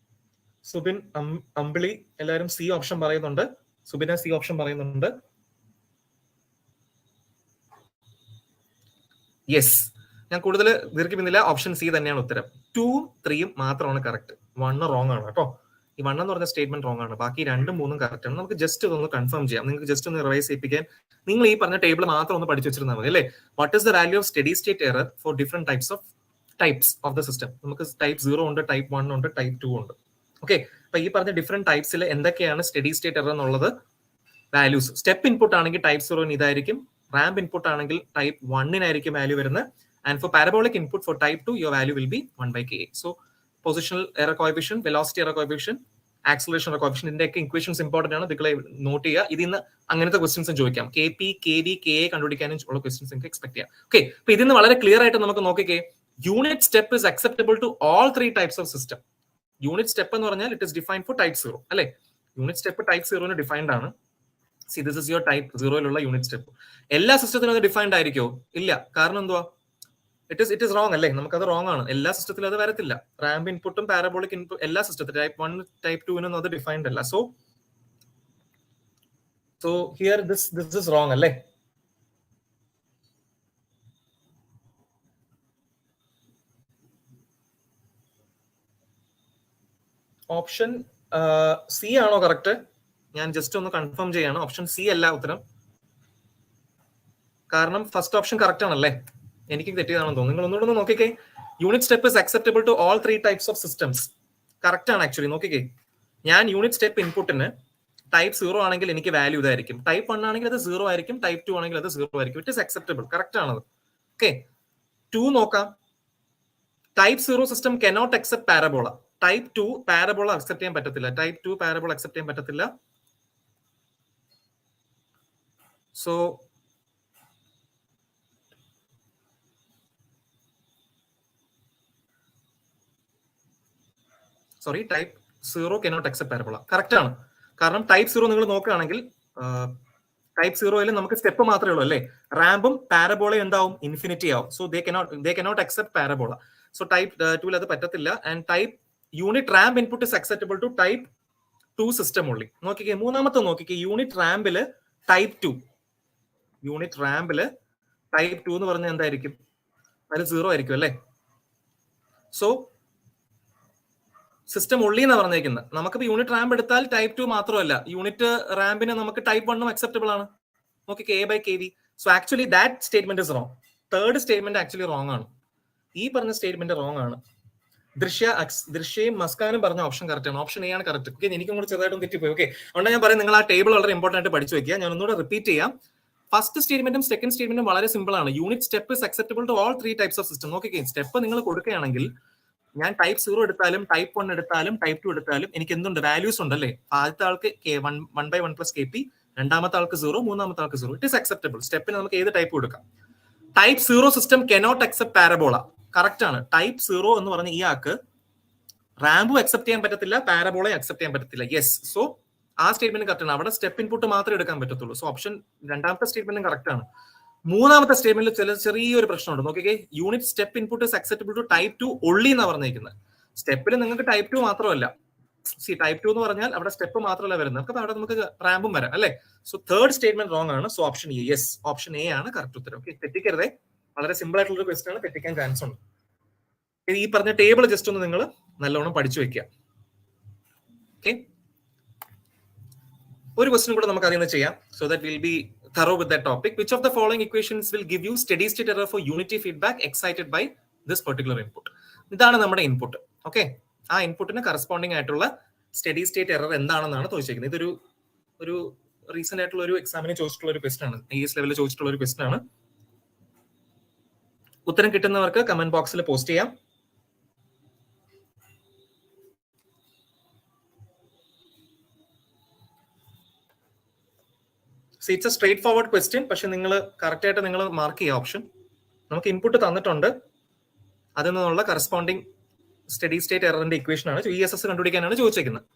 സുബിൻ അമ്പിളി എല്ലാവരും സി ഓപ്ഷൻ പറയുന്നുണ്ട്. സുബിന സി ഓപ്ഷൻ പറയുന്നുണ്ട്. യെസ്, ഞാൻ കൂടുതൽ ദീർഘിപ്പിക്കുന്നില്ല. ഓപ്ഷൻ സി തന്നെയാണ് ഉത്തരം. 2ഉം 3ഉം മാത്രമാണ് കറക്റ്റ്. 1 റോങ് ആണ് കേട്ടോ. ഈ 1 എന്ന് പറഞ്ഞ സ്റ്റേറ്റ്മെന്റ് റോങ് ആണ്. ബാക്കി 2ഉം 3ഉം കറക്റ്റ് ആണ്. നമുക്ക് ജസ്റ്റ് ഇതൊന്ന് കൺഫേം ചെയ്യാം. നിങ്ങൾക്ക് ജസ്റ്റ് ഒന്ന് റിവൈസ് ചെയ്യിപ്പിക്കാൻ നിങ്ങൾ ഈ പറഞ്ഞ ടേബിൾ മാത്രം ഒന്ന് പഠിച്ചു വെച്ചിരുന്നാൽ മതി അല്ലേ. What is the value of steady state error for different types of the system? നമുക്ക് ടൈപ്പ് 0 ഉണ്ട്, ടൈപ്പ് 1 ഉണ്ട്, ടൈപ്പ് 2 ഉണ്ട്. ഓക്കെ, അപ്പൊ ഈ പറഞ്ഞ ഡിഫറെന്റ് ടൈപ്സിൽ എന്തൊക്കെയാണ് സ്റ്റഡി സ്റ്റേറ്റ് എറർ എന്നുള്ളത് വാല്യൂസ്. സ്റ്റെപ്പ് ഇൻപുട്ട് ആണെങ്കിൽ ടൈപ്പ് 0 ഇതായിരിക്കും. റാമ്പ് ഇൻപുട്ട് ആണെങ്കിൽ ടൈപ്പ് 1 വാല്യൂ വരുന്നത്. And for parabolic input for type 2, your value will be 1/Ka. So positional error coefficient, velocity error coefficient, acceleration error coefficient, ഇതിന്റെയൊക്കെ equations important ആണ്. നിങ്ങൾ not ചെയ്യുക. ഇതിന്ന് അങ്ങനത്തെ ക്വസ്റ്റ്യൻസ് ചോദിക്കാം. KP, KV, KA കണ്ടുപിടിക്കാനും ഉള്ള ക്വസ്റ്റ്യൻസ് നിങ്ങൾക്ക് എക്സ്പെക്ട് ചെയ്യാം. ഓക്കെ, അപ്പൊ ഇതിന്ന് വളരെ ക്ലിയർ ആയിട്ട് നമുക്ക് നോക്കിക്കേ. Unit step is acceptable to all 3 types of system. Unit step എന്ന് പറഞ്ഞാൽ it is defined for type 0 അല്ലെ. യൂണിറ്റ് സ്റ്റെപ്പ് ടൈപ്പ് 0 ഡിഫൈൻഡ് ആണ്. See, this is your type 0 unit step. എല്ലാ സിസ്റ്റത്തിനും അത് ഡിഫൈൻഡ് ആയിരിക്കോ? ഇല്ല. കാരണം എന്തുവാ? ഇറ്റ് ഇസ് റോങ് അല്ലേ. നമുക്കത് റോങ് ആണ്. എല്ലാ സിസ്റ്റത്തിലും അത് വരത്തില്ല. റാമ്പ് ഇൻപുട്ടും പാരബോളിക് ഇൻപുട്ട് എല്ലാ സിസ്റ്റത്തിലും ടൈപ്പ് 1 ടൈപ്പ് 2 അത് ഡിഫൈൻഡ് അല്ല. So here this is wrong അല്ലേ. ഓപ്ഷൻ സി ആണോ കറക്റ്റ്? ഞാൻ ജസ്റ്റ് ഒന്ന് കൺഫേം ചെയ്യാണ്. ഓപ്ഷൻ സി അല്ല ഉത്തരം. കാരണം ഫസ്റ്റ് ഓപ്ഷൻ കറക്റ്റ് ആണല്ലേ. എനിക്ക് തെറ്റിയതാണെന്ന് തോന്നുന്നു. നിങ്ങൾ ഒന്നുകൂടെ നോക്കിക്കേ. Unit step is acceptable to all 3 types of systems. Correct ആണ് ആക്ച്വലി. നോക്കിക്കേ, ഞാൻ യൂണിറ്റ് സ്റ്റെപ്പ് ഇൻപുട്ടിന് ടൈപ്പ് 0 ആണെങ്കിൽ എനിക്ക് വാല്യൂ ഇതായിരിക്കും. ടൈപ്പ് 1 ആണെങ്കിൽ അത് 0 ആയിരിക്കും. ടൈപ്പ് 2 ആണെങ്കിൽ അത് 0 ആയിരിക്കും. It is acceptable. കറക്റ്റ് ആണത്. ഓക്കെ, 2 നോക്കാം. Type 0 system cannot accept parabola. Type 2 parabola accept ചെയ്യാൻ പറ്റത്തില്ല. ടൈപ്പ് 2 പാരബോള അക്സെപ്റ്റ് ചെയ്യാൻ പറ്റത്തില്ല. So sorry, type 0 cannot accept parabola. Correct ആണ്. കാരണം ടൈപ്പ് 0 നിങ്ങൾ നോക്കുകയാണെങ്കിൽ ടൈപ്പ് 0 നമുക്ക് സ്റ്റെപ്പ് മാത്രമേ ഉള്ളൂ അല്ലേ. റാമ്പും പാരബോളയും എന്താവും? ഇൻഫിനിറ്റി ആവും. So they cannot accept parabola. So type 2 അത് പറ്റത്തില്ല. And type unit ramp input is acceptable to type 2 system only. നോക്കിക്കേ, മൂന്നാമത്തെ നോക്കിക്കേ. യൂണിറ്റ് റാമ്പില് ടൈപ്പ് 2 എന്ന് പറഞ്ഞാൽ എന്തായിരിക്കും? അത് 0 ആയിരിക്കും അല്ലേ. സോ സിസ്റ്റം ഉള്ളി എന്ന് പറഞ്ഞേക്കുന്നത്. നമുക്കിപ്പോ യൂണിറ്റ് റാമ്പ് എടുത്താൽ ടൈപ്പ് 2 മാത്രമല്ല, യൂണിറ്റ് റാമ്പിന് നമുക്ക് ടൈപ്പ് 1 അക്സെപ്റ്റബിൾ ആണ്. നോക്കി K/KV. So actually that statement is wrong. Third statement actually wrong ആണ്. ഈ പറഞ്ഞ സ്റ്റേറ്റ്മെന്റ് റോങ് ആണ്. ദൃശ്യയും മസ്കാനും പറഞ്ഞ ഓപ്ഷൻ കറക്റ്റ് ആണ്. ഓപ്ഷൻ എ ആണ് കറക്റ്റ്. ഓക്കെ, എനിക്കും കൂടെ ചെറുതായിട്ടും തെറ്റിപ്പോയി. ഓക്കെ, അതുകൊണ്ട് ഞാൻ പറയും നിങ്ങൾ ആ ടേബിൾ വളരെ ഇമ്പോർട്ടന്റ് ആയിട്ട് പഠിച്ചു വെക്കുക. ഞാൻ ഒന്നുകൂടെ റിപ്പീറ്റ് ചെയ്യാം. ഫസ്റ്റ് സ്റ്റേറ്റ്മെന്റും സെക്കൻഡ് സ്റ്റേറ്റ്മെന്റും വളരെ സിമ്പിൾ ആണ്. Unit step is acceptable to all 3 types of system. നോക്കിക്കേ, സ്റ്റെപ്പ് നിങ്ങൾ കൊടുക്കുകയാണെങ്കിൽ ഞാൻ ടൈപ്പ് 0 എടുത്താലും ടൈപ്പ് 1 എടുത്താലും ടൈപ്പ് 2 എടുത്താലും എനിക്ക് എന്തുണ്ട്? വാല്യൂസ് ഉണ്ടല്ലേ. ആദ്യത്തെ ആൾക്ക് 1/1 + KP, രണ്ടാമത്തെ ആൾക്ക് 0, മൂന്നാമത്തെ ആൾക്ക് 0. It is acceptable. സ്റ്റെപ്പിന് നമുക്ക് ഏത് ടൈപ്പ് കൊടുക്കാം. Type 0 system cannot accept parabola. Correct ആണ്. ടൈപ്പ് 0 എന്ന് പറഞ്ഞ ഈ ആൾക്ക് റാമ്പും അക്സെപ്റ്റ് ചെയ്യാൻ പറ്റത്തില്ല, പാരബോളയും അക്സെപ്റ്റ് ചെയ്യാൻ പറ്റത്തില്ല. യെസ്, സോ ആ സ്റ്റേറ്റ്മെന്റ് കറക്റ്റ് ആണ്. അവിടെ സ്റ്റെപ്പ് ഇൻപുട്ട് മാത്രമേ എടുക്കാൻ പറ്റത്തുള്ളൂ. സോ ഓപ്ഷൻ രണ്ടാമത്തെ സ്റ്റേറ്റ്മെന്റും കറക്റ്റ് ആണ്. മൂന്നാമത്തെ സ്റ്റേറ്റ്മെന്റിൽ ചെറിയൊരു പ്രശ്നമുണ്ട്. നോക്കിക്കേ, unit step input is acceptable to type 2 only എന്നാ പറഞ്ഞിരിക്കുന്നത്. സ്റ്റെപ്പിൽ നിങ്ങൾക്ക് ടൈപ്പ് 2 മാത്രമല്ല. ടൈപ്പ് 2 എന്ന് പറഞ്ഞാൽ അവിടെ സ്റ്റെപ്പ് മാത്രമല്ല വരുന്നത്. നമുക്ക് അവിടെ നമുക്ക് റാമ്പും വരാം അല്ലേ. സോ തേർഡ് സ്റ്റേറ്റ്മെന്റ് റോങ് ആണ്. So option A. Yes, option A ആണ് കറക്റ്റ് ഉത്തരം. ഓക്കെ, തെറ്റിക്കരുതേ. വളരെ സിമ്പിൾ ആയിട്ടുള്ള ഒരു ക്വസ്റ്റ്യൻ ആണ്. തെറ്റിക്കാൻ ചാൻസ് ഉണ്ട്. ഈ പറഞ്ഞ ടേബിൾ ജസ്റ്റ് ഒന്ന് നിങ്ങൾ നല്ലോണം പഠിച്ചു വെക്കുക. ഓക്കെ, ഒരു ക്വസ്റ്റ്യൻ കൂടെ നമുക്ക് അതിൽ നിന്ന് ചെയ്യാം. So that will be thorough with that topic. Which of the following equations will give you steady state error for unity feedback excited by this particular input? ഇതാണ് നമ്മുടെ ഇൻപുട്ട്. ഓക്കെ, ആ ഇൻപുട്ടിന് കറസ്പോണ്ടിങ് ആയിട്ടുള്ള സ്റ്റഡി സ്റ്റേറ്റ് എറർ എന്താണെന്നാണ് ചോദിച്ചിരിക്കുന്നത്. ഇതൊരു recent ആയിട്ടുള്ള ഒരു എക്സാമിന് ചോദിച്ചിട്ടുള്ള ഒരു ക്വസ്റ്റൻ ആണ്. IAS ലെവലിൽ ചോദിച്ചിട്ടുള്ള ഒരു ക്വസ്റ്റൻ ആണ്. ഉത്തരം കിട്ടുന്നവർക്ക് കമന്റ് ബോക്സിൽ പോസ്റ്റ് ചെയ്യാം. It's A straight forward question. പക്ഷെ നിങ്ങൾ കറക്റ്റ് ആയിട്ട് നിങ്ങൾ മാർക്ക് ചെയ്യുക ഓപ്ഷൻ. നമുക്ക് ഇൻപുട്ട് തന്നിട്ടുണ്ട്, അതിൽ നിന്നുള്ള കറസ്പോണ്ടിങ് സ്റ്റഡി സ്റ്റേറ്റ് എററിന്റെ ഇക്വേഷൻ ആണ്, ESS കണ്ടുപിടിക്കാനാണ് ചോദിച്ചേക്കുന്നത്.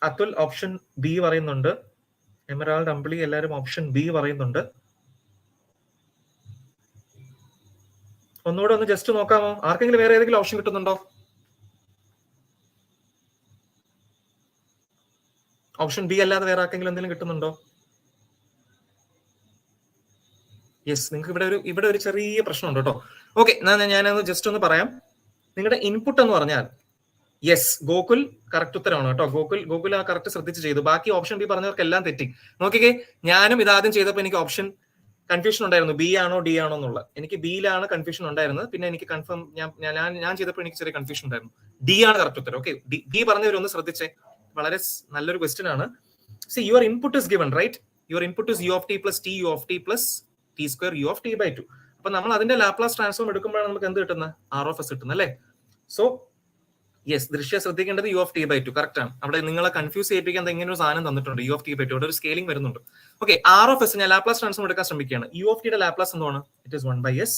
അതുൽ ഓപ്ഷൻ ബി പറയുന്നുണ്ട്. എമറാൾഡ്, അമ്പിളി എല്ലാവരും ഓപ്ഷൻ ബി പറയുന്നുണ്ട്. ഒന്നുകൂടെ ഒന്ന് ജസ്റ്റ് നോക്കാമോ? ആർക്കെങ്കിലും വേറെ ഏതെങ്കിലും ഓപ്ഷൻ കിട്ടുന്നുണ്ടോ? ഓപ്ഷൻ ബി അല്ലാതെ വേറെ ആർക്കെങ്കിലും എന്തെങ്കിലും കിട്ടുന്നുണ്ടോ? യെസ്, നിങ്ങൾക്ക് ഇവിടെ ഒരു ചെറിയ പ്രശ്നമുണ്ട് കേട്ടോ. ഓക്കെ, ഞാനത് ജസ്റ്റ് ഒന്ന് പറയാം. നിങ്ങളുടെ ഇൻപുട്ട് എന്ന് പറഞ്ഞാൽ യെസ്, ഗോകുൽ കറക്റ്റ് ഉത്തരമാണ് കേട്ടോ. ഗോകുൽ ആ കറക്റ്റ് ശ്രദ്ധിച്ച് ചെയ്തു. ബാക്കി ഓപ്ഷൻ ബി പറഞ്ഞവർക്കെല്ലാം തെറ്റി. നോക്കിക്കേ, ഞാനും ഇതാദ്യം ചെയ്തപ്പോൾ എനിക്ക് ഓപ്ഷൻ കൺഫ്യൂഷൻ ഉണ്ടായിരുന്നു, ബി ആണോ ഡി ആണോ എന്നുള്ളത്. എനിക്ക് ബിയിലാണ് കൺഫ്യൂഷൻ ഉണ്ടായിരുന്നത്. പിന്നെ എനിക്ക് കൺഫേം ഞാൻ ചെയ്തപ്പോൾ എനിക്ക് ചെറിയ കൺഫ്യൂഷൻ ഉണ്ടായിരുന്നു. ഡി ആണ് കറക്റ്റ് ഉത്തരം. ഓക്കെ, ഡി പറഞ്ഞവരൊന്ന് ശ്രദ്ധിച്ചേ, വളരെ നല്ലൊരു ക്വസ്റ്റ്യൻ ആണ്. See, your input is given, right? Your input is u of t plus t u of t plus t square u of t by 2. അപ്പൊ നമ്മൾ അതിന്റെ ലാപ്ലാസ് ട്രാൻസ്ഫോം എടുക്കുമ്പോഴാണ് നമുക്ക് എന്ത് കിട്ടുന്നത്? ROS കിട്ടുന്നത് അല്ലേ? സോ യെസ്, ദൃശ്യ ശ്രദ്ധിക്കേണ്ടത് u of t by 2 correct ആണ്. അവിടെ നിങ്ങളെ കൺഫ്യൂസ് ചെയ്യിപ്പിക്കാൻ ഇങ്ങനെ ഒരു സാധനം തന്നിട്ടുണ്ട്, u of t by 2. അവിടെ ഒരു സ്കെയിലിംഗ് വരുന്നുണ്ട്. ഓക്കെ, ROS ഞാൻ ലാപ്ലാസ് ട്രാൻസ്ഫോം എടുക്കാൻ ശ്രമിക്കുകയാണ്. u of t യുടെ ലാപ്ലാസ് എന്താണ്? It is 1 by s.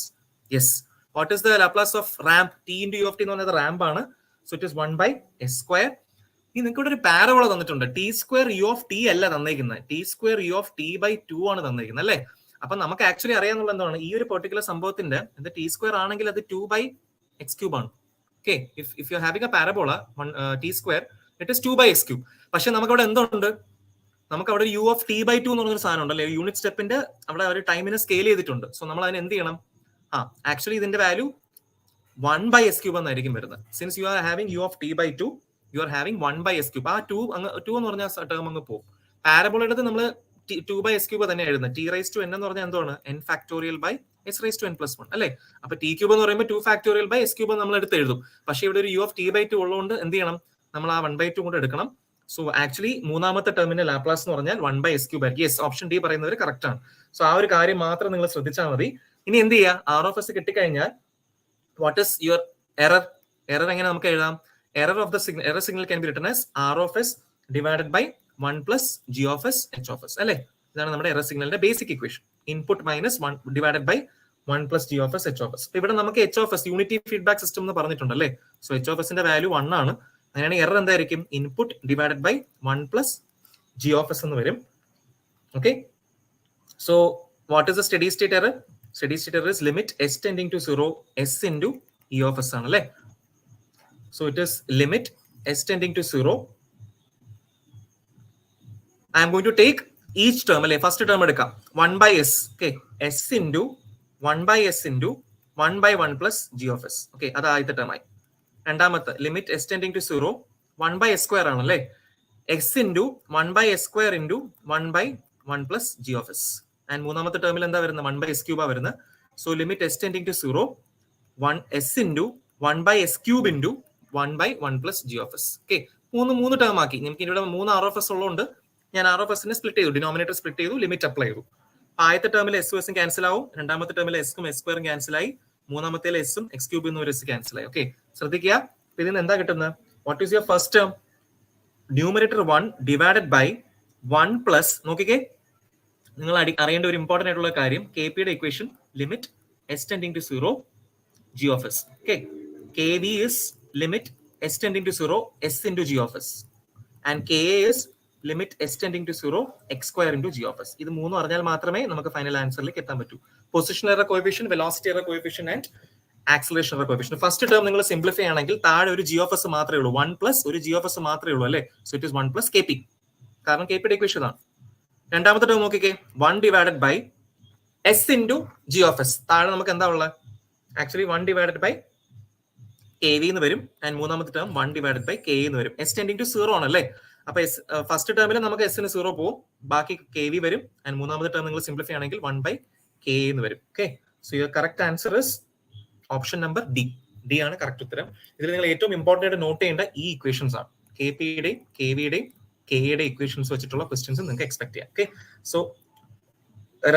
Yes, what is the Laplace of ramp? t into u of t എന്ന് പറയുന്നത് റാമ്പ് ആണ്. So it is 1 by s square. ഈ നിങ്ങൾക്ക് ഇവിടെ ഒരു പാരബോള തന്നിട്ടുണ്ട്. T square u of t അല്ല തന്നേക്കുന്നത്, T square u of t by 2 ആണ് തന്നേക്കുന്നത് അല്ലേ? അപ്പൊ നമുക്ക് ആക്ച്വലി അറിയാന്നുള്ള എന്താണ്, ഈ ഒരു പെർട്ടിക്കുലർ സംഭവത്തിന്റെ ടി സ്ക്വയർ ആണെങ്കിൽ അത് 2 by x ക്യൂബ് ആണ്. Okay, if U having A parabola T square, it is 2 by x cube. പക്ഷെ നമുക്ക് അവിടെ എന്തുണ്ട്? നമുക്ക് അവിടെ u of t by 2 എന്ന് പറഞ്ഞൊരു സാധനം ഉണ്ടല്ലേ, യൂണിറ്റ് സ്റ്റെപ്പിന്റെ അവിടെ ഒരു ടൈമിനെ സ്കെയിൽ ചെയ്തിട്ടുണ്ട്. സോ നമ്മൾ അതിന് എന്ത് ചെയ്യണം? ആക്ച്വലി ഇതിന്റെ വാല്യൂ 1 by s ക്യൂബ് എന്നായിരിക്കും വരുന്നത്. Since you are having u of t by 2, U are having 1 by s cube. ആ 2 എന്ന് പറഞ്ഞ ടേം അങ്ങ് പോകും. പാരബോള എടുത്ത് നമ്മൾ 2 by s ക്യൂബ് തന്നെ എഴുതുന്നത്. t raised to n എന്ന് പറഞ്ഞാൽ എന്താണ്? n factorial by s raised to n plus 1 അല്ലേ? അപ്പൊ t ക്യൂബ് എന്ന് പറയുമ്പോൾ 2 factorial by s ക്യൂബ് നമ്മൾ എടുത്ത് എഴുതും. പക്ഷേ ഇവിടെ ഒരു u of t by 2 ഉള്ളതുകൊണ്ട് എന്ത് ചെയ്യണം? നമ്മൾ ആ 1 by 2 കൊണ്ട് എടുക്കണം. സോ ആക്ച്വലി മൂന്നാമത്തെ ടേമിന്റെ ലാപ്ലാസ് എന്ന് പറഞ്ഞാൽ 1 by s ക്യൂബ് ആയിരിക്കും. യെസ്, ഓപ്ഷൻ ഡി പറയുന്നവർ കറക്റ്റ് ആണ്. സോ ആ ഒരു കാര്യം മാത്രം നിങ്ങൾ ശ്രദ്ധിച്ചാൽ മതി. ഇനി എന്ത് ചെയ്യുക? ROS കിട്ടിക്കഴിഞ്ഞാൽ what is your error? Error എങ്ങനെ നമുക്ക് എഴുതാം? Error of the signal, error signal can be written as ROS divided by 1 plus GOS HOS അല്ലേ? ഇതാണ് നമ്മുടെ എറർ സിഗ്നലിന്റെ basic equation. Input minus 1 divided by 1 plus GOS HOS. ഇവിടെ നമുക്ക് HOS unity feedback system എന്ന് പറഞ്ഞിട്ടുണ്ട് അല്ലേ? സോ HOSന്റെ വാല്യൂ 1 ആണ്. അങ്ങനെയാണെങ്കിൽ എറർ എന്തായിരിക്കും? Input divided by 1 plus GOS എന്ന് വരും. Okay, so what is the steady state error? Steady state error is limit s tending to 0 s into E of s ആണ് അല്ലേ? So it is limit s tending to 0. I am going to take each term, അല്ലെ? First term എടുക്കാം 1 by s. Okay, s into 1 by s into 1 by 1 plus g of s. Okay, അത് ആദ്യത്തെ term ആയി. രണ്ടാമത്തെ limit s tending to 0 1 by s square ആണ് അല്ലേ? x into 1 by s square into 1 by 1 plus g of s. And മൂന്നാമത്തെ ടേമിൽ എന്താ വരുന്നത്? 1 by s cube ആ വരുന്നത്. So limit s tending to 0 1 s into 1 by s cube into 1 by 1 plus g of s. Okay, മൂന്ന് term ആക്കി. നമുക്ക് ഇവിടെ 3 ROS ഉള്ളതുകൊണ്ട് ഞാൻ ROSനെ സ്പ്ലിറ്റ് ചെയ്തു, ഡിനോമിനേറ്റർ സ്പ്ലിറ്റ് ചെയ്തു, ലിമിറ്റ് അപ്ലൈ ചെയ്തു. ആദ്യത്തെ ടേമിൽ എസും എസും ക്യാൻസൽ ആവും, രണ്ടാമത്തെ ടേമിൽ എസും s സ്ക്വയറും ക്യാൻസൽ ആയി, മൂന്നാമത്തെ എസും x ക്യൂബ് എന്ന് ഒരു s ക്യാൻസൽ ആയി. ഓക്കെ, ശ്രദ്ധിക്കുക. ഇതിന് എന്താ കിട്ടുന്നത്? What is your first term? Numerator 1 divided by 1 plus, നോക്കിക്കേ, നിങ്ങൾ അറിയേണ്ട ഒരു ഇമ്പോർട്ടന്റ് ആയിട്ടുള്ള കാര്യം, KP യുടെ equation limit s tending to 0 g of s. Okay, KV is limit s tending to 0 s into g of s, and KA is limit s tending to 0 x square into g of s. ഇത് മൂന്നും അറിഞ്ഞാൽ മാത്രമേ നമുക്ക് final ആൻസറിലേക്ക് എത്താൻ പറ്റൂ. Position error coefficient, velocity error coefficient and acceleration error coefficient. First term നിങ്ങൾ simplify ആണെങ്കിൽ താഴെ ഒരു g of s മാത്രമേ ഉള്ളൂ, 1 പ്ലസ് ഒരു g of s മാത്രമേ ഉള്ളൂ അല്ലേ? So it is 1 plus KP, കാരണം KP യുടെ ഇക്വേഷൻ ആണ്. രണ്ടാമത്തെ ടേം നോക്കിക്കേ, 1 divided by s into g of s. താഴെ നമുക്ക് എന്താ ഉള്ളത്? ആക്ച്വലി 1 ഡിവൈഡഡ് ബൈ KV എന്ന് വരും. ആൻഡ് മൂന്നാമത്തെ ടേം 1 ഡിവൈഡഡ് ബൈ KA എന്ന് വരും. s tending to 0 ആണല്ലേ? അപ്പൊ ഫസ്റ്റ് ടേമിൽ നമുക്ക് s ന് 0 പോകും, ബാക്കി KV വരും. ആൻഡ് മൂന്നാമത്തെ ടേം നിങ്ങൾ സിംപ്ലിഫൈ ആണെങ്കിൽ 1 by KA എന്ന് വരും. Okay, so your correct answer is option number D. D ആണ് കറക്റ്റ് ഉത്തരം. ഇതിൽ നിങ്ങൾ ഏറ്റവും ഇമ്പോർട്ടന്റ് ആയിട്ട് നോട്ട് ചെയ്യേണ്ട ഈ ഇക്വേഷൻസ് ആണ്. KPയുടെയും KVയുടെയും KAയുടെ ഇക്വേഷൻസ് വെച്ചിട്ടുള്ള ക്വസ്റ്റ്യൻസ് നിങ്ങൾക്ക് എക്സ്പെക്ട് ചെയ്യാം. ഓക്കെ, സോ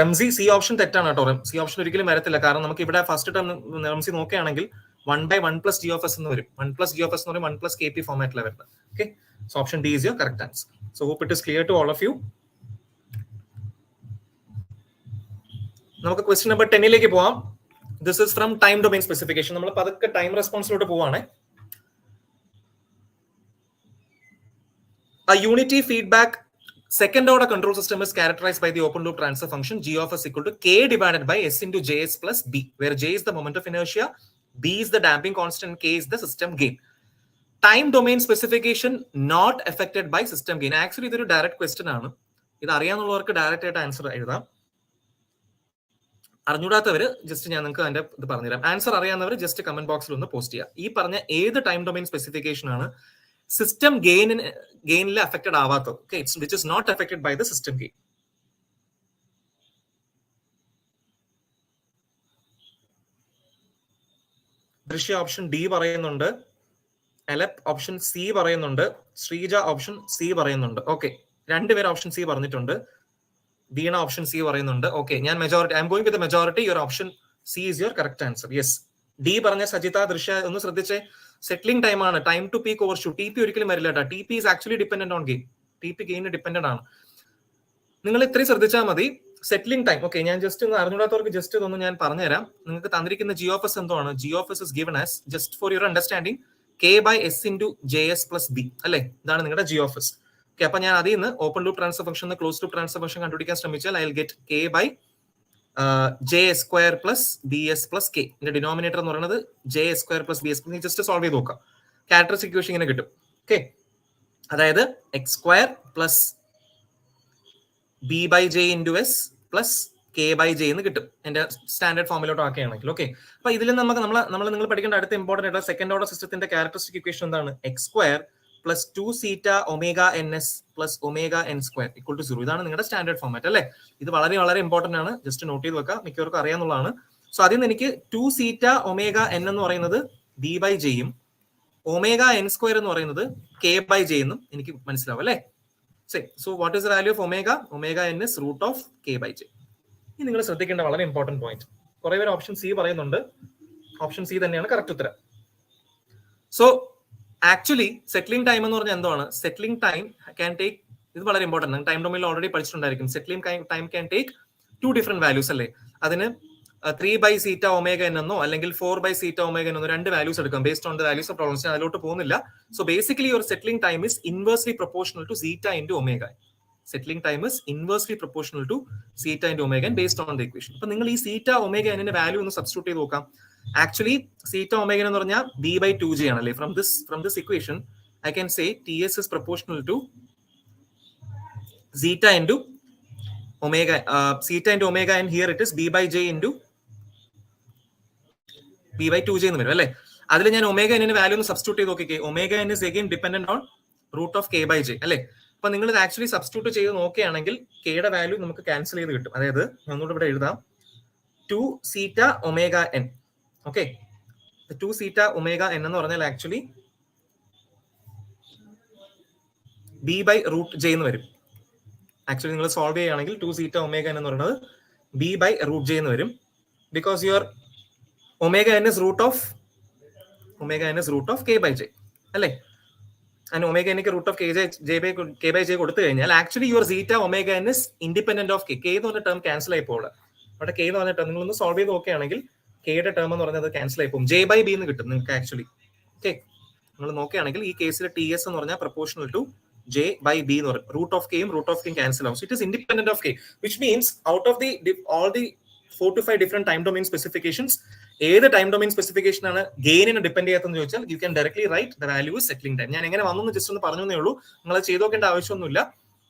റംസി സി ഓപ്ഷൻ തെറ്റാണ് കേട്ടോ. സി ഓപ്ഷൻ ഒരിക്കലും വരത്തില്ല, കാരണം നമുക്ക് ഇവിടെ ഫസ്റ്റ് ടേം റംസി നോക്കുകയാണെങ്കിൽ 1 by 1 plus g of s എന്ന് വരും. 1 plus g of s എന്ന് പറയുമ്പോൾ 1 plus KP ഫോർമാറ്റിലാണ് വരുന്നത്. Okay, so option D is your correct answer. So hope it is clear to all of you. നമുക്ക് ക്വസ്റ്റ്യൻ നമ്പർ 10 പോവാം. This is from time domain specification. നമ്മൾ പതുക്കെ time റെസ്പോൺസിലോട്ട് പോവാണ്. A unity feedback second order control system is characterized by the open loop transfer function g of s equal to k divided by s into js plus b, where j is the moment of inertia, b is the damping constant, k is the system gain. Time domain specification not affected by system gain. Actually ഇതൊരു direct question ആണ്. ഇത് അറിയാന്നുള്ളവർക്ക് direct ആയിട്ട് answer എഴുതാം. അറിഞ്ഞൂടാത്തവര് just ഞാൻ നിങ്ങൾക്ക് അതിന്റെ ഇത് പറഞ്ഞുതരാം. ആൻസർ അറിയാവുന്നവർ ജസ്റ്റ് കമന്റ് ബോക്സിൽ ഒന്ന് പോസ്റ്റ് ചെയ്യുക. ഈ പറഞ്ഞ ഏത് ടൈം ഡൊമൈൻ സ്പെസിഫിക്കേഷൻ ആണ് സിസ്റ്റം ഗെയിനിൽ അഫക്റ്റഡ് ആവാത്തത്? Okay, which is not affected by the system gain. Drishya option D പറയുന്നുണ്ട്, എലപ് ഓപ്ഷൻ സി പറയുന്നുണ്ട്, ശ്രീജ ഓപ്ഷൻ സി പറയുന്നുണ്ട്. ഓക്കെ, രണ്ടുപേർ ഓപ്ഷൻ സി പറഞ്ഞിട്ടുണ്ട്. വീണ ഓപ്ഷൻ സി പറയുന്നുണ്ട്. ഓക്കെ, ഞാൻ majority, I'm going with majority. Your option C is your correct answer. Yes, D പറഞ്ഞ സജിത, ദൃശ്യ ഒന്ന് ശ്രദ്ധിച്ചേ. സെറ്റിലിംഗ് ടൈം ആണ്, time to peak over shoot. T P ഒരിക്കലും വരില്ല കേട്ടോ. T P is actually dependent on gain. T P gain dependent ആണ്. നിങ്ങൾ ഇത്രയും ശ്രദ്ധിച്ചാൽ മതി. സെറ്റിലിംഗ് ടൈം, ഓക്കെ, ഞാൻ ജസ്റ്റ് ഒന്ന് അറിഞ്ഞൂടാത്തവർക്ക് ജസ്റ്റ് ഇതൊന്ന് ഞാൻ പറഞ്ഞുതരാം. നിങ്ങൾക്ക് തന്നിരിക്കുന്ന ജി ഓഫ് എസ് എന്തോ ആണ്. G of S is given as, just for your understanding, K by S into J S plus B അല്ലേ? ഇതാണ് നിങ്ങളുടെ ജി ഓഫ് എസ്. ഓക്കെ, അപ്പൊ ഞാൻ അതിൽ നിന്ന് open loop transfer function, close loop transfer function കണ്ടുപിടിക്കാൻ ശ്രമിച്ചാൽ I will get K by J S square plus B S plus K. ഇതിന്റെ ഡിനോമിനേറ്റർ എന്ന് പറയുന്നത് J S square plus B S plus. Just solve ചെയ്ത് നോക്കാം. Characteristic equation ഇങ്ങനെ കിട്ടും. Okay, അതായത് X square plus B by J into S plus K by J എന്ന് കിട്ടും, എന്റെ സ്റ്റാൻഡേർഡ് ഫോമിലോട്ട് ആക്കുകയാണെങ്കിൽ. ഓക്കെ, അപ്പൊ ഇതിൽ നമുക്ക് നിങ്ങൾ പഠിക്കേണ്ട അടുത്ത ഇമ്പോർട്ടന്റ് ആയിട്ടുള്ള സെക്കൻഡ് ഓർഡർ സിസ്റ്റത്തിന്റെ ക്യാരക്ടറിസ്റ്റിക് ഇക്വേഷൻ എന്താണ്? X square plus 2 zeta omega N S plus omega N square equal to 0. ഇതാണ് നിങ്ങളുടെ സ്റ്റാൻഡേർഡ് ഫോമാറ്റ് അല്ലേ? ഇത് വളരെ വളരെ ഇമ്പോർട്ടന്റ് ആണ്. ജസ്റ്റ് നോട്ട് ചെയ്ത് വെക്കാം, മിക്കവർക്കും അറിയാന്നുള്ളതാണ്. സോ അതിൽ നിന്ന് എനിക്ക് 2 സീറ്റ ഒമേഗ എൻ എന്ന് പറയുന്നത് ബി ബൈ ജെയും ഒമേഗ എൻ സ്ക്വയർ എന്ന് പറയുന്നത് കെ ബൈ ജെ എന്നും എനിക്ക് മനസ്സിലാവും അല്ലേ? So what is the value of omega? Omega N is root of K by J. ഇത് നിങ്ങൾ ശ്രദ്ധിക്കേണ്ട വളരെ ഇമ്പോർട്ടന്റ് പോയിന്റ്. കുറെ പേര് ഓപ്ഷൻ സി പറയുന്നുണ്ട്. ഓപ്ഷൻ സി തന്നെയാണ് കറക്റ്റ് ഉത്തരം. സോ ആക്ച്വലി സെറ്റിലിംഗ് ടൈം എന്ന് പറഞ്ഞാൽ എന്താണ്? സെറ്റിലിംഗ് ടൈം ക്യാൻ ടേക്ക്, ഇത് വളരെ ഇമ്പോർട്ടന്റ്, ടൈം ഡൊമൈനിൽ ഓൾറെഡി പഠിച്ചിട്ടുണ്ടായിരിക്കും. Settling time can take 2 different values അല്ലേ? അതിന് 3 ബൈ സീറ്റ ഒമേഗ എൻ എന്നോ അല്ലെങ്കിൽ 4 ബൈ സീറ്റ ഒമേഗ എന്നോ 2 വാല്യൂസ് എടുക്കാം based on the values of problems. അതിലോട്ട് പോകുന്നില്ല. So basically your settling time is inversely proportional to zeta into omega. Settling time is inversely proportional to zeta into omega N based on the equation. അപ്പൊ നിങ്ങൾ ഈ zeta omega എന്നിന്റെ value ഒന്ന് substitute ചെയ്ത് നോക്കാം. Actually സീറ്റ omega എന്ന് പറഞ്ഞാൽ B by 2ജെ ആണല്ലേ? From this equation I can say Ts is proportional to zeta into omega, zeta into omega, and here it is b by j into b by 2j എന്ന് വരും അല്ലേ? അതിൽ ഞാൻ omega എന്നിന്റെ value ഒന്ന് substitute ചെയ്ത് നോക്കിക്കേ. Omega N is again dependent on root of K by J അല്ലേ? അപ്പൊ നിങ്ങൾ ഇത് ആക്ച്വലി സബ്സ്റ്റിറ്റ്യൂട്ട് ചെയ്ത് നോക്കുകയാണെങ്കിൽ കെയുടെ വാല്യൂ നമുക്ക് ക്യാൻസൽ ചെയ്ത് കിട്ടും. അതായത് ഒന്നുകൂടെ ഇവിടെ എഴുതാം, 2 zeta omega N. Okay, 2 zeta omega N എന്ന് പറഞ്ഞാൽ actually B by root J എന്ന് വരും. ആക്ച്വലി നിങ്ങൾ സോൾവ് ചെയ്യുകയാണെങ്കിൽ 2 സീറ്റ ഒമേഗ എൻ എന്ന് പറയുന്നത് ബി ബൈ റൂട്ട് ജെ എന്ന് വരും. Because your omega N is root of K by J അല്ലേ? ആൻഡ് ഒമേഗ എനിക്ക് root of K by J കൊടുത്തു കഴിഞ്ഞാൽ actually your zeta omega N is independent of K. K എന്ന് പറഞ്ഞ term cancel ആയി പോകും. അവിടെ കെ എന്ന് പറഞ്ഞ ടേം നിങ്ങളൊന്ന് സോൾവ് ചെയ്ത് നോക്കുകയാണെങ്കിൽ കെയുടെ ടേം എന്ന് പറഞ്ഞത് ക്യാൻസൽ ആയി പോകും. ജെ ബൈ ബി എന്ന് കിട്ടും നിങ്ങൾക്ക് ആക്ച്വലി. ഓക്കെ, നിങ്ങൾ നോക്കുകയാണെങ്കിൽ ഈ കേസിൽ ടി എസ് എന്ന് പറഞ്ഞാൽ proportional to J by B എന്ന് പറയും. റൂട്ട് ഓഫ് കെയും റൂട്ട് ഓഫ് കെയും ക്യാൻസൽ ആവും. So it is independent of K, which means out of all the 4 to 5 different time domain specifications, ഏത് ടൈം ഡൊമൈൻ സ്പെസിഫിക്കേഷൻ ആണ് ഗെയിനിനെ ഡിപെൻഡ് ചെയ്യാത്തെന്ന് ചോദിച്ചാൽ you can directly write the value is settling time. ഞാൻ എങ്ങനെ വന്നു just ഒന്ന് പറഞ്ഞേ ഉള്ളൂ. നിങ്ങൾ ചെയ്ത് നോക്കേണ്ട ആവശ്യമൊന്നുമില്ല.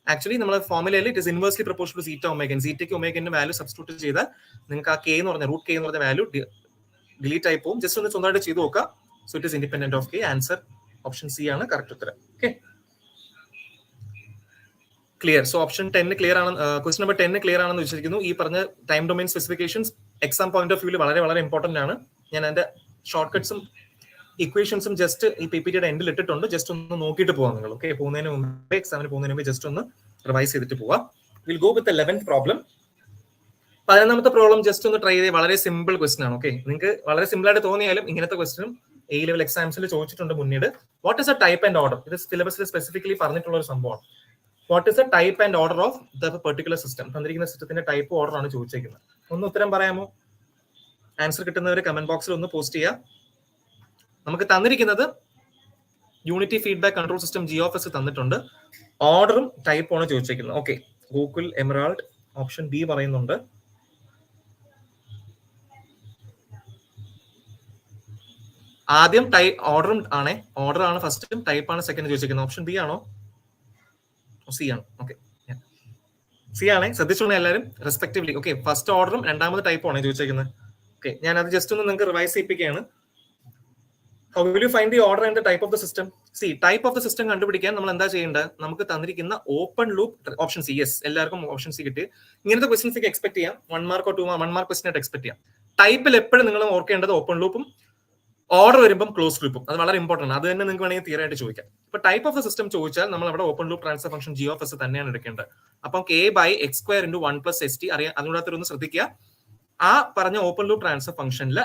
ആക്ച്വലി നമ്മുടെ ഫോർമുലയിൽ it is inversely proportional to zeta omega. സീറ്റയ്ക്ക് ഒമേഗന്റെ വാല്യൂ സബ്സ്റ്റിറ്റ്യൂട്ട് ചെയ്താൽ നിങ്ങൾക്ക് ആ കെ എന്ന് പറഞ്ഞ റൂട്ട് കെ എന്ന് പറഞ്ഞ വാല്യൂ ഡിലീറ്റ് ആയി പോകും. ജസ്റ്റ് ഒന്ന് സ്വന്തമായിട്ട് ചെയ്ത് നോക്കുക. So it is independent of K. Answer option C ആണ് കറക്റ്റ് ഉത്തരം. Okay, clear. So option 10 clear ആണ്. ക്വസ്റ്റ്യൻ നമ്പർ 10 ക്ലിയർ ആണെന്ന് വിശ്വസിക്കുന്നു. ഈ പറഞ്ഞ time domain specifications exam point of വ്യൂവിൽ വളരെ വളരെ ഇമ്പോർട്ടന്റ് ആണ്. ഞാൻ അതിന്റെ ഷോർട്ട് കട്ട്സും ഇക്വേഷൻസും ജസ്റ്റ് ഈ PPTയുടെ എൻഡിൽ ഇട്ടിട്ടുണ്ട്. ജസ്റ്റ് ഒന്ന് നോക്കിയിട്ട് പോവാം നിങ്ങൾ. ഓക്കെ, പോകുന്നതിന് മുമ്പ്, എക്സാമിന് പോകുന്നതിന് മുമ്പ് ജസ്റ്റ് ഒന്ന് റിവൈസ് ചെയ്തിട്ട് പോവാം. We'll go with 11th problem. 11ാമത്തെ പ്രോബ്ലം ജസ്റ്റ് ഒന്ന് ട്രൈ ചെയ്ത്, വളരെ സിമ്പിൾ ക്വസ്റ്റൻ ആണ്. ഓക്കെ, നിങ്ങൾക്ക് വളരെ സിമ്പിൾ ആയിട്ട് തോന്നിയാലും ഇങ്ങനത്തെ ക്വസ്റ്റനും A ലെവൽ എക്സാംസിൽ ചോദിച്ചിട്ടുണ്ട് മുന്നീട്. What is a type and order? ഇത് സിലബസിൽ സ്പെസിഫിക്കലി പറഞ്ഞിട്ടുള്ള ഒരു സംഭവമാണ്. What is a type and order of the particular system? തന്നിരിക്കുന്ന സിസ്റ്റത്തിന്റെ ടൈപ്പ് ഓർഡർ ആണ് ചോദിച്ചിരിക്കുന്നത്. ഒന്ന് ഉത്തരം പറയാമോ? ആൻസർ കിട്ടുന്നവർ കമന്റ് ബോക്സിൽ ഒന്ന് പോസ്റ്റ് ചെയ്യുക. നമുക്ക് തന്നിരിക്കുന്നത് unity feedback control system GOFS തന്നിട്ടുണ്ട്. ഓർഡറും ടൈപ്പും ആണ് ചോദിച്ചിരിക്കുന്നത്. Okay, Google emerald option B പറയുന്നുണ്ട്. ആദ്യം ഓർഡറും ആണേ, ഓർഡർ ആണ് ഫസ്റ്റും ടൈപ്പ് ആണ് സെക്കൻഡ് ചോദിച്ചിരിക്കുന്നത്. ഓപ്ഷൻ ബി ആണോ? സി ആണ്. ഓക്കെ, സി ആണേ, ശ്രദ്ധിച്ചോളൂ എല്ലാവരും റെസ്പെക്റ്റീവ്ലി. ഓക്കെ, ഫസ്റ്റ് ഓർഡറും രണ്ടാമത് ടൈപ്പും ആണ് ചോദിച്ചിരിക്കുന്നത്. ഓക്കെ, ഞാൻ അത് ജസ്റ്റ് ഒന്ന് നിങ്ങൾക്ക് revise ചെയ്യിപ്പിക്കുകയാണ്. How will you find the order and the type of the system? See, type of the system കണ്ടുപിടിക്കാൻ നമ്മൾ എന്താ ചെയ്യേണ്ടത്? നമുക്ക് തന്നിരിക്കുന്ന open loop option C. Yes, എല്ലാവർക്കും ഓപ്ഷൻ സി കിട്ടി. ഇങ്ങനത്തെ ക്വസ്റ്റൻസ് ഒക്കെ എക്സ്പെക്ട് ചെയ്യാം. 1 മാർക്കോ 2 മാർക്ക് ക്വസ്റ്റൻ ആയിട്ട് എക്സ്പെക്ട് ചെയ്യാം. ടൈപ്പിൽ എപ്പോഴും നിങ്ങൾ ഓർക്കേണ്ടത് ഓപ്പൺ ലൂപ്പും ഓർഡർ വരുമ്പോൾ ക്ലോസ് ലൂപ്പും. അത് വളരെ ഇമ്പോർട്ടന്റ്. അത് തന്നെ നിങ്ങൾക്ക് വേണമെങ്കിൽ തിയറി ആയിട്ട് ചോദിക്കാം. ഇപ്പൊ ടൈപ്പ് ഓഫ് ദ സിസ്റ്റം ചോദിച്ചാൽ നമ്മൾ അവിടെ open loop transfer function GOFS തന്നെയാണ് എടുക്കേണ്ടത്. അപ്പം k/x² × 1 + st അറിയാം. അതുകൂടാത്തൊന്ന് ശ്രദ്ധിക്കുക. ആ പറഞ്ഞ ഓപ്പൺ ലൂപ്പ് ട്രാൻസ്ഫർ ഫംഗ്ഷനിൽ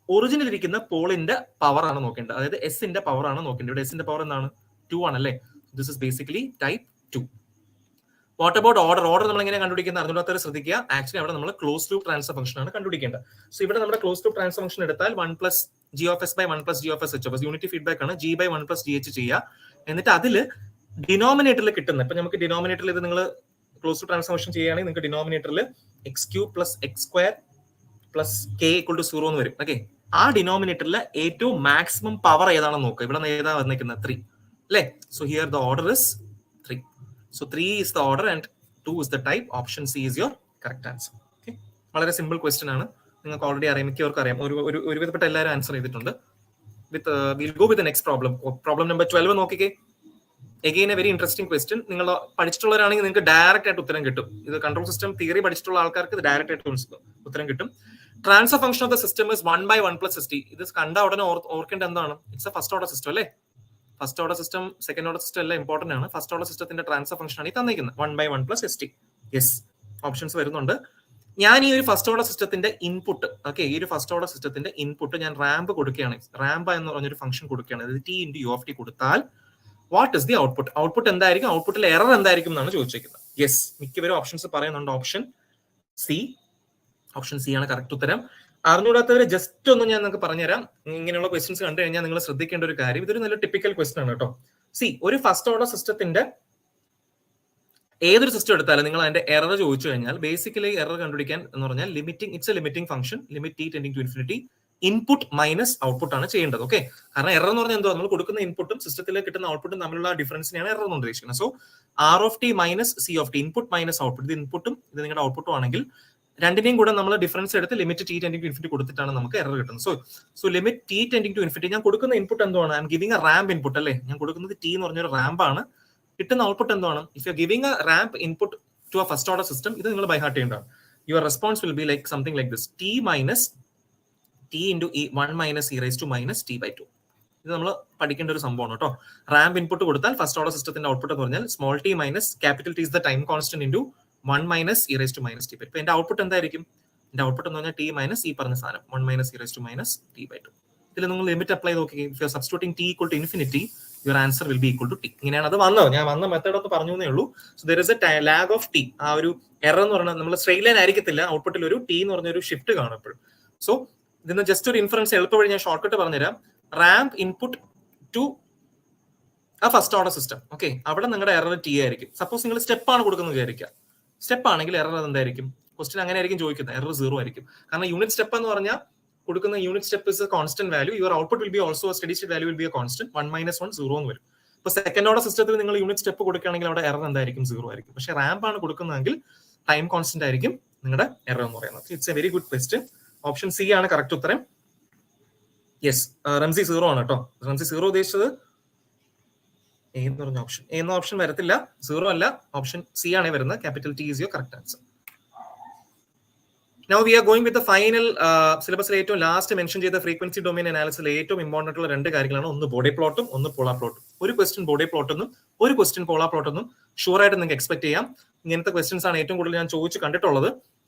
ഒറിജിനൽ ഇരിക്കുന്ന പോളിന്റെ പവർ ആണ് നോക്കേണ്ടത്. അതായത് എസിന്റെ പവർ ആണ് നോക്കേണ്ടത്. ഇവിടെ എസിന്റെ പവർ എന്താണ്? 2 ആണല്ലേ. This is basically type 2. What about order? Order നമ്മൾ എങ്ങനെ കണ്ടുപിടിക്കുന്നത്? അതിനകത്ത് ശ്രദ്ധിക്കുക. ആക്ച്വലി അവിടെ നമ്മൾ ക്ലോസ് ലൂപ്പ് ട്രാൻസ്ഫർ ഫംഗ്ഷൻ ആണ് കണ്ടുപിടിക്കേണ്ടത്. സോ ഇവിടെ നമ്മുടെ ക്ലോസ് ലൂപ്പ് ട്രാൻസ്ഫർ ഫംഗ്ഷൻ എടുത്താൽ 1 + GOFS/1 + GOFS/H. യൂണിറ്റി ഫീഡ്ബാക്ക് ആണ്. G/1 + GH ചെയ്യുക. എന്നിട്ട് അതിൽ ഡിനോമിനേറ്ററിൽ കിട്ടുന്ന, ഇപ്പൊ നമുക്ക് ഡിനോമിനേറ്ററിൽ ഇത് നിങ്ങൾ ക്ലോസ് ലൂപ്പ് ട്രാൻസ്ഫർ ഫംഗ്ഷൻ ചെയ്യുകയാണെങ്കിൽ നിങ്ങൾക്ക് ഡിനോമിനേറ്ററിൽ x³ + x² + k = 0 എന്ന് വരും. ഓക്കെ, ആ ഡിനോമിനേറ്ററിലെ ഏറ്റവും മാക്സിമം പവർ ഏതാണെന്ന് നോക്കുക. ഇവിടെ ഏതാ വന്നിരിക്കുന്നത്? 3 അല്ലേ. So here the order is 3. So 3 is the order and 2 is the type. Option C is your correct answer. Okay, വളരെ സിമ്പിൾ ക്വസ്റ്റ്യൻ ആണ്. നിങ്ങൾക്ക് ഓൾറെഡി അറിയാം, മിക്കവർക്കും അറിയാം. ഒരുവിധപ്പെട്ട എല്ലാവരും ആൻസർ ചെയ്തിട്ടുണ്ട്. We'll go with the next problem. Problem number 12 നോക്കിക്കേ. Again a very interesting question. നിങ്ങൾ പഠിച്ചിട്ടുള്ളവരാണെങ്കിൽ നിങ്ങൾക്ക് ഡയറക്റ്റ് ആയിട്ട് ഉത്തരം കിട്ടും. ഇത് കൺട്രോൾ സിസ്റ്റം തിയറി പഠിച്ചിട്ടുള്ള ആൾക്കാർക്ക് ഇത് ഡയറക്റ്റ് ആയിട്ട് ഉത്തരം കിട്ടും. Transfer function of the system is 1/1 + st. ഇത് കണ്ട ഉടനെ ഓർക്കേണ്ട എന്താണ്? It's a first order system അല്ലേ. First order system, second order system എല്ലാം ഇമ്പോർട്ടന്റ് ആണ്. ഫസ്റ്റ് ഓർഡർ സിസ്റ്റത്തിന്റെ ട്രാൻസ്ഫർ ഫംഗ്ഷൻ ആണ് ഈ തന്നിരിക്കുന്നത് 1/1 + st. യെസ്, ഓപ്ഷൻസ് വരുന്നുണ്ട്. ഞാൻ ഈ ഒരു ഫസ്റ്റ് ഓർഡർ സിസ്റ്റത്തിന്റെ ഇൻപുട്ട്, ഓക്കെ, ഈ ഒരു ഫസ്റ്റ് ഓർഡർ സിസ്റ്റത്തിന്റെ ഇൻപുട്ട് ഞാൻ റാമ്പ് കൊടുക്കുകയാണ്. റാമ്പ് എന്ന് പറഞ്ഞൊരു ഫംഗ്ഷൻ കൊടുക്കുകയാണ്. അതായത് t × u(t) കൊടുത്താൽ what is the output? Output എന്തായിരിക്കും? ഔട്ട്പുട്ടിൽ എറർ എന്തായിരിക്കും എന്നാണ് ചോദിച്ചിരിക്കുന്നത്. യെസ്, മിക്കവരും ഓപ്ഷൻസ് പറയുന്നുണ്ട്. Option C. ഓപ്ഷൻ സി ആണ് കറക്റ്റ് ഉത്തരം. അറിഞ്ഞുകൂടാത്തവരെ ജസ്റ്റ് ഒന്ന് ഞാൻ നിങ്ങൾക്ക് പറഞ്ഞുതരാം. ഇങ്ങനെയുള്ള ക്വസ്റ്റ്യൻസ് കണ്ടു കഴിഞ്ഞാൽ നിങ്ങൾ ശ്രദ്ധിക്കേണ്ട ഒരു കാര്യം, ഇതൊരു നല്ല ടിപ്പിക്കൽ ക്വസ്റ്റ്യൻ ആണ് കേട്ടോ. സി, ഒരു ഫസ്റ്റ് ഓർഡർ സിസ്റ്റത്തിന്റെ ഏതൊരു സിസ്റ്റം എടുത്താലും നിങ്ങൾ അതിന്റെ എറർ ചോദിച്ചു കഴിഞ്ഞാൽ ബേസിക്കലി എറർ കണ്ടുപിടിക്കാൻ എന്ന് പറഞ്ഞാൽ it's A limiting function, limit t → ∞, input minus output ആണ് ചെയ്യേണ്ടത്. ഓക്കെ, കാരണം എറർ എന്ന് പറഞ്ഞാൽ എന്തോ നമ്മൾ കൊടുക്കുന്ന ഇൻപുട്ടും സിസ്റ്റത്തിലേക്ക് കിട്ടുന്ന ഔട്ട്പുട്ടും തമ്മിലുള്ള ഡിഫറൻസിനെയാണ് എറർ എന്ന് ഉദ്ദേശിക്കുന്നത്. So R(t) - C(t), input minus output. ഇത് ഇൻപുട്ടും ഇത് നിങ്ങളുടെ ഔട്ട്പുട്ടും ആണെങ്കിൽ രണ്ടിനെയും കൂടെ നമ്മൾ ഡിഫറൻസ് എടുത്ത് ലിമിറ്റ് t → ∞ കൊടുത്തിട്ടാണ് നമുക്ക് എറർ കിട്ടുന്നത്. സോ ലിമിറ്റ് t → ∞, ഞാൻ കൊടുക്കുന്ന ഇൻപുട്ട് എന്താണ്? I M giving a ramp input അല്ലേ. ഞാൻ കൊടുക്കുന്നത് t എന്ന് പറഞ്ഞൊരു റാമ്പ് ആണ്. കിട്ടുന്ന ഔട്ട്പുട്ട് എന്താണ്? If you are giving a ramp input to a first order system, ഇത് നിങ്ങൾ ബൈ ഹാർട്ട് ചെയ്യേണ്ടതാണ്. Your response will be like something like this: t - t × 1 - e⁻ t/2. ഇത് നമ്മൾ പഠിക്കേണ്ട ഒരു സംഭവമാണ് കേട്ടോ. റാമ്പ് ഇൻപുട്ട് കൊടുത്താൽ ഫസ്റ്റ് ഓർഡർ സിസ്റ്റത്തിന്റെ ഔട്ട്പുട്ട് എന്ന് പറഞ്ഞാൽ small t minus capital t is the time constant into 1 - e⁻ t/2. ഇപ്പൊ എന്റെ ഔട്ട്പുട്ട് എന്തായിരിക്കും? എന്റെ ഔട്ട്പുട്ട് എന്ന് പറഞ്ഞാൽ t - ഈ പറഞ്ഞ സാധനം 1 - e⁻t/2. ഇതിൽ നിങ്ങൾ ലിമിറ്റ് അപ്ലൈ നോക്കി. If you are substituting t = ∞, your answer will be equal to t. ഇങ്ങനെയാണ് അത് വന്നത്. ഞാൻ വന്ന മെത്തേഡ് ഒന്ന് പറഞ്ഞു എന്നേ ഉള്ളൂ. So there is A lag of t. ആ ഒരു എറർ എന്ന് പറഞ്ഞാൽ നമ്മൾ സ്ട്രെയിറ്റ് ലൈൻ ആയിരിക്കത്തില്ല, ഔട്ട്പുട്ടിൽ ഒരു t എന്ന് പറഞ്ഞ ഒരു ഷിഫ്റ്റ് കാണും എപ്പോഴും. സോ ഇതിന് ജസ്റ്റ് ഒരു ഇൻഫറൻസ് എളുപ്പ വഴി ഞാൻ ഷോർട്ട് കട്ട് പറഞ്ഞുതരാം. റാമ്പ് ഇൻപുട്ട് ടു ആ ഫസ്റ്റ് ഓർഡർ സിസ്റ്റം, ഓക്കെ, അവിടെ നിങ്ങളുടെ എറർ t ആയിരിക്കും. സപ്പോസ് നിങ്ങൾ സ്റ്റെപ്പ് ആണ് കൊടുക്കുന്നത് വിചാരിക്കുക. സ്റ്റെപ്പ് ആണെങ്കിൽ എറർ എന്തായിരിക്കും? ക്വസ്റ്റ്യൻ അങ്ങനെ ആയിരിക്കും ചോദിക്കുന്നത്. എറർ 0 ആയിരിക്കും. കാരണം യൂണിറ്റ് സ്റ്റെപ്പ് എന്ന് പറഞ്ഞാൽ കൊടുക്കുന്ന unit step is A constant value. Your output will be also steady state value will be A constant. 1 - 1 0 എന്ന് വരും. ഇപ്പൊ സെക്കൻഡ് ഓർഡർ സിസ്റ്റത്തിൽ നിങ്ങൾ യൂണിറ്റ് സ്റ്റെപ്പ് കൊടുക്കുകയാണെങ്കിൽ അവിടെ എറർ എന്തായിരിക്കും? 0 ആയിരിക്കും. പക്ഷേ റാമ്പ് ആണ് കൊടുക്കുന്നതെങ്കിൽ ടൈം കോൺസ്റ്റന്റ് ആയിരിക്കും നിങ്ങളുടെ എറർ എന്ന് പറയുന്നത്. It's A very good question. Option C ആണ് കറക്റ്റ് ഉത്തരം. യെസ്, റംസി 0 ആണ് കേട്ടോ. റംസി 0 ഉദ്ദേശിച്ചത് എ എന്ന് പറഞ്ഞ ഓപ്ഷൻ. എ എന്ന ഓപ്ഷൻ വരത്തില്ല, 0 അല്ല, ഓപ്ഷൻ സി ആണ് വരുന്നത്. Capital T is your correct answer. Now we are going with the final സിലബസിലെ ഏറ്റവും ലാസ്റ്റ് മെൻഷൻ ചെയ്ത ഫ്രീക്വൻസി ഡൊമൈൻ അനാലിസിസിലെ ഏറ്റവും ഇമ്പോർട്ടന്റ് ആയിട്ടുള്ള രണ്ട് കാര്യങ്ങളാണ്. ഒന്ന് ബോഡി പ്ലോട്ടും ഒന്ന് പോളാർ പ്ലോട്ടും. ഒരു ക്വസ്റ്റ്യൻ ബോഡി പ്ലോട്ട് എന്നും ഒരു ക്വസ്റ്റ്യൻ പോളാർ പ്ലോട്ട് എന്നും ഷുവർ ആയിട്ട് നിങ്ങൾക്ക് എക്സ്പെക്ട് ചെയ്യാം. ഇങ്ങനത്തെ ക്വസ്റ്റ്യൻസ് ആണ് ഏറ്റവും കൂടുതൽ ഞാൻ ചോദിച്ച് കണ്ടിട്ടുള്ളത്.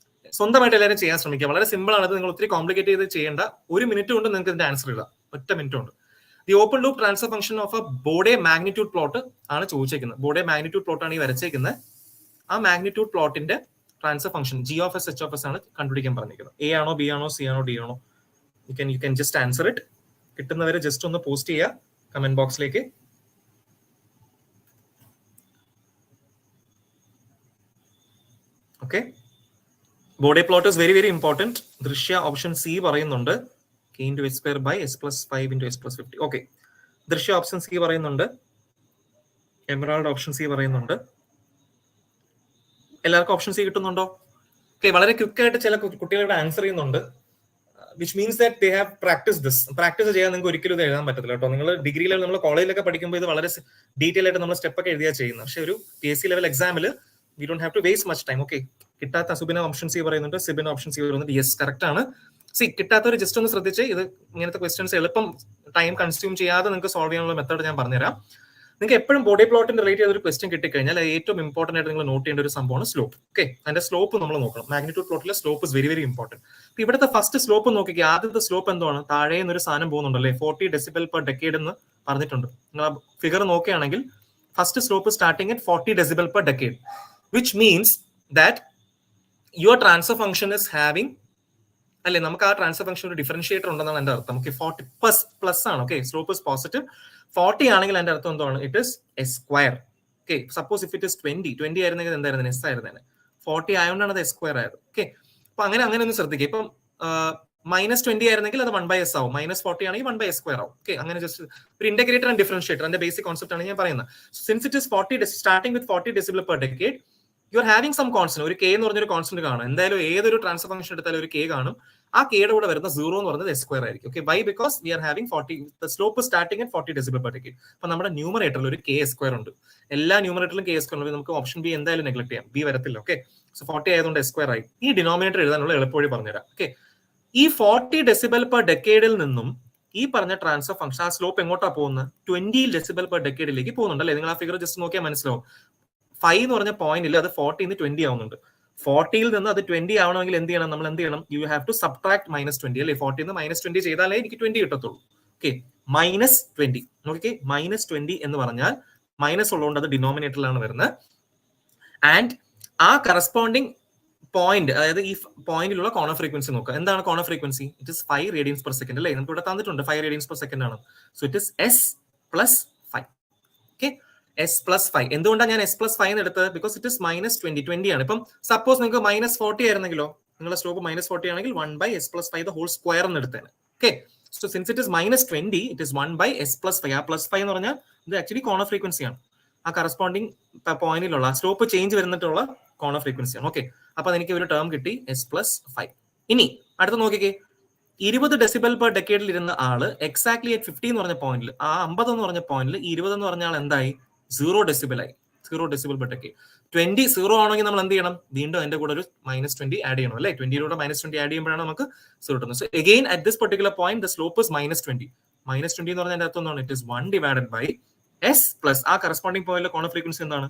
സ്വന്തമായിട്ട് എല്ലാവരും ചെയ്യാൻ ശ്രമിക്കുക. വളരെ സിമ്പിൾ ആണ്. നിങ്ങൾ ഒത്തിരി കോംപ്ലിക്കേറ്റ് ചെയ്ത് ചെയ്യേണ്ട. 1 മിനിറ്റ് കൊണ്ട് നിങ്ങൾക്ക് ഇതിന്റെ ആൻസർ ഇടാം. 1 മിനിറ്റ് കൊണ്ട്. The open loop transfer function of a Bode magnitude plot ആണ് ചോദിച്ചേക്കുന്നത്. ബോഡി മാഗ്നിറ്റ്യൂഡ് പ്ലോട്ട് ആണ് ഈ വരച്ചേക്കുന്നത്. ആ മാഗ്നിറ്റ്യൂഡ് പ്ലോട്ടിന്റെ transfer function g of s h of s ആണ് കണ്ടുപിടിക്കാൻ പറഞ്ഞിരിക്കുന്നത്. A ആണോ B ആണോ C ആണോ D ആണോ? You can just answer it. കിട്ടുന്നവരെ ജസ്റ്റ് ഒന്ന് പോസ്റ്റ് ചെയ്യുക കമന്റ് ബോക്സിലേക്ക്. Okay, Bode plot is very very important. Drishya option C പറയുന്നുണ്ട്, k into h square by s plus 5 into s plus 50. Okay, ദൃശ്യ option C പറയുന്നുണ്ട്, Emerald option C പറയുന്നുണ്ട്. എല്ലാവർക്കും option C കിട്ടുന്നുണ്ടോ? ഓക്കെ, വളരെ ക്വിക്ക് ആയിട്ട് ചില കുട്ടികളുടെ ആൻസർ ചെയ്യുന്നുണ്ട്. Which means that they have practice this. Practice ചെയ്യാൻ നിങ്ങൾക്ക് ഒരിക്കലും ഇത് എഴുതാൻ പറ്റത്തില്ല കേട്ടോ. നിങ്ങൾ ഡിഗ്രി ലെവൽ നമ്മൾ കോളേജിലൊക്കെ പഠിക്കുമ്പോൾ ഇത് വളരെ ഡീറ്റെയിൽ ആയിട്ട് നമ്മൾ സ്റ്റെപ്പ് ഒക്കെ എഴുതിയാ ചെയ്യുന്നത്. പക്ഷെ ഒരു PSC ലെവൽ എക്സാമിൽ we don't have to waste much time. Okay, കിട്ടാത്ത അസുബിന ഓപ്ഷൻ സി പറയുന്നുണ്ട്, സിബിന ഓപ്ഷൻ സി പറയുന്നുണ്ട്. യെസ്, കറക്റ്റ് ആണ്. സി, കിട്ടാത്തവർ ജസ്റ്റ് ഒന്ന് ശ്രദ്ധിച്ച് ഇത് ഇങ്ങനത്തെ ക്വസ്റ്റ്യൻസ് എളുപ്പം ടൈം കൺസ്യൂം ചെയ്യാതെ നിങ്ങൾക്ക് സോൾവ് ചെയ്യാനുള്ള മെത്തേഡ് ഞാൻ പറഞ്ഞുതരാം. നിങ്ങൾക്ക് എപ്പോഴും ബോഡി പ്ലോട്ടിന് റിലേറ്റ് ചെയ്ത ഒരു ക്വസ്റ്റ്യൻ കിട്ടിക്കഴിഞ്ഞാൽ ഏറ്റവും ഇമ്പോർട്ടന്റ് ആയിട്ട് നിങ്ങൾ നോട്ട് ചെയ്യേണ്ട ഒരു സംഭവമാണ് സ്ലോപ്പ്. ഓക്കെ, അതിന്റെ സ്ലോപ്പ് നമ്മൾ നോക്കണം. മാഗ്നിറ്റ്യൂഡ് പ്ലോട്ടിലെ slope is very very important. ഇപ്പൊ ഇവിടുത്തെ ഫസ്റ്റ് സ്ലോപ്പ് നോക്കിക്കുക. ആദ്യത്തെ സ്ലോപ്പ് എന്താണ്? താഴെ നിന്നൊരു സാധനം പോകുന്നുണ്ടല്ലേ, 40 decibel per decade എന്ന് പറഞ്ഞിട്ടുണ്ട്. നിങ്ങൾ ആ ഫിഗർ നോക്കുകയാണെങ്കിൽ first slope starting at 40 decibel per decade, which means that your transfer function is having, അല്ലെ, നമുക്ക് ആ ട്രാൻസ്ഫർ ഫംഗ്ഷൻ ഒരു ഡിഫറൻഷിയേറ്റർ ഉണ്ടെന്നാണ് എന്റെ അർത്ഥം. ഓക്കെ, 40 പ്ലസ് ആണ്. Okay, slope is positive. 40 ആണെങ്കിൽ എന്റെ അർത്ഥം എന്താണ്? It is S square. Okay, suppose if it is 20 ആയിരുന്നെങ്കിൽ എന്തായിരുന്നു? എസ് ആയിരുന്നേനെ. 40 ആയതുകൊണ്ടാണ് അത് എസ് സ്ക്വയർ ആയത്. ഓക്കെ, അപ്പൊ അങ്ങനെ ഒന്ന് ശ്രദ്ധിക്കുക. ഇപ്പം -20 ആയിരുന്നെങ്കിൽ അത് 1/s ആവും, -40 ആണെങ്കിൽ 1/s സ്ക്വയർ ആവും. ഓക്കെ, അങ്ങനെ ജസ്റ്റ് ഒരു ഇന്റഗ്രേറ്റർ ആൻഡ് ഡിഫറൻഷിയേറ്റർ, അതിന്റെ ബേസിക് കോൺസെപ്റ്റ് ആണ് ഞാൻ പറയുന്നത്. Since it is 40 starting with 40 decibel per decade, you are having some constant. ഒരു k എന്ന് പറഞ്ഞൊരു കോൺസ്റ്റന്റ് കാണും. എന്തായാലും ഏതൊരു ട്രാൻസ്ഫർ ഫംഗ്ഷൻ എടുത്താലും ഒരു k കാണും. ആ കെയുടെ കൂടെ വരുന്ന 0 എന്ന് പറയുന്നത് എസ് സ്ക്വയർ ആയിരിക്കും. Okay, why? Because we are having 40, the slope starting at 40 decibel per decade. അപ്പൊ നമ്മുടെ ന്യൂമറേറ്ററിൽ ഒരു k സ്ക്വയർ ഉണ്ട്. എല്ലാ ന്യൂമറേറ്ററിലും k സ്ക്വയർ ഉണ്ട്. നമുക്ക് ഓപ്ഷൻ ബി എന്തായാലും നെഗ്ലക്ട് ചെയ്യാം, ബി വരത്തില്ല. ഓക്കെ, സോ 40 ആയതുകൊണ്ട് എസ് സ്ക്വയർ ആയി. ഈ ഡിനോമിനേറ്റർ എഴുതാനുള്ള എളുപ്പവഴി പറഞ്ഞുതരാം. ഓക്കെ, ഈ 40 decibel per decade നിന്നും ഈ പറഞ്ഞ ട്രാൻസ്ഫർ ഫംഗ്ഷൻ ആ സ്ലോപ്പ് എങ്ങോട്ടാ പോകുന്നത്? 20 decibel per decade പോകുന്നുണ്ട് അല്ലേ? നിങ്ങൾ ആ ഫിഗർ ജസ്റ്റ് നോക്കിയാൽ മനസ്സിലാവും. 5 എന്ന് പറഞ്ഞ പോയിന്റിൽ അത് 40 നിന്ന് 20 ആവുന്നുണ്ട്. 40യിൽ നിന്ന് അത് 20 ആവണമെങ്കിൽ എന്ത് ചെയ്യണം? നമ്മൾ എന്ത് ചെയ്യണം? യു ഹാവ് ടു സബ്ട്രാക്ട് -20 അല്ലേ? 40 നിന്ന് -20 ചെയ്താലേ എനിക്ക് 20 കിട്ടത്തുള്ളൂ. ഓക്കെ, -20 നോക്കിക്കേ, -20 എന്ന് പറഞ്ഞാൽ മൈനസ് ഉള്ളതുകൊണ്ട് അത് ഡിനോമിനേറ്ററിലാണ് വരുന്നത്. ആൻഡ് ആ കറസ്പോണ്ടിങ് പോയിന്റ്, അതായത് ഈ പോയിന്റിലുള്ള കോർണർ ഫ്രീക്വൻസി നോക്കുക. എന്താണ് corner frequency? It is 5 radians per second അല്ലേ? നമുക്ക് ഇവിടെ തന്നിട്ടുണ്ട് 5 radians per second ആണ്. So it is S+5. Okay, S+5. എന്തുകൊണ്ടാണ് ഞാൻ S+5 എന്ന് എടുത്തത്? ബിക്കോസ് ഇറ്റ് ഇസ് -20 ആണ്. ഇപ്പം സപ്പോസ് നിങ്ങൾക്ക് -40 ആയിരുന്നെങ്കിലോ, നിങ്ങളുടെ സ്ലോപ്പ് -40 ആണെങ്കിൽ 1/S+5 the whole square എന്ന് എടുത്തേനെ. Okay, so since it is -20, it is 1/S+5. ആ +5 എന്ന് പറഞ്ഞാൽ ഇത് ആക്ച്വലി കോർണർ ഫ്രീക്വൻസി ആണ്. ആ കറസ്പോണ്ടിങ് പോയിന്റിലുള്ള സ്ലോപ്പ് ചേഞ്ച് വരുന്നിട്ടുള്ള കോർണർ ഫ്രീക്വൻസി ആണ്. ഓക്കെ, അപ്പൊ എനിക്ക് ഒരു ടേം കിട്ടി S+5. ഇനി അടുത്ത് നോക്കിക്കേ, 20 decibel per decade ഇരുന്ന ആള് എക്സാക്ട്ലി അറ്റ് 50 എന്ന് പറഞ്ഞ പോയിന്റിൽ, ആ 50 എന്ന് പറഞ്ഞ പോയിന്റിൽ 20 എന്ന് പറഞ്ഞ ആൾ എന്തായി? 0 decibel ആയി. 0 decibel per decade. 20 0 ആണെങ്കിൽ നമ്മൾ എന്ത് ചെയ്യണം? വീണ്ടും അതിന്റെ കൂടെ ഒരു -20 ആഡ് ചെയ്യണം അല്ലേ? 20 -20 ആഡ് ചെയ്യുമ്പോഴാണ് നമുക്ക് 0 കിട്ടുന്നത്. So again at this particular point the slope is -20. -20 എന്ന് പറഞ്ഞാൽ അർത്ഥം എന്താണ്? It is 1 divided by S plus ആ കറസ്പോണ്ടിങ് പോയിന്റിലെ കോർണർ ഫ്രീക്വൻസി എന്താണ്?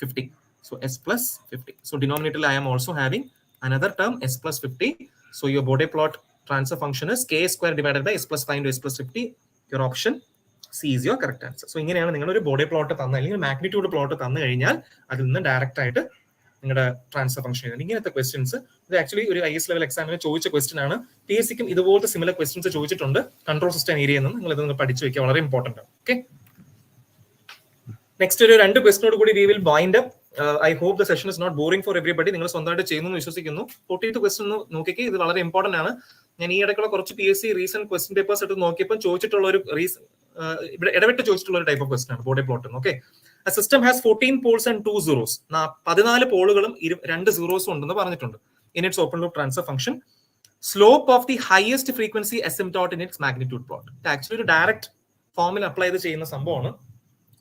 50. So S+50. സോ ഡിനോമിനേറ്ററിൽ I am also having another term S+50. So your body plot transfer function is k square divided by S+5 into S+50. Your option C is your correct answer. So ഇങ്ങനെയാണ് നിങ്ങൾ ഒരു body plot തന്ന അല്ലെങ്കിൽ magnitude plot തന്നു കഴിഞ്ഞാൽ അതിൽ നിന്ന് direct ആയിട്ട് നിങ്ങളുടെ ട്രാൻസ്ഫർ ഫംഗ്ഷൻ ചെയ്യുന്നത്. ഇങ്ങനത്തെ ക്വസ്റ്റ്യൻസ് ഇത് ആക്ച്വലി ഒരു IS ലെവൽ എക്സാമിന് ചോദിച്ച ക്വസ്റ്റ്യൻ ആണ്. PSCക്കും ഇതുപോലത്തെ സിമിലർ ക്വസ്റ്റ്യൻസ് ചോദിച്ചിട്ടുണ്ട്. കൺട്രോൾ സിസ്റ്റം ഏരിയയിൽ നിന്ന് നിങ്ങൾ ഇതൊന്ന് പഠിച്ചു വെക്കുക, വളരെ ഇമ്പോർട്ടന്റ് ആണ്. ഓക്കെ, നെക്സ്റ്റ് ഒരു 2 ക്വസ്റ്റ്യനോട് കൂടി we will wind up. I hope the session is not boring for everybody. നിങ്ങൾ സ്വന്തമായിട്ട് ചെയ്യുന്നു എന്ന് വിശ്വസിക്കുന്നു. 40th ക്വസ്റ്റ്യൻ നോക്കിക്കേ, ഇത് വളരെ ഇമ്പോർട്ടന്റ് ആണ്. ഞാൻ ഈ ഇടയ്ക്കുള്ള കുറച്ച് PSC റീസെന്റ് ക്വസ്റ്റ്യൻ പേപ്പേഴ്സ് എടുത്ത് നോക്കിയപ്പോൾ ചോദിച്ചിട്ടുള്ള ഒരു ഇവിടെ ഇടവിട്ട് ചോദിച്ചിട്ടുള്ള ഒരു ടൈപ്പ് ഓഫ് ക്വസ്റ്റ്യൻ ആണ് body plot. Okay, a system has 14 poles and 2 zeros. 14 പോളുകളും 2 സീറോസും ഉണ്ടെന്ന് പറഞ്ഞിട്ടുണ്ട്. In its open loop transfer function, slope of the highest frequency asymptote in its magnitude plot. ഇത് ആക്ച്വലി ഒരു ഡയറക്റ്റ് ഫോമിൽ അപ്ലൈ ചെയ്ത് ചെയ്യുന്ന സംഭവമാണ്.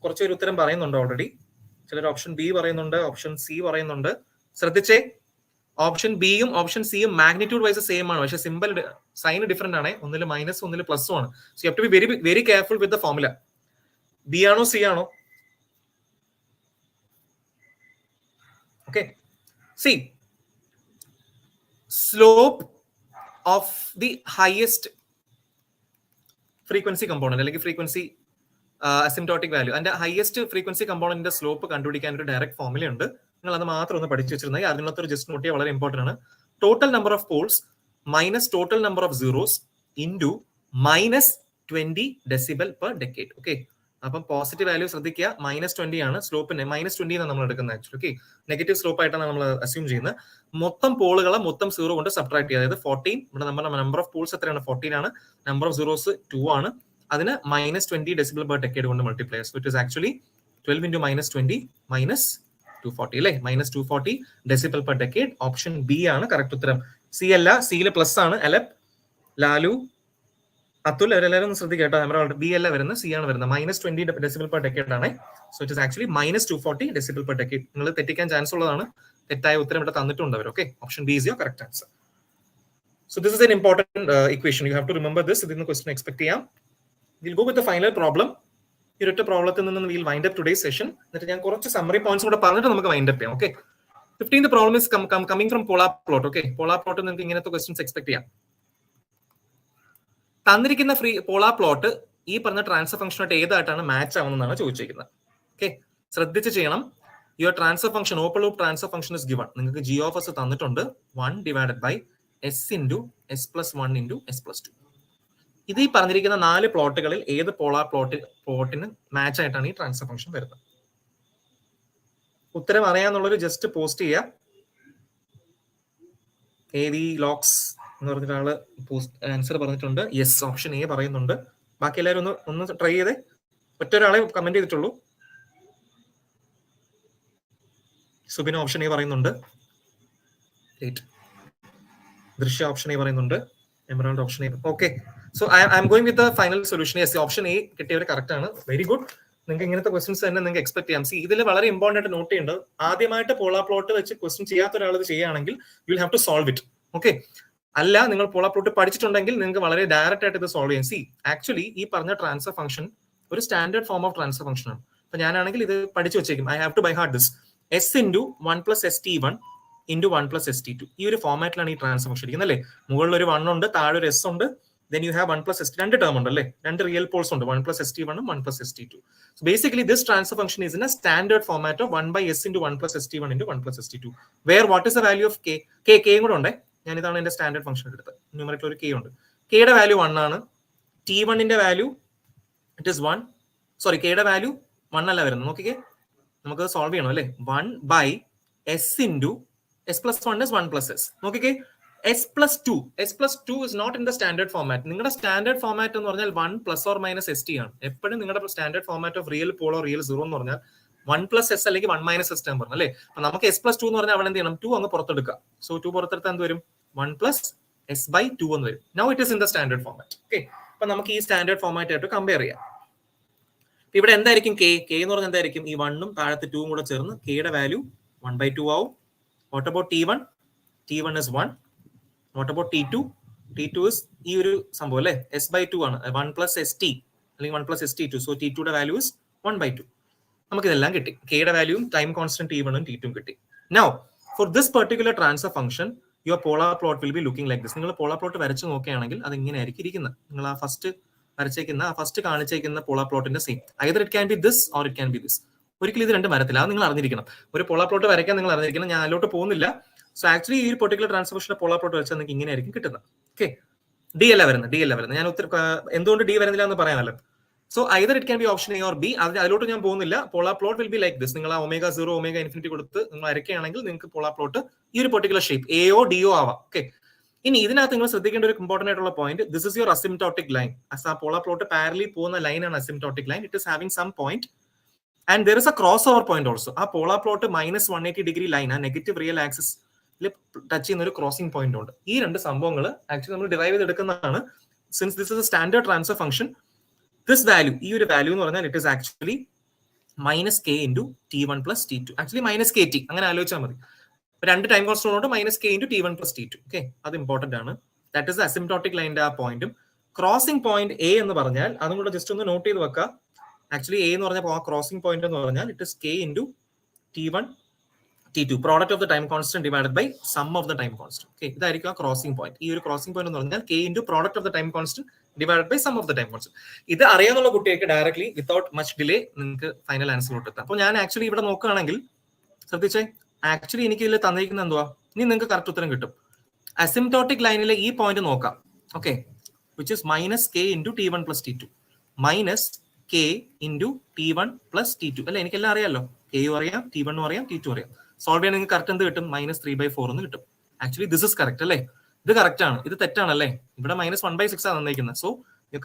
കുറച്ചൊരു ഉത്തരം പറയുന്നുണ്ട് ഓൾറെഡി. ചിലർ ഓപ്ഷൻ ബി പറയുന്നുണ്ട്, ഓപ്ഷൻ സി പറയുന്നുണ്ട്. ശ്രദ്ധിച്ചേ, ഓപ്ഷൻ ബിയും ഓപ്ഷൻ സിയും മാഗ്നിറ്റ്യൂഡ് വൈസ് സെയിം ആണ്, പക്ഷെ സിമ്പിൾ സൈൻ ഡിഫറെന്റ് ആണ്. ഒന്നിൽ മൈനസ് ഒന്നിൽ പ്ലസും ആണ്. So you have to be very very careful with the formula. B ആണോ സി ആണോ? Okay, C slope of the highest frequency component അല്ലെങ്കിൽ ഫ്രീക്വൻസി അസിംപ്റ്റോട്ടിക് വാല്യൂ, അതിന്റെ ഹയസ്റ്റ് ഫ്രീക്വൻസി കമ്പോണന്റിന്റെ സ്ലോപ്പ് കണ്ടുപിടിക്കാൻ ഒരു ഡയറക്റ്റ് ഫോർമുല ഉണ്ട്. നിങ്ങൾ അത് മാത്രം ഒന്ന് പഠിച്ചു വെച്ചിരുന്നെങ്കിൽ അതിനകത്തൊരു ജസ്റ്റ് നോട്ട് ചെയ്യാൻ വളരെ ഇമ്പോർട്ടന്റ് ആണ്. Total number of Paul's minus total number of zeros into minus 20 decibel per decade. Okay, അപ്പം പോസിറ്റീവ് വാല്യൂ ശ്രദ്ധിക്കുക, -20 ആണ് സ്ലോപ്പിന്, -20 ആണ് നമ്മൾ എടുക്കുന്നത് ആക്ച്വലി. ഓക്കെ, നെഗറ്റീവ് സ്ലോപ്പ് ആയിട്ടാണ് നമ്മൾ അസ്യൂം ചെയ്യുന്നത്. മൊത്തം പോളുകളെ മൊത്തം 0 കൊണ്ട് സബ്ട്രാക്ട് ചെയ്യുക. അതായത് 14, ഇവിടെ നമ്മുടെ നമ്പർ ഓഫ് പോൾസ് എത്രയാണ്? 14 ആണ്. നമ്പർ ഓഫ് സീറോസ് 2 ആണ്. അതിന് -20 ഡെസിബൽ പെർ ഡെക്കേഡ് കൊണ്ട് multiply. So it is actually 12 into -20 -240 അല്ലേ? -240 decibel per decade. Option B ആണ് കറക്റ്റ് ഉത്തരം. സി അല്ല, സിയില് പ്ലസ് ആണ്. അലപ്, ലാലു, അതുൽ അവരെല്ലാവരും ഒന്ന് ശ്രദ്ധിക്കുക കേട്ടോ. നമ്മുടെ ബി അല്ല വരുന്നത്, സി ആണ് വരുന്നത്. -20 ഡെസിബൽ പെർ ഡെക്കേഡ് ആണ്. So it is actually -240 decibel per decade. നിങ്ങൾ തെറ്റിക്കാൻ ചാൻസ് ഉള്ളതാണ്. തെറ്റായ ഉത്തരം ഇവിടെ തന്നിട്ടുണ്ട് അവർ. Okay, option B is your correct answer. So this is an important equation. You have to remember this. ഇതിന് ക്വസ്റ്റൻ എക്സ്പെക്ട് ചെയ്യാം. We'll go with the final problem. ഈ ഒറ്റ പ്രോബ്ലത്തിൽ നിന്ന് we'll wind up today's session. എന്നിട്ട് ഞാൻ കുറച്ച് summary points കൂടെ പറഞ്ഞിട്ട് നമുക്ക് വൈൻഡ് അപ്പ് ചെയ്യാം. Okay, 15th problem is coming from polar plot. Okay, polar plot നിങ്ങൾക്ക് ഇങ്ങനത്തെ ക്വസ്റ്റൻസ് എക്സ്പെക്ട് ചെയ്യാം. തന്നിരിക്കുന്ന ഫ്രീ പോളാർ പ്ലോട്ട് ഈ പറഞ്ഞ ട്രാൻസ്ഫർ ഫംഗ്ഷനായിട്ട് ഏതായിട്ടാണ് മാച്ച് ആവുന്നതാണ് ചോദിച്ചിരിക്കുന്നത്. ഓക്കെ, ശ്രദ്ധിച്ച് ചെയ്യണം. Your transfer function, open loop transfer function is given. നിങ്ങൾക്ക് ജി ഓഫ് എസ് തന്നിട്ടുണ്ട് 1 divided by s into s plus 1 into s plus 2. ഇത് ഈ പറഞ്ഞിരിക്കുന്ന 4 പ്ലോട്ടുകളിൽ ഏത് പോളാർ പ്ലോട്ടിന് മാച്ച് ആയിട്ടാണ് ഈ ട്രാൻസ്ഫർ ഫംഗ്ഷൻ വരുന്നത്? ഉത്തരം അറിയാന്നുള്ളൊരു ജസ്റ്റ് പോസ്റ്റ് ചെയ്യുക. AV ലോക്സ് എന്ന് പറഞ്ഞിട്ട് ആള് ആൻസർ പറഞ്ഞിട്ടുണ്ട്. യെസ്, ഓപ്ഷൻ എ പറയുന്നുണ്ട്. ബാക്കി എല്ലാവരും ഒന്ന് ട്രൈ ചെയ്തേ. ഒറ്റൊരാളെ കമന്റ് ചെയ്തിട്ടുള്ളൂ. സുബിന് ഓപ്ഷൻ എ പറയുന്നുണ്ട്. ദൃശ്യ ഓപ്ഷൻ എ പറയുന്നുണ്ട്. Emerald option A. Okay, so I am going with the final solution. Yes, option A കിട്ടിയവർ കറക്റ്റ് ആണ്. Very good. നിങ്ങൾക്ക് ഇങ്ങനത്തെ ക്വസ്റ്റൻസ് തന്നെ നിങ്ങൾക്ക് എക്സ്പെക്ട് ചെയ്യാം. സി, ഇതിൽ വളരെ ഇമ്പോർട്ടന്റ് ആയിട്ട് നോട്ട് ചെയ്യേണ്ടത്, ആദ്യമായിട്ട് പോളാർ പ്ലോട്ട് വെച്ച് ക്വസ്റ്റൻ ചെയ്യാത്ത ഒരാൾ ഇത് ചെയ്യുകയാണെങ്കിൽ you will have to solve it. Okay, അല്ല നിങ്ങൾ പോളാർ പ്ലോട്ട് പഠിച്ചിട്ടുണ്ടെങ്കിൽ നിങ്ങൾക്ക് വളരെ ഡയറക്റ്റ് ആയിട്ട് ഇത് സോൾവ് ചെയ്യാം. സി, ആക്ച്വലി ഈ പറഞ്ഞ ട്രാൻസ്ഫർ ഫംഗ്ഷൻ ഒരു standard form of transfer function ആണ്. അപ്പൊ ഞാനാണെങ്കിൽ ഇത് പഠിച്ചു വെച്ചേക്കും. I have to by heart this. s into 1 plus st1 into 1 plus st2. ഈ ഒരു ഫോമാറ്റിലാണ് ഈ ട്രാൻസ്ഫർ ഫംഗ്ഷൻ ഇരിക്കുന്നത് അല്ലേ? മുകളിൽ ഒരു 1 ഉണ്ട്, താഴെ ഒരു s ഉണ്ട്. Then you have 1 plus st, രണ്ട് ടേം ഉണ്ട് അല്ലേ? രണ്ട് റിയൽ പോൾസ് ഉണ്ട്, 1 plus st1 1 plus st2. So basically this transfer function is in a standard format of 1 by s into 1 plus st1 into 1 plus st2, where what is the value of k? k കൂടെ ഉണ്ട്. ഞാൻ ഇതാണ് എന്റെ standard function എടുത്തത്. Numerical ഒരു k ഉണ്ട്. k യുടെ value 1 ആണ്. t1 ന്റെ value it is 1. Sorry, k യുടെ വാല്യൂ 1 അല്ല വരുന്നത്. നോക്കിക്കേ, നമുക്ക് സോൾവ് ചെയ്യണം അല്ലേ? 1 by s into s plus 1 is 1 plus s. നോക്കിക്കേ, s plus 2 is not in the standard format. നിങ്ങളുടെ സ്റ്റാൻഡേർഡ് ഫോമാറ്റ് എന്ന് പറഞ്ഞാൽ 1 plus or minus st ആണ്. എപ്പോഴും നിങ്ങളുടെ standard format of real pole or real zero എന്ന് പറഞ്ഞാൽ 1 plus s അല്ലെങ്കിൽ 1 minus s ടേം പറഞ്ഞു അല്ലേ? അപ്പൊ നമുക്ക് s plus 2 എന്ന് പറഞ്ഞാൽ അവിടെ എന്ത് ചെയ്യണം? 2 അങ്ങ് പുറത്തെടുക്കുക. സോ 2 പുറത്തെടുത്താൽ എന്ത് വരും? 1 plus s by 2 എന്ന് വരും. Now it is in the standard format. Okay, അപ്പൊ നമുക്ക് ഈ സ്റ്റാൻഡേർഡ് ഫോമാറ്റ് ആയിട്ട് കമ്പയർ ചെയ്യാം. ഇവിടെ എന്തായിരിക്കും k എന്ന് പറഞ്ഞാൽ എന്തായിരിക്കും? ഈ 1ഉം താഴത്തെ 2ഉം കൂടെ ചേർന്ന് k യുടെ വാല്യൂ 1 by 2 ആവും. What about t1? t1 is 1. What about t2? t2 is ഈ ഒരു സംഭവം അല്ലേ? s by 2 ആണ്. 1 plus st അല്ലെങ്കിൽ 1 plus st2. സോ t2 യുടെ വാല്യൂ is 1 by 2. നമുക്ക് ഇതെല്ലാം കിട്ടി. k യുടെ വാല്യൂയും ടൈം കോൺസ്റ്റന്റ് t1 ഉം t2 ഉം കിട്ടി. Now for this particular transfer function your polar plot will be looking like this. നിങ്ങൾ പോളാർ പ്ലോട്ട് വരച്ചു നോക്കുകയാണെങ്കിൽ അത് ഇങ്ങനെ ആയിരിക്കും ഇരിക്കുന്നത്. നിങ്ങൾ ആ ഫസ്റ്റ് കാണിച്ചേക്കുന്ന പോളാർ പ്ലോട്ടിന്റെ same. either it can be this or it can be this. ഒരിക്കലും ഇത് രണ്ടും വരത്തില്ല. അത് നിങ്ങൾ അറിഞ്ഞിരിക്കണം. ഒരു പോളാർ പ്ലോട്ട് വരയ്ക്കാൻ നിങ്ങൾ അറിഞ്ഞിരിക്കണം. ഞാൻ അതിലോട്ട് പോകുന്നില്ല. സോ ആക്ച്വലി ഈ പെർട്ടിക്കുലർ ട്രാൻസ്ഫോർമേഷന്റെ പോളാർ പ്ലോട്ട് വെച്ചാൽ നിങ്ങൾക്ക് ഇങ്ങനെ ആയിരിക്കും കിട്ടുന്നത്. ഓക്കെ, ഡി അല്ല വരുന്നത്. ഞാൻ എന്തുകൊണ്ട് ഡി വരുന്നില്ല എന്ന് പറയാമല്ലോ. So either it can be option A or B. അതിലോട്ട് ഞാൻ പോകുന്നില്ല. Polar plot will be like this. നിങ്ങൾ ആ ω0 ω∞ കൊടുത്ത് നിങ്ങൾ വരയ്ക്കുകയാണെങ്കിൽ നിങ്ങൾക്ക് പോളാർ പ്ലോട്ട് ഈ ഒരു പെർട്ടിക്കുലർ ഷേപ്പ് എയോ ഡിയോ ആവാം. ഓക്കെ, ഇനി ഇതിനകത്ത് നിങ്ങൾ ശ്രദ്ധിക്കേണ്ട ഒരു ഇമ്പോർട്ടന്റ് ആയിട്ടുള്ള point, this is your asymptotic line. ആ പോളാർ പ്ലോട്ട് പാരലി പോകുന്ന ലൈനാണ് asymptotic line. It is having some point and there is a cross over point also. ആ പോളാർ പ്ലോട്ട് -180 ഡിഗ്രി ലൈൻ, ആ നെഗറ്റീവ് റിയൽ ആക്സിസ് ടച്ച് ചെയ്യുന്ന ഒരു crossing point ഉണ്ട്. ഈ രണ്ട് സംഭവങ്ങൾ ആക്ച്വലി നമ്മൾ ഡിറൈവ് ചെയ്തെടുക്കുന്നതാണ്. Since this is a standard transfer function, this value, ഈ ഒരു വാല്യൂ എന്ന് പറഞ്ഞാൽ it is actually -k into t1 plus t2. Actually -kt അങ്ങനെ ആലോചിച്ചാൽ മതി. രണ്ട് time constant -k into t1 plus t2. Okay, അത് ഇമ്പോർട്ടന്റ് ആണ്. ദാറ്റ് ഇസ് അസിംപ്റ്റോട്ടിക് ലൈൻ്റെ ആ പോയിന്റും. ക്രോസിംഗ് പോയിന്റ് എ എന്ന് പറഞ്ഞാൽ അതും കൂടെ ജസ്റ്റ് ഒന്ന് നോട്ട് ചെയ്ത് വെക്കുക. ആക്ച്വലി എ എന്ന് പറഞ്ഞാൽ ആ ക്രോസിംഗ് പോയിന്റ് എന്ന് പറഞ്ഞാൽ it is k into t1 t2, product of the time constant divided by sum of the time constant. Okay, ഇതായിരിക്കും ആ ക്രോസിംഗ് പോയിന്റ്. ഈ ഒരു ക്രോസിംഗ് പോയിന്റ് എന്ന് പറഞ്ഞാൽ k into product of the time constant divided by sum of the time constant. ഇത് അറിയാവുന്ന കുട്ടികൾക്ക് directly without much delay നിങ്ങൾക്ക് ഫൈനൽ ആൻസറിലോട്ട് എത്താം. അപ്പോൾ ഞാൻ ആക്ച്വലി ഇവിടെ നോക്കുകയാണെങ്കിൽ ശ്രദ്ധിച്ചേ, ആക്ച്വലി എനിക്ക് ഇതിൽ തന്നിരിക്കുന്ന എന്തുവാ, ഇനി നിങ്ങൾക്ക് കറക്റ്റ് ഉത്തരം കിട്ടും. അസിംപ്റ്റോട്ടിക് ലൈനിലെ ഈ പോയിന്റ് നോക്കാം. Okay, which is minus K into T one plus T to, minus K into T one plus T to അല്ലെ, എനിക്കെല്ലാം അറിയാമല്ലോ. കെയും അറിയാം, ടി വണ്ണും അറിയാം, ടി ടു അറിയാം. സോൾവ് ചെയ്യാൻ നിങ്ങൾക്ക് കറക്റ്റ് എന്ത് കിട്ടും? മൈനസ് 3/4 എന്ന് കിട്ടും. ആക്ച്വലി ദിസ് ഇസ് കറക്റ്റ് അല്ലേ, ഇത് കറക്റ്റ് ആണ്. ഇത് തെറ്റാണല്ലേ, ഇവിടെ മൈനസ് 1/6 ആണ് തന്നിരിക്കുന്നത്. So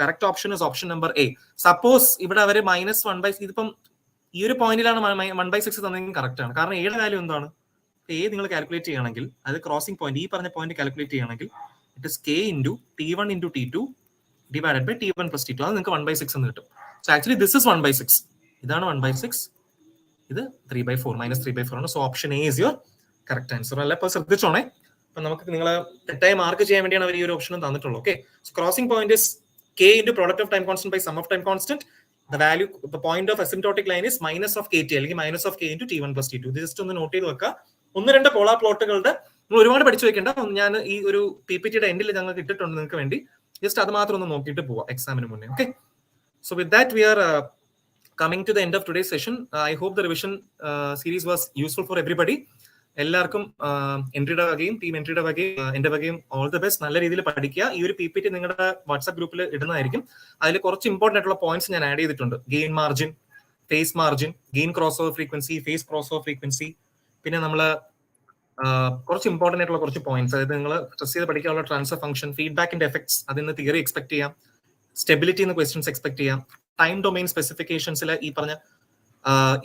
correct option is option number A. Suppose ഇവിടെ അവർ മൈനസ് 1/6, ഇതിപ്പം ഈ ഒരു പോയിന്റിലാണ് 1/6 തന്നെങ്കിൽ കറക്റ്റ് ആണ്. കാരണം എയുടെ വാല്യൂ എന്താണ്? എ നിങ്ങൾ കാൽക്കുലേറ്റ് ചെയ്യുകയാണെങ്കിൽ അത് ക്രോസിംഗ് പോയിന്റ്, ഈ പറഞ്ഞ പോയിന്റ് കാൽക്കുലേറ്റ് ചെയ്യുകയാണെങ്കിൽ it is K into T one into T two divided by T one plus T two. അത് നിങ്ങൾക്ക് 1/6 എന്ന് കിട്ടും. സോ ആക്ച്വലി ദിസ് ഇസ് 1/6, ഇതാണ് 1/6, ഇത് 3/4 മൈനസ് 3/4 ആണ്. So option A is your correct answer. അല്ല, ഇപ്പൊ ശ്രദ്ധിച്ചോണേ. അപ്പൊ നമുക്ക് നിങ്ങളെ തെറ്റായി മാർക്ക് ചെയ്യാൻ വേണ്ടിയാണ് അവർ ഈ ഒരു ഓപ്ഷനും തന്നിട്ടുള്ളൂ. Okay, so crossing point is K into product of time constant by sum of time constant. The value, the point of asymptotic line is minus of kt അല്ലെങ്കിൽ minus of k into t1 plus t2. ഇത് just ഒന്ന് note ചെയ്ത് വെക്കുക. 1-2 polar പ്ലോട്ടുകളുടെ നിങ്ങൾ ഒരുപാട് പഠിച്ചു വെക്കേണ്ട. ഞാൻ ഈ ഒരു PPT-യുടെ എൻഡിൽ ഞങ്ങൾക്ക് ഇട്ടിട്ടുണ്ട് നിങ്ങൾക്ക് വേണ്ടി. ജസ്റ്റ് അത് മാത്രം ഒന്ന് നോക്കിയിട്ട് പോവാം എക്സാമിന് മുന്നേ. Okay, so with that we are coming to the end of today's session. I hope the revision series was useful for everybody. എല്ലാവർക്കും എൻട്രിയുടെ വകയും ടീം എൻട്രിയുടെ വകയും എന്റെ വകയും ഓൾ ദ ബെസ്റ്റ്. നല്ല രീതിയിൽ പഠിക്കുക. ഈ ഒരു PPT നിങ്ങളുടെ വാട്സ്ആപ്പ് ഗ്രൂപ്പിൽ ഇടുന്നതായിരിക്കും. അതിൽ കുറച്ച് ഇമ്പോർട്ടന്റ് ആയിട്ടുള്ള പോയിന്റ്സ് ഞാൻ ആഡ് ചെയ്തിട്ടുണ്ട്. Gain margin, phase margin, gain cross over frequency, phase cross over frequency, പിന്നെ നമ്മൾ കുറച്ച് ഇമ്പോർട്ടന്റ് ആയിട്ടുള്ള കുറച്ച് പോയിന്റ്സ്, അതായത് നിങ്ങൾ സ്ട്രെസ് ചെയ്ത് പഠിക്കാനുള്ള ട്രാൻസ്ഫർ ഫംഗ്ഷൻ, ഫീഡ്ബാക്കിന്റെ എഫക്ട്സ്, അതിന് തിയറി എക്സ്പെക്ട് ചെയ്യാം, സ്റ്റെബിലിറ്റി എന്ന് ക്വസ്റ്റ്യൻസ് എക്സ്പെക്ട് ചെയ്യാം, ടൈം ഡൊമൈൻ സ്പെസിഫിക്കേഷൻസിലെ ഈ പറഞ്ഞ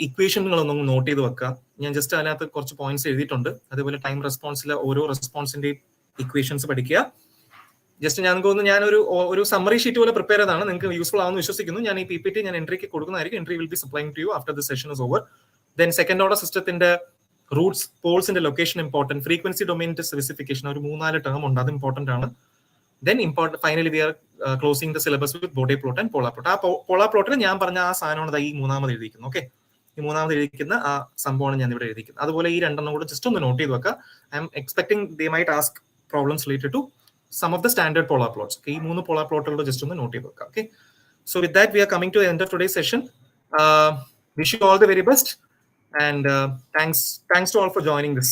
ഇക്വേഷനുകളൊന്നും നോട്ട് ചെയ്ത് വെക്കുക. ഞാൻ ജസ്റ്റ് അതിനകത്ത് കുറച്ച് പോയിന്റ്സ് എഴുതിയിട്ടുണ്ട്. അതേപോലെ ടൈം റെസ്പോൺസിലെ ഓരോ റെസ്പോൺസിന്റെയും ഇക്വേഷൻസ് പഠിക്കുക. ജസ്റ്റ് ഞാൻ തോന്നുന്നു ഞാനൊരു സമ്മറി ഷീറ്റ് പോലെ പ്രിപ്പയർ ചെയ്താണ്. നിങ്ങൾക്ക് യൂസ്ഫുൾ ആവുമെന്ന് വിശ്വസിക്കുന്നു. ഞാൻ ഈ PPT ഞാൻ എൻട്രിക്ക് കൊടുക്കുന്നതായിരിക്കും. Entry will be supplying to you after the session is over. Then second order സിസ്റ്റത്തിന്റെ റൂട്ട്സ്, പോൾസിന്റെ ലൊക്കേഷൻ ഇമ്പോർട്ടന്റ്, ഫ്രീക്വൻസി ഡൊമൈനിന്റെ സ്പെസിഫിക്കേഷൻ, ഒരു 3-4 ടേം ഉണ്ട്, അത് ഇമ്പോർട്ടന്റ് ആണ്. Then finally we are closing the syllabus with body plot and polar plot. ആ polar plot ഞാൻ പറഞ്ഞ ആ സാധനമാണ് ഈ മൂന്നാമത് എഴുതിയിരിക്കുന്നത്. ഓക്കെ, ഈ മൂന്നാമത് എഴുതിക്കുന്ന ആ സംഭവമാണ് ഞാൻ ഇവിടെ എഴുതിക്കുന്നത്. അതുപോലെ ഈ രണ്ടെണ്ണം കൂടെ ജസ്റ്റ് ഒന്ന് നോട്ട് ചെയ്ത് വെക്കുക. I'm expecting they might ask problems related to some of the standard polar plots. ഈ 3 polar പ്ലോട്ടുകൾ ജസ്റ്റ് ഒന്ന് നോട്ട് ചെയ്ത് വെക്കുക. Okay, so with that we are coming to the end of today's session. Wish you all the very best and thanks to all for joining this.